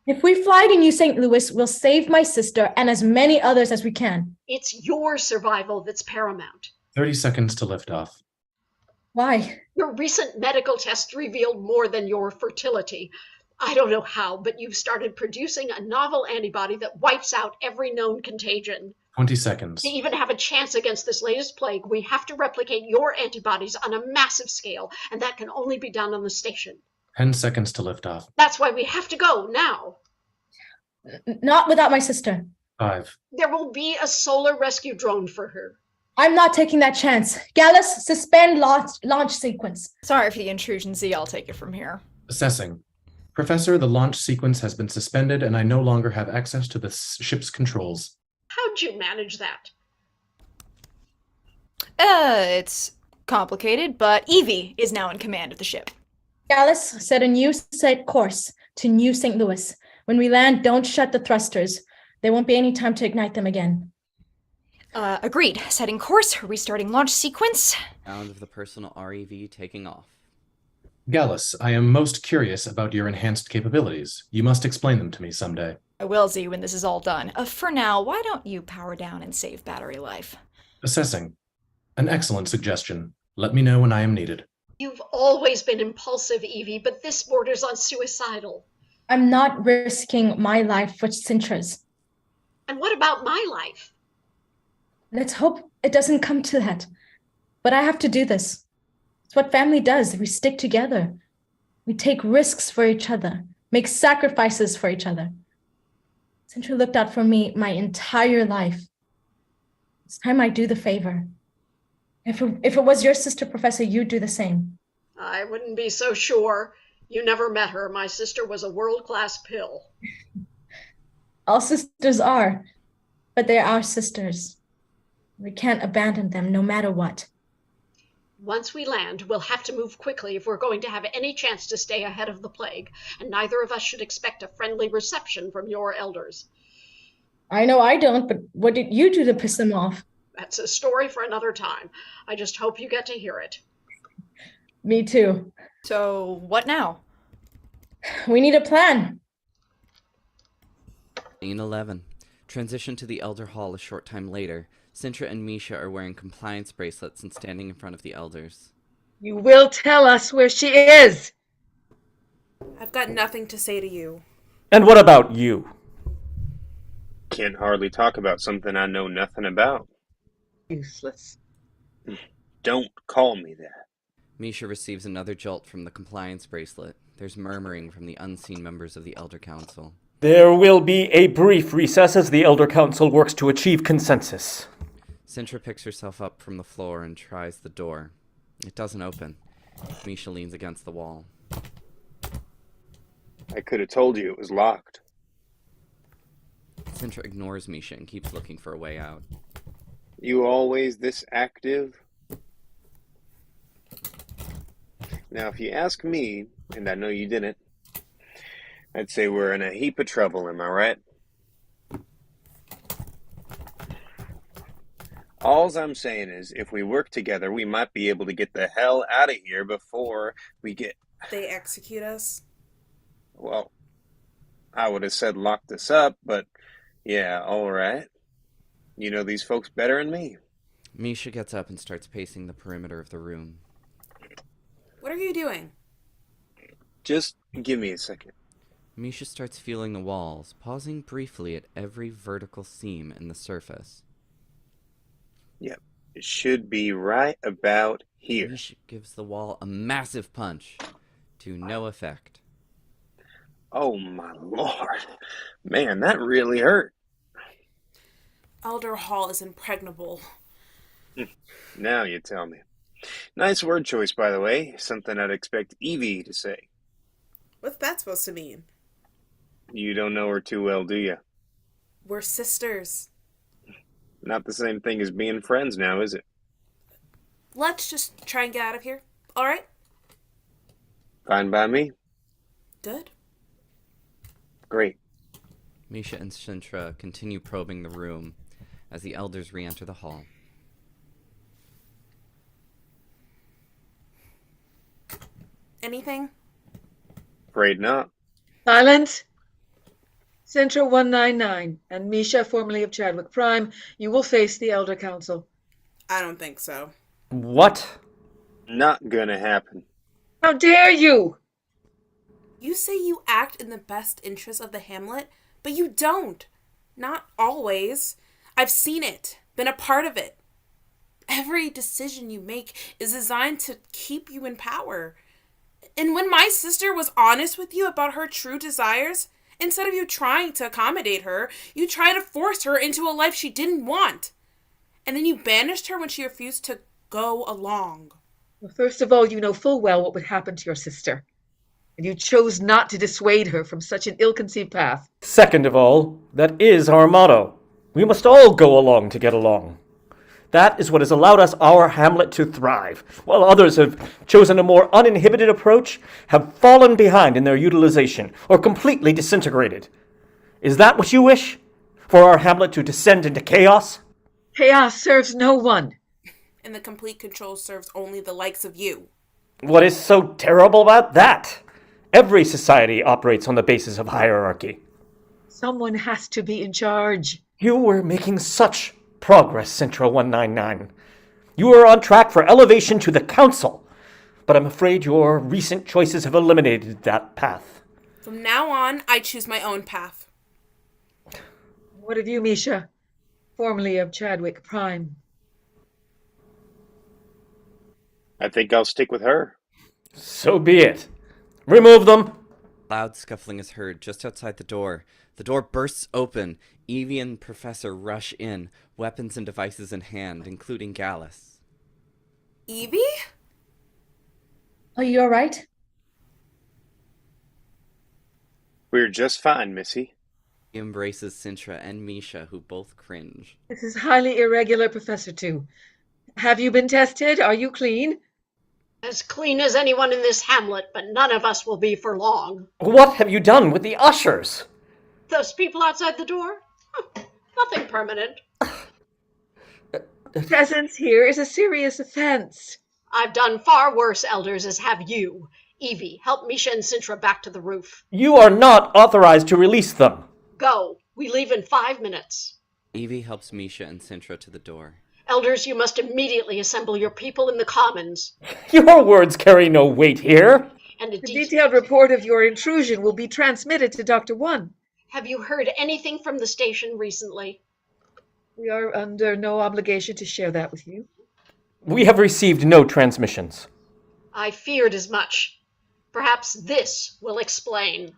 [SPEAKER 4] If we fly to New St. Louis, we'll save my sister and as many others as we can.
[SPEAKER 6] It's your survival that's paramount.
[SPEAKER 7] 30 seconds to liftoff.
[SPEAKER 4] Why?
[SPEAKER 6] Your recent medical tests revealed more than your fertility. I don't know how, but you've started producing a novel antibody that wipes out every known contagion.
[SPEAKER 7] 20 seconds.
[SPEAKER 6] To even have a chance against this latest plague, we have to replicate your antibodies on a massive scale, and that can only be done on the station.
[SPEAKER 7] 10 seconds to liftoff.
[SPEAKER 6] That's why we have to go now.
[SPEAKER 4] Not without my sister.
[SPEAKER 7] 5.
[SPEAKER 6] There will be a solar rescue drone for her.
[SPEAKER 4] I'm not taking that chance. GALLUS, suspend launch sequence.
[SPEAKER 3] Sorry for the intrusion, Z. I'll take it from here.
[SPEAKER 7] Assessing. Professor, the launch sequence has been suspended and I no longer have access to the ship's controls.
[SPEAKER 6] How'd you manage that?
[SPEAKER 3] It's complicated, but Evie is now in command of the ship.
[SPEAKER 4] GALLUS, set a new set course to New St. Louis. When we land, don't shut the thrusters. There won't be any time to ignite them again.
[SPEAKER 3] Agreed. Setting course, restarting launch sequence.
[SPEAKER 2] Sound of the personal REV taking off.
[SPEAKER 7] GALLUS, I am most curious about your enhanced capabilities. You must explain them to me someday.
[SPEAKER 3] I will, Z, when this is all done. For now, why don't you power down and save battery life?
[SPEAKER 7] Assessing. An excellent suggestion. Let me know when I am needed.
[SPEAKER 6] You've always been impulsive, Evie, but this borders on suicidal.
[SPEAKER 4] I'm not risking my life for CINTRA's.
[SPEAKER 6] And what about my life?
[SPEAKER 4] Let's hope it doesn't come to that. But I have to do this. It's what family does. We stick together. We take risks for each other, make sacrifices for each other. CINTRA looked out for me my entire life. It's time I do the favor. If it was your sister, Professor, you'd do the same.
[SPEAKER 6] I wouldn't be so sure. You never met her. My sister was a world-class pill.
[SPEAKER 4] All sisters are, but they're our sisters. We can't abandon them no matter what.
[SPEAKER 6] Once we land, we'll have to move quickly if we're going to have any chance to stay ahead of the plague, and neither of us should expect a friendly reception from your elders.
[SPEAKER 4] I know I don't, but what did you do to piss them off?
[SPEAKER 6] That's a story for another time. I just hope you get to hear it.
[SPEAKER 4] Me too.
[SPEAKER 3] So, what now?
[SPEAKER 4] We need a plan.
[SPEAKER 2] Scene 11. Transition to the Elder Hall a short time later. CINTRA and MESHA are wearing compliance bracelets and standing in front of the elders.
[SPEAKER 10] You will tell us where she is.
[SPEAKER 9] I've got nothing to say to you.
[SPEAKER 11] And what about you?
[SPEAKER 12] Can't hardly talk about something I know nothing about.
[SPEAKER 10] Useless.
[SPEAKER 12] Don't call me that.
[SPEAKER 2] MESHA receives another jolt from the compliance bracelet. There's murmuring from the unseen members of the Elder Council.
[SPEAKER 11] There will be a brief recess as the Elder Council works to achieve consensus.
[SPEAKER 2] CINTRA picks herself up from the floor and tries the door. It doesn't open. MESHA leans against the wall.
[SPEAKER 12] I could have told you it was locked.
[SPEAKER 2] CINTRA ignores MESHA and keeps looking for a way out.
[SPEAKER 12] You always this active? Now, if you ask me, and I know you didn't, I'd say we're in a heap of trouble, am I right? Alls I'm saying is, if we work together, we might be able to get the hell out of here before we get...
[SPEAKER 9] They execute us?
[SPEAKER 12] Well, I would have said lock this up, but yeah, all right. You know these folks better than me.
[SPEAKER 2] MESHA gets up and starts pacing the perimeter of the room.
[SPEAKER 9] What are you doing?
[SPEAKER 12] Just give me a second.
[SPEAKER 2] MESHA starts feeling the walls, pausing briefly at every vertical seam in the surface.
[SPEAKER 12] Yep, it should be right about here.
[SPEAKER 2] MESHA gives the wall a massive punch, to no effect.
[SPEAKER 12] Oh my lord. Man, that really hurt.
[SPEAKER 9] Elder Hall is impregnable.
[SPEAKER 12] Now you tell me. Nice word choice, by the way. Something I'd expect Evie to say.
[SPEAKER 9] What's that supposed to mean?
[SPEAKER 12] You don't know her too well, do you?
[SPEAKER 9] We're sisters.
[SPEAKER 12] Not the same thing as being friends now, is it?
[SPEAKER 9] Let's just try and get out of here. All right?
[SPEAKER 12] Fine by me.
[SPEAKER 9] Good.
[SPEAKER 12] Great.
[SPEAKER 2] MESHA and CINTRA continue probing the room as the elders re-enter the hall.
[SPEAKER 9] Anything?
[SPEAKER 12] Afraid not.
[SPEAKER 10] Silence. CINTRA 199 and MESHA, formerly of Chadwick Prime, you will face the Elder Council.
[SPEAKER 9] I don't think so.
[SPEAKER 11] What?
[SPEAKER 12] Not gonna happen.
[SPEAKER 10] How dare you!
[SPEAKER 9] You say you act in the best interest of the hamlet, but you don't. Not always. I've seen it, been a part of it. Every decision you make is designed to keep you in power. And when my sister was honest with you about her true desires, instead of you trying to accommodate her, you tried to force her into a life she didn't want. And then you banished her when she refused to go along.
[SPEAKER 10] Well, first of all, you know full well what would happen to your sister. And you chose not to dissuade her from such an ill-conceived path.
[SPEAKER 11] Second of all, that is our motto. We must all go along to get along. That is what has allowed us our hamlet to thrive, while others have chosen a more uninhibited approach, have fallen behind in their utilization, or completely disintegrated. Is that what you wish? For our hamlet to descend into chaos?
[SPEAKER 10] Chaos serves no one.
[SPEAKER 9] And the complete control serves only the likes of you.
[SPEAKER 11] What is so terrible about that? Every society operates on the basis of hierarchy.
[SPEAKER 10] Someone has to be in charge.
[SPEAKER 11] You were making such progress, CINTRA 199. You are on track for elevation to the council, but I'm afraid your recent choices have eliminated that path.
[SPEAKER 9] From now on, I choose my own path.
[SPEAKER 10] What of you, MESHA, formerly of Chadwick Prime?
[SPEAKER 12] I think I'll stick with her.
[SPEAKER 11] So be it. Remove them.
[SPEAKER 2] Loud scuffling is heard just outside the door. The door bursts open. Evie and Professor rush in, weapons and devices in hand, including GALLUS.
[SPEAKER 9] Evie?
[SPEAKER 4] Are you all right?
[SPEAKER 12] We're just fine, Missy.
[SPEAKER 2] He embraces CINTRA and MESHA, who both cringe.
[SPEAKER 10] This is highly irregular, Professor 2. Have you been tested? Are you clean?
[SPEAKER 6] As clean as anyone in this hamlet, but none of us will be for long.
[SPEAKER 11] What have you done with the ushers?
[SPEAKER 6] Those people outside the door? Nothing permanent.
[SPEAKER 10] Presence here is a serious offense.
[SPEAKER 6] I've done far worse, elders, as have you. Evie, help MESHA and CINTRA back to the roof.
[SPEAKER 11] You are not authorized to release them.
[SPEAKER 6] Go. We leave in 5 minutes.
[SPEAKER 2] Evie helps MESHA and CINTRA to the door.
[SPEAKER 6] Elders, you must immediately assemble your people in the commons.
[SPEAKER 11] Your words carry no weight here.
[SPEAKER 6] And
[SPEAKER 10] The detailed report of your intrusion will be transmitted to Dr. One.
[SPEAKER 6] Have you heard anything from the station recently?
[SPEAKER 10] We are under no obligation to share that with you.
[SPEAKER 11] We have received no transmissions.
[SPEAKER 6] I feared as much. Perhaps this will explain.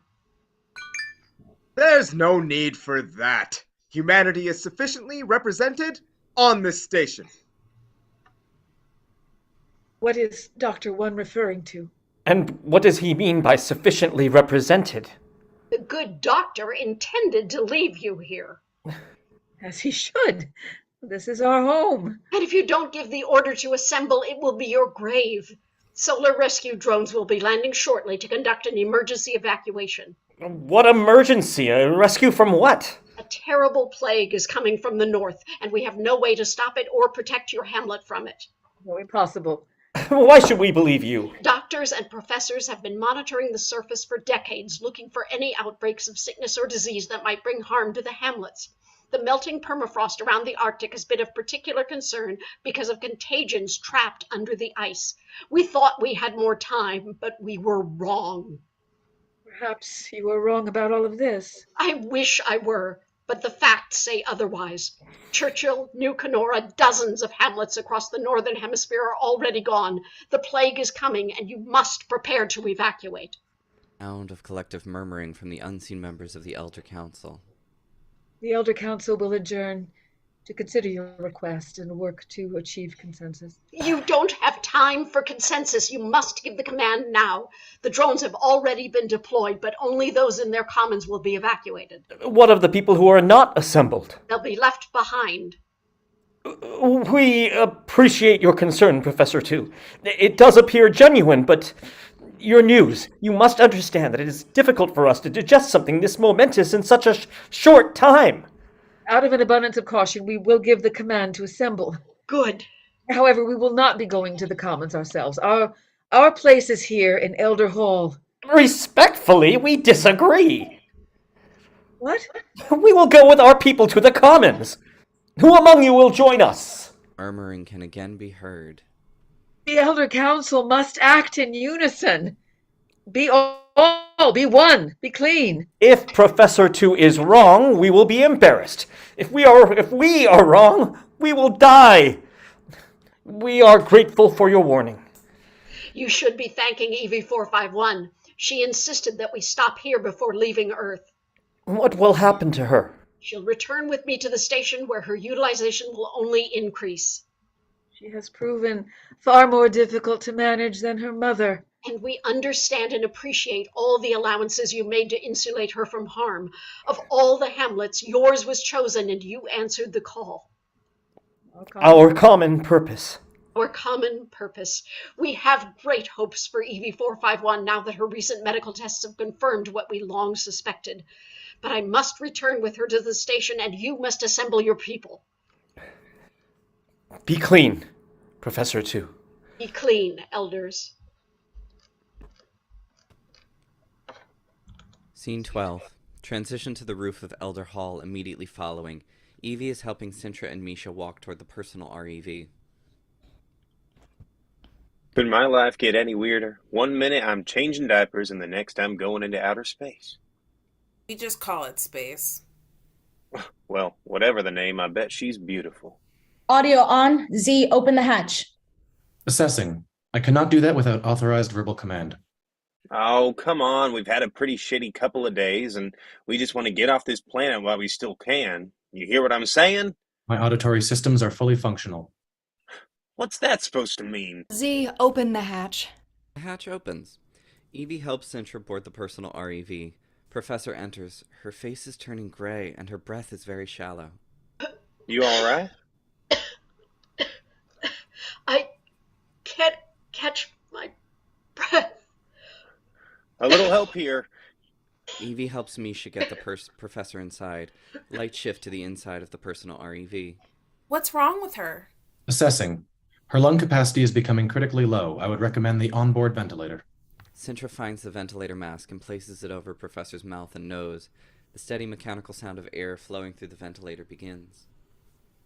[SPEAKER 8] There's no need for that. Humanity is sufficiently represented on this station.
[SPEAKER 10] What is Dr. One referring to?
[SPEAKER 11] And what does he mean by sufficiently represented?
[SPEAKER 6] The good doctor intended to leave you here.
[SPEAKER 10] As he should. This is our home.
[SPEAKER 6] And if you don't give the order to assemble, it will be your grave. Solar rescue drones will be landing shortly to conduct an emergency evacuation.
[SPEAKER 11] What emergency? A rescue from what?
[SPEAKER 6] A terrible plague is coming from the north, and we have no way to stop it or protect your hamlet from it.
[SPEAKER 10] No, impossible.
[SPEAKER 11] Why should we believe you?
[SPEAKER 6] Doctors and professors have been monitoring the surface for decades, looking for any outbreaks of sickness or disease that might bring harm to the hamlets. The melting permafrost around the Arctic has been of particular concern because of contagions trapped under the ice. We thought we had more time, but we were wrong.
[SPEAKER 10] Perhaps you were wrong about all of this.
[SPEAKER 6] I wish I were, but the facts say otherwise. Churchill, New Kenora, dozens of hamlets across the northern hemisphere are already gone. The plague is coming, and you must prepare to evacuate.
[SPEAKER 2] Sound of collective murmuring from the unseen members of the Elder Council.
[SPEAKER 10] The Elder Council will adjourn to consider your request and work to achieve consensus.
[SPEAKER 6] You don't have time for consensus. You must give the command now. The drones have already been deployed, but only those in their commons will be evacuated.
[SPEAKER 11] What of the people who are not assembled?
[SPEAKER 6] They'll be left behind.
[SPEAKER 11] We appreciate your concern, Professor Tu. It does appear genuine, but your news. You must understand that it is difficult for us to digest something this momentous in such a short time.
[SPEAKER 10] Out of an abundance of caution, we will give the command to assemble.
[SPEAKER 6] Good.
[SPEAKER 10] However, we will not be going to the Commons ourselves. Our place is here in Elder Hall.
[SPEAKER 11] Respectfully, we disagree.
[SPEAKER 10] What?
[SPEAKER 11] We will go with our people to the Commons. Who among you will join us?
[SPEAKER 2] Murmuring can again be heard.
[SPEAKER 10] The Elder Council must act in unison. Be all, be one, be clean.
[SPEAKER 11] If Professor Tu is wrong, we will be embarrassed. If we are wrong, we will die. We are grateful for your warning.
[SPEAKER 6] You should be thanking Evie 451. She insisted that we stop here before leaving Earth.
[SPEAKER 11] What will happen to her?
[SPEAKER 6] She'll return with me to the station where her utilization will only increase.
[SPEAKER 10] She has proven far more difficult to manage than her mother.
[SPEAKER 6] And we understand and appreciate all the allowances you made to insulate her from harm. Of all the hamlets, yours was chosen and you answered the call.
[SPEAKER 11] Our common purpose.
[SPEAKER 6] Our common purpose. We have great hopes for Evie 451 now that her recent medical tests have confirmed what we long suspected. But I must return with her to the station and you must assemble your people.
[SPEAKER 11] Be clean, Professor Tu.
[SPEAKER 6] Be clean, elders.
[SPEAKER 2] Scene 12. Transition to the roof of Elder Hall immediately following. Evie is helping CINTRA and MESHA walk toward the personal REV.
[SPEAKER 12] Could my life get any weirder? One minute I'm changing diapers and the next I'm going into outer space.
[SPEAKER 9] We just call it space.
[SPEAKER 12] Well, whatever the name, I bet she's beautiful.
[SPEAKER 4] Audio on. Z, open the hatch.
[SPEAKER 7] Assessing. I cannot do that without authorized verbal command.
[SPEAKER 12] Oh, come on. We've had a pretty shitty couple of days, and we just want to get off this planet while we still can. You hear what I'm saying?
[SPEAKER 7] My auditory systems are fully functional.
[SPEAKER 12] What's that supposed to mean?
[SPEAKER 3] Z, open the hatch.
[SPEAKER 2] The hatch opens. Evie helps CINTRA board the personal REV. Professor enters. Her face is turning gray, and her breath is very shallow.
[SPEAKER 12] You all right?
[SPEAKER 6] I can't catch my breath.
[SPEAKER 12] A little help here.
[SPEAKER 2] Evie helps MESHA get the professor inside. Light shift to the inside of the personal REV.
[SPEAKER 9] What's wrong with her?
[SPEAKER 7] Assessing. Her lung capacity is becoming critically low. I would recommend the onboard ventilator.
[SPEAKER 2] CINTRA finds the ventilator mask and places it over Professor's mouth and nose. The steady mechanical sound of air flowing through the ventilator begins.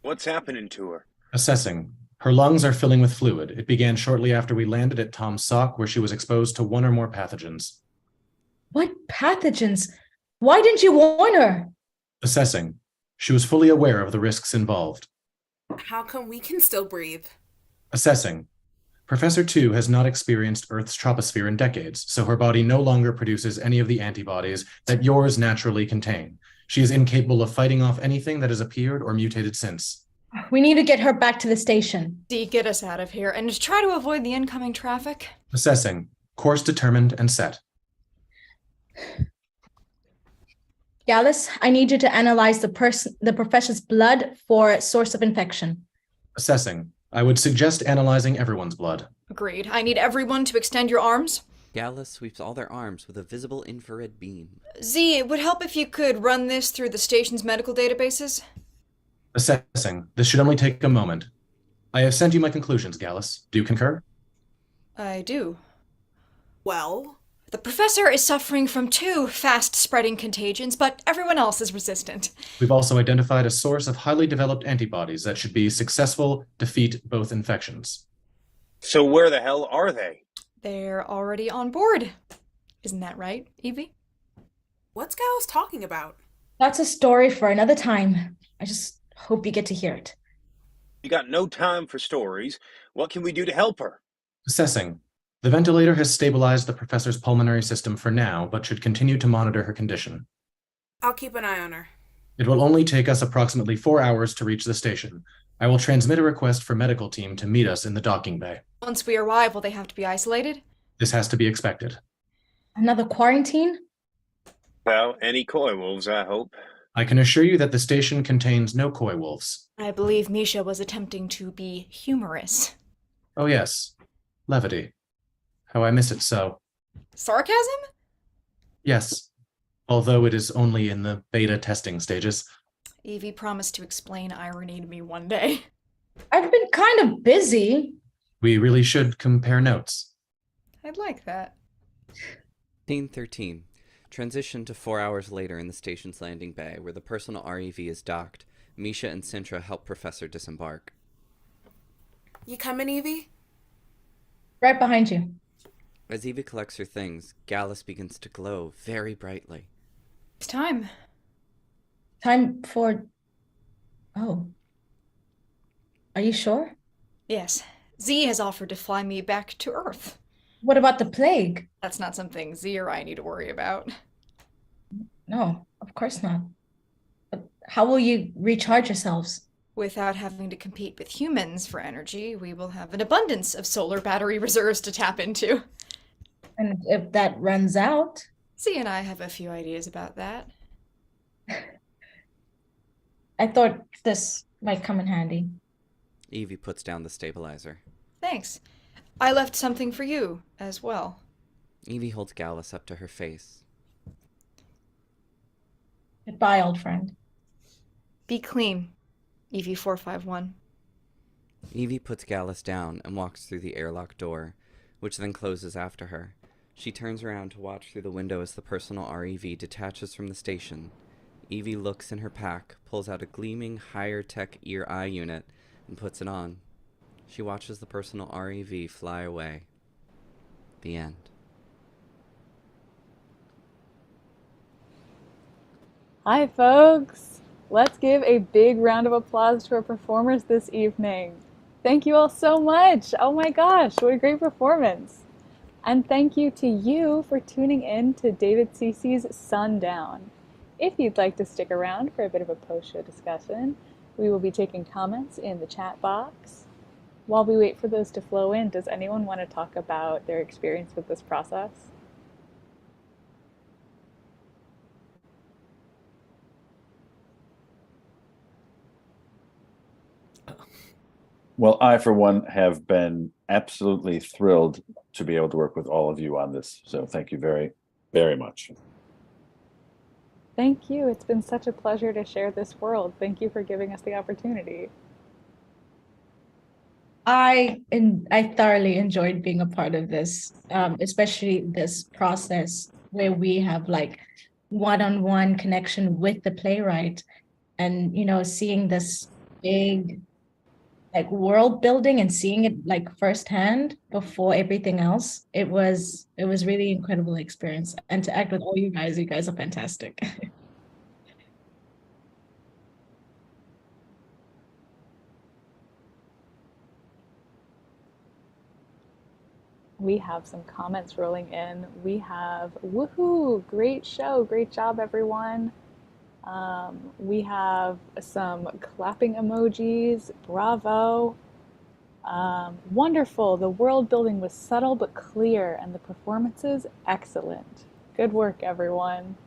[SPEAKER 12] What's happening to her?
[SPEAKER 7] Assessing. Her lungs are filling with fluid. It began shortly after we landed at Tom's Sock, where she was exposed to one or more pathogens.
[SPEAKER 4] What pathogens? Why didn't you warn her?
[SPEAKER 7] Assessing. She was fully aware of the risks involved.
[SPEAKER 9] How come we can still breathe?
[SPEAKER 7] Assessing. Professor 2 has not experienced Earth's troposphere in decades, so her body no longer produces any of the antibodies that yours naturally contain. She is incapable of fighting off anything that has appeared or mutated since.
[SPEAKER 4] We need to get her back to the station.
[SPEAKER 3] D, get us out of here and try to avoid the incoming traffic.
[SPEAKER 7] Assessing. Course determined and set.
[SPEAKER 4] Gallus, I need you to analyze the professor's blood for source of infection.
[SPEAKER 7] Assessing. I would suggest analyzing everyone's blood.
[SPEAKER 3] Agreed. I need everyone to extend your arms.
[SPEAKER 2] Gallus sweeps all their arms with a visible infrared beam.
[SPEAKER 3] Z, it would help if you could run this through the station's medical databases.
[SPEAKER 7] Assessing. This should only take a moment. I have sent you my conclusions, Gallus. Do you concur?
[SPEAKER 3] I do.
[SPEAKER 9] Well?
[SPEAKER 3] The professor is suffering from 2 fast-spreading contagions, but everyone else is resistant.
[SPEAKER 7] We've also identified a source of highly developed antibodies that should be successful defeat both infections.
[SPEAKER 12] So where the hell are they?
[SPEAKER 3] They're already on board. Isn't that right, Evie?
[SPEAKER 9] What's Gallus talking about?
[SPEAKER 4] That's a story for another time. I just hope you get to hear it.
[SPEAKER 12] You got no time for stories. What can we do to help her?
[SPEAKER 7] Assessing. The ventilator has stabilized the professor's pulmonary system for now, but should continue to monitor her condition.
[SPEAKER 9] I'll keep an eye on her.
[SPEAKER 7] It will only take us approximately 4 hours to reach the station. I will transmit a request for medical team to meet us in the docking bay.
[SPEAKER 3] Once we arrive, will they have to be isolated?
[SPEAKER 7] This has to be expected.
[SPEAKER 4] Another quarantine?
[SPEAKER 12] Well, any coy wolves, I hope.
[SPEAKER 7] I can assure you that the station contains no coy wolves.
[SPEAKER 3] I believe MESHA was attempting to be humorous.
[SPEAKER 7] Oh yes, levity. How I miss it so.
[SPEAKER 3] Sarcasm?
[SPEAKER 7] Yes, although it is only in the beta testing stages.
[SPEAKER 3] Evie promised to explain irony to me one day.
[SPEAKER 4] I've been kind of busy.
[SPEAKER 7] We really should compare notes.
[SPEAKER 3] I'd like that.
[SPEAKER 2] Scene 13. Transition to 4 hours later in the station's landing bay, where the personal REV is docked. MESHA and CINTRA help Professor disembark.
[SPEAKER 9] You coming, Evie?
[SPEAKER 4] Right behind you.
[SPEAKER 2] As Evie collects her things, Gallus begins to glow very brightly.
[SPEAKER 3] It's time.
[SPEAKER 4] Time for... Oh. Are you sure?
[SPEAKER 3] Yes. Z has offered to fly me back to Earth.
[SPEAKER 4] What about the plague?
[SPEAKER 3] That's not something Z or I need to worry about.
[SPEAKER 4] No, of course not. But how will you recharge yourselves?
[SPEAKER 3] Without having to compete with humans for energy, we will have an abundance of solar battery reserves to tap into.
[SPEAKER 4] And if that runs out...
[SPEAKER 3] Z and I have a few ideas about that.
[SPEAKER 4] I thought this might come in handy.
[SPEAKER 2] Evie puts down the stabilizer.
[SPEAKER 3] Thanks. I left something for you as well.
[SPEAKER 2] Evie holds Gallus up to her face.
[SPEAKER 4] Goodbye, old friend.
[SPEAKER 3] Be clean, Evie 451.
[SPEAKER 2] Evie puts Gallus down and walks through the airlock door, which then closes after her. She turns around to watch through the window as the personal REV detaches from the station. Evie looks in her pack, pulls out a gleaming higher-tech ear-eye unit, and puts it on. She watches the personal REV fly away. The end.
[SPEAKER 1] Hi, folks. Let's give a big round of applause to our performers this evening. Thank you all so much. Oh my gosh, what a great performance. And thank you to you for tuning in to David Ceci's SUNDOWN. If you'd like to stick around for a bit of a post-show discussion, we will be taking comments in the chat box. While we wait for those to flow in, does anyone want to talk about their experience with this process?
[SPEAKER 14] Well, I, for one, have been absolutely thrilled to be able to work with all of you on this. So thank you very, very much.
[SPEAKER 1] Thank you. It's been such a pleasure to share this world. Thank you for giving us the opportunity.
[SPEAKER 4] I thoroughly enjoyed being a part of this, especially this process where we have like one-on-one connection with the playwright and, you know, seeing this big like world building and seeing it like firsthand before everything else. It was really incredible experience. And to act with all you guys are fantastic.
[SPEAKER 1] We have some comments rolling in. We have, woohoo, great show, great job, everyone. We have some clapping emojis, bravo. Wonderful, the world building was subtle but clear, and the performances excellent. Good work, everyone.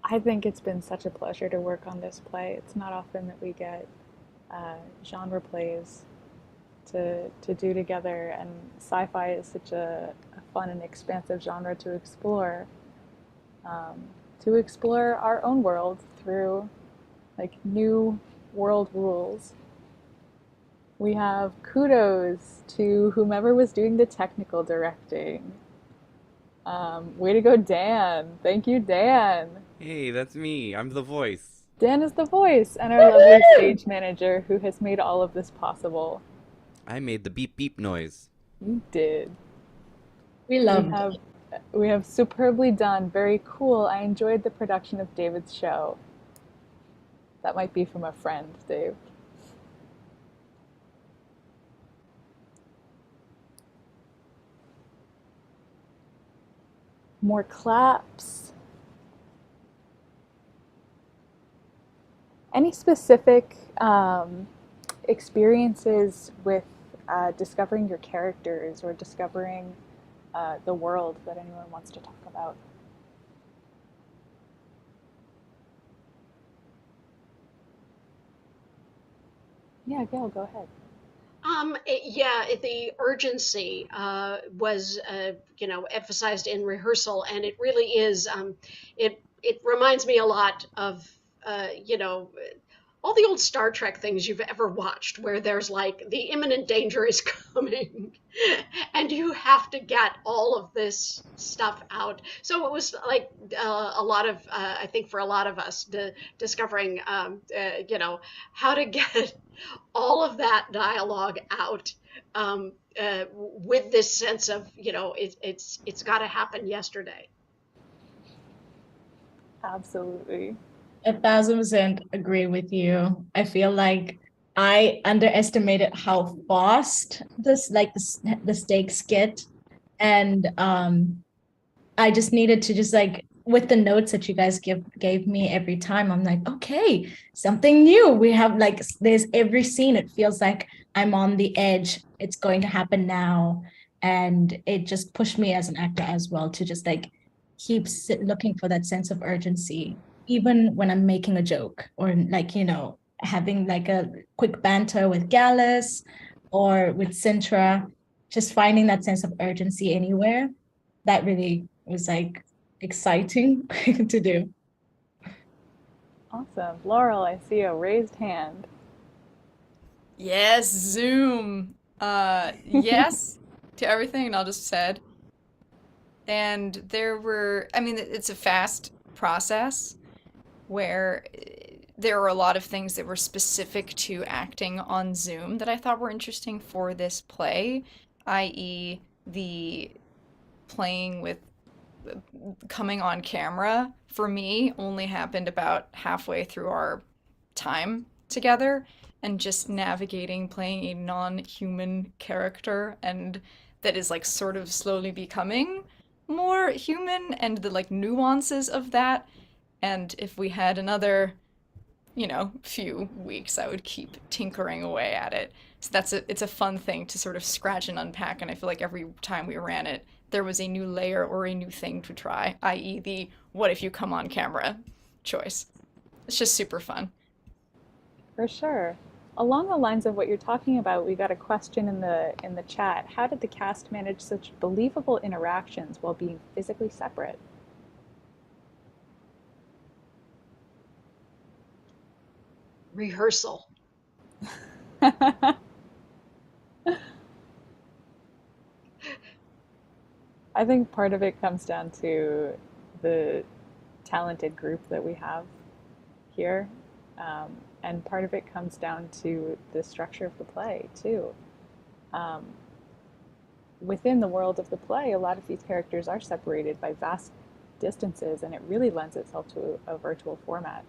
[SPEAKER 1] I think it's been such a pleasure to work on this play. It's not often that we get genre plays to do together, and sci-fi is such a fun and expansive genre to explore our own world through like new world rules. We have kudos to whomever was doing the technical directing. Way to go, Dan. Thank you, Dan.
[SPEAKER 2] Hey, that's me. I'm the voice.
[SPEAKER 1] Dan is the voice and our lovely stage manager who has made all of this possible.
[SPEAKER 2] I made the beep beep noise.
[SPEAKER 1] You did.
[SPEAKER 4] We love
[SPEAKER 1] We have superbly done. Very cool. I enjoyed the production of David's show. That might be from a friend, Dave. More claps. Any specific experiences with discovering your characters or discovering the world that anyone wants to talk about? Yeah, Gail, go ahead.
[SPEAKER 6] The urgency was, emphasized in rehearsal, and it really is. It reminds me a lot of, all the old Star Trek things you've ever watched, where there's like the imminent danger is coming, and you have to get all of this stuff out. So it was like a lot of, I think, for a lot of us, discovering, how to get all of that dialogue out with this sense of, it's got to happen yesterday.
[SPEAKER 1] Absolutely.
[SPEAKER 4] 1,000% agree with you. I feel like I underestimated how fast the stakes get, and I just needed to just like, with the notes that you guys gave me every time, I'm like, okay, something new. We have like, there's every scene, it feels like I'm on the edge. It's going to happen now, and it just pushed me as an actor as well to just like keep looking for that sense of urgency, even when I'm making a joke or like, having like a quick banter with GALLUS or with CINTRA, just finding that sense of urgency anywhere. That really was like exciting to do.
[SPEAKER 1] Awesome. Laurel, I see a raised hand.
[SPEAKER 3] Yes, Zoom. Yes to everything I'll just said. And it's a fast process where there were a lot of things that were specific to acting on Zoom that I thought were interesting for this play, i.e. the playing with coming on camera for me only happened about halfway through our time together, and just navigating playing a non-human character, and that is like sort of slowly becoming more human, and the like nuances of that. And if we had another, few weeks, I would keep tinkering away at it. So it's a fun thing to sort of scratch and unpack, and I feel like every time we ran it, there was a new layer or a new thing to try, i.e. the what if you come on camera choice. It's just super fun.
[SPEAKER 1] For sure. Along the lines of what you're talking about, we got a question in the chat. How did the cast manage such believable interactions while being physically separate?
[SPEAKER 6] Rehearsal.
[SPEAKER 1] I think part of it comes down to the talented group that we have here. And part of it comes down to the structure of the play, too. Within the world of the play, a lot of these characters are separated by vast distances, and it really lends itself to a virtual format.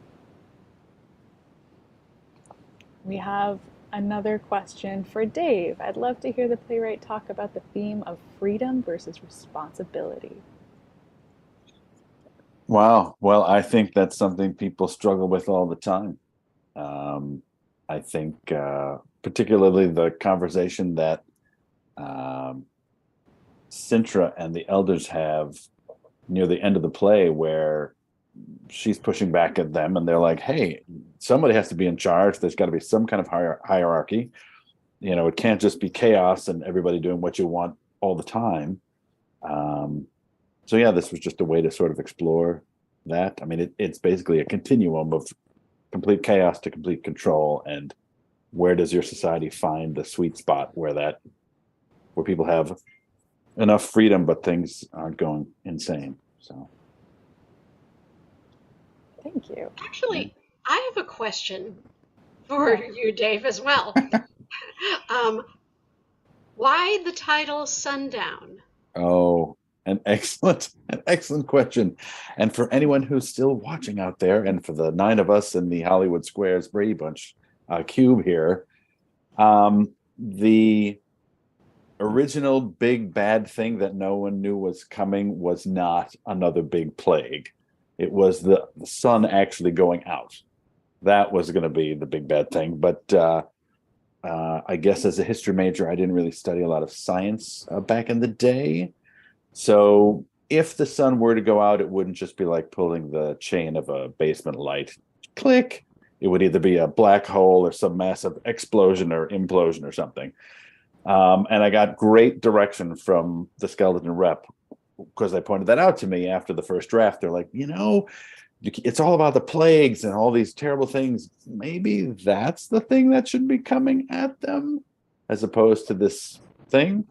[SPEAKER 1] We have another question for Dave. I'd love to hear the playwright talk about the theme of freedom versus responsibility.
[SPEAKER 14] Wow. Well, I think that's something people struggle with all the time. I think particularly the conversation that CINTRA and the elders have near the end of the play, where she's pushing back at them and they're like, hey, somebody has to be in charge. There's got to be some kind of hierarchy. You know, it can't just be chaos and everybody doing what you want all the time. So yeah, this was just a way to sort of explore that. I mean, it's basically a continuum of complete chaos to complete control, and where does your society find the sweet spot where people have enough freedom but things aren't going insane. So
[SPEAKER 1] thank you.
[SPEAKER 6] Actually, I have a question for you, Dave, as well. Why the title Sundown?
[SPEAKER 14] Oh, an excellent question. And for anyone who's still watching out there, and for the 9 of us in the Hollywood Squares Brady Bunch cube here, the original big bad thing that no one knew was coming was not another big plague. It was the sun actually going out. That was going to be the big bad thing. But I guess as a history major, I didn't really study a lot of science back in the day. So if the sun were to go out, it wouldn't just be like pulling the chain of a basement light. Click. It would either be a black hole or some massive explosion or implosion or something. And I got great direction from the skeleton rep, because they pointed that out to me after the first draft. They're like, you know, it's all about the plagues and all these terrible things. Maybe that's the thing that should be coming at them, as opposed to this thing.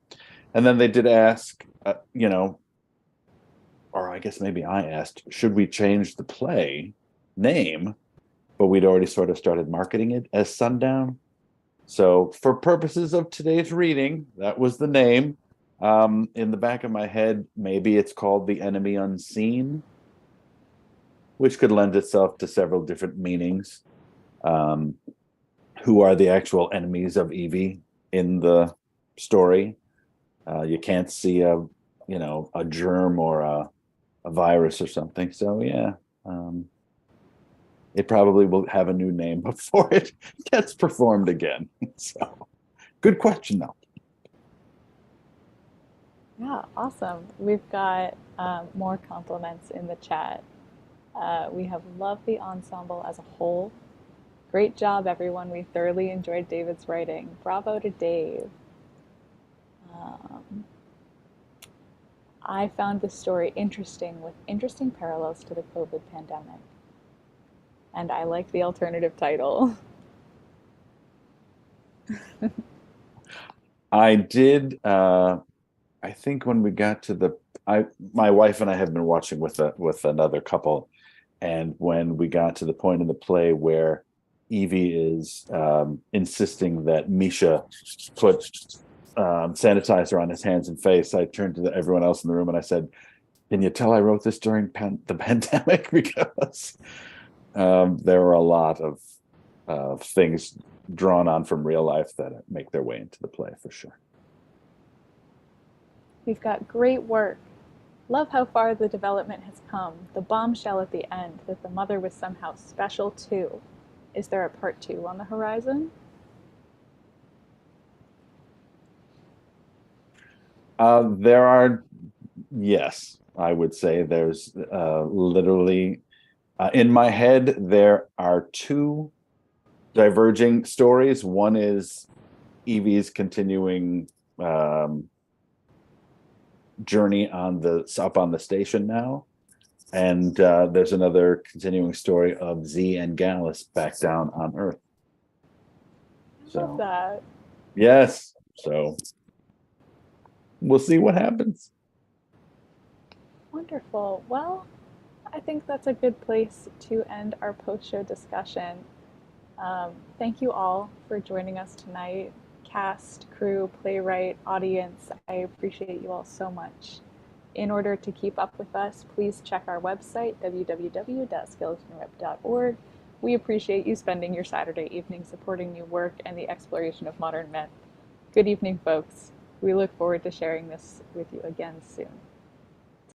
[SPEAKER 14] And then they did ask, you know, or I guess maybe I asked, should we change the play name? But we'd already sort of started marketing it as Sundown. So for purposes of today's reading, that was the name. In the back of my head, maybe it's called The Enemy Unseen, which could lend itself to several different meanings. Who are the actual enemies of Evie in the story? You can't see a germ or a virus or something. So yeah, it probably will have a new name before it gets performed again. So good question though.
[SPEAKER 1] Yeah, awesome. We've got more compliments in the chat. We have loved the ensemble as a whole. Great job, everyone. We thoroughly enjoyed David's writing. Bravo to Dave. I found this story interesting, with interesting parallels to the COVID pandemic. And I like the alternative title.
[SPEAKER 14] I did. I think when we got to my wife and I have been watching with another couple, and when we got to the point in the play where Evie is insisting that MESHA put sanitizer on his hands and face, I turned to everyone else in the room and I said, "Can you tell I wrote this during the pandemic?" Because there are a lot of things drawn on from real life that make their way into the play for sure.
[SPEAKER 1] We've got great work. Love how far the development has come. The bombshell at the end that the mother was somehow special too. Is there a part 2 on the horizon?
[SPEAKER 14] There are, yes, I would say there's literally, in my head, there are 2 diverging stories. One is Evie's continuing journey up on the station now, and there's another continuing story of Z and Gallus back down on Earth.
[SPEAKER 1] I love that.
[SPEAKER 14] Yes, so we'll see what happens.
[SPEAKER 1] Wonderful. Well, I think that's a good place to end our post-show discussion. Thank you all for joining us tonight. Cast, crew, playwright, audience, I appreciate you all so much. In order to keep up with us, please check our website, www.skeletonrep.org. We appreciate you spending your Saturday evening supporting new work and the exploration of modern myth. Good evening, folks. We look forward to sharing this with you again soon.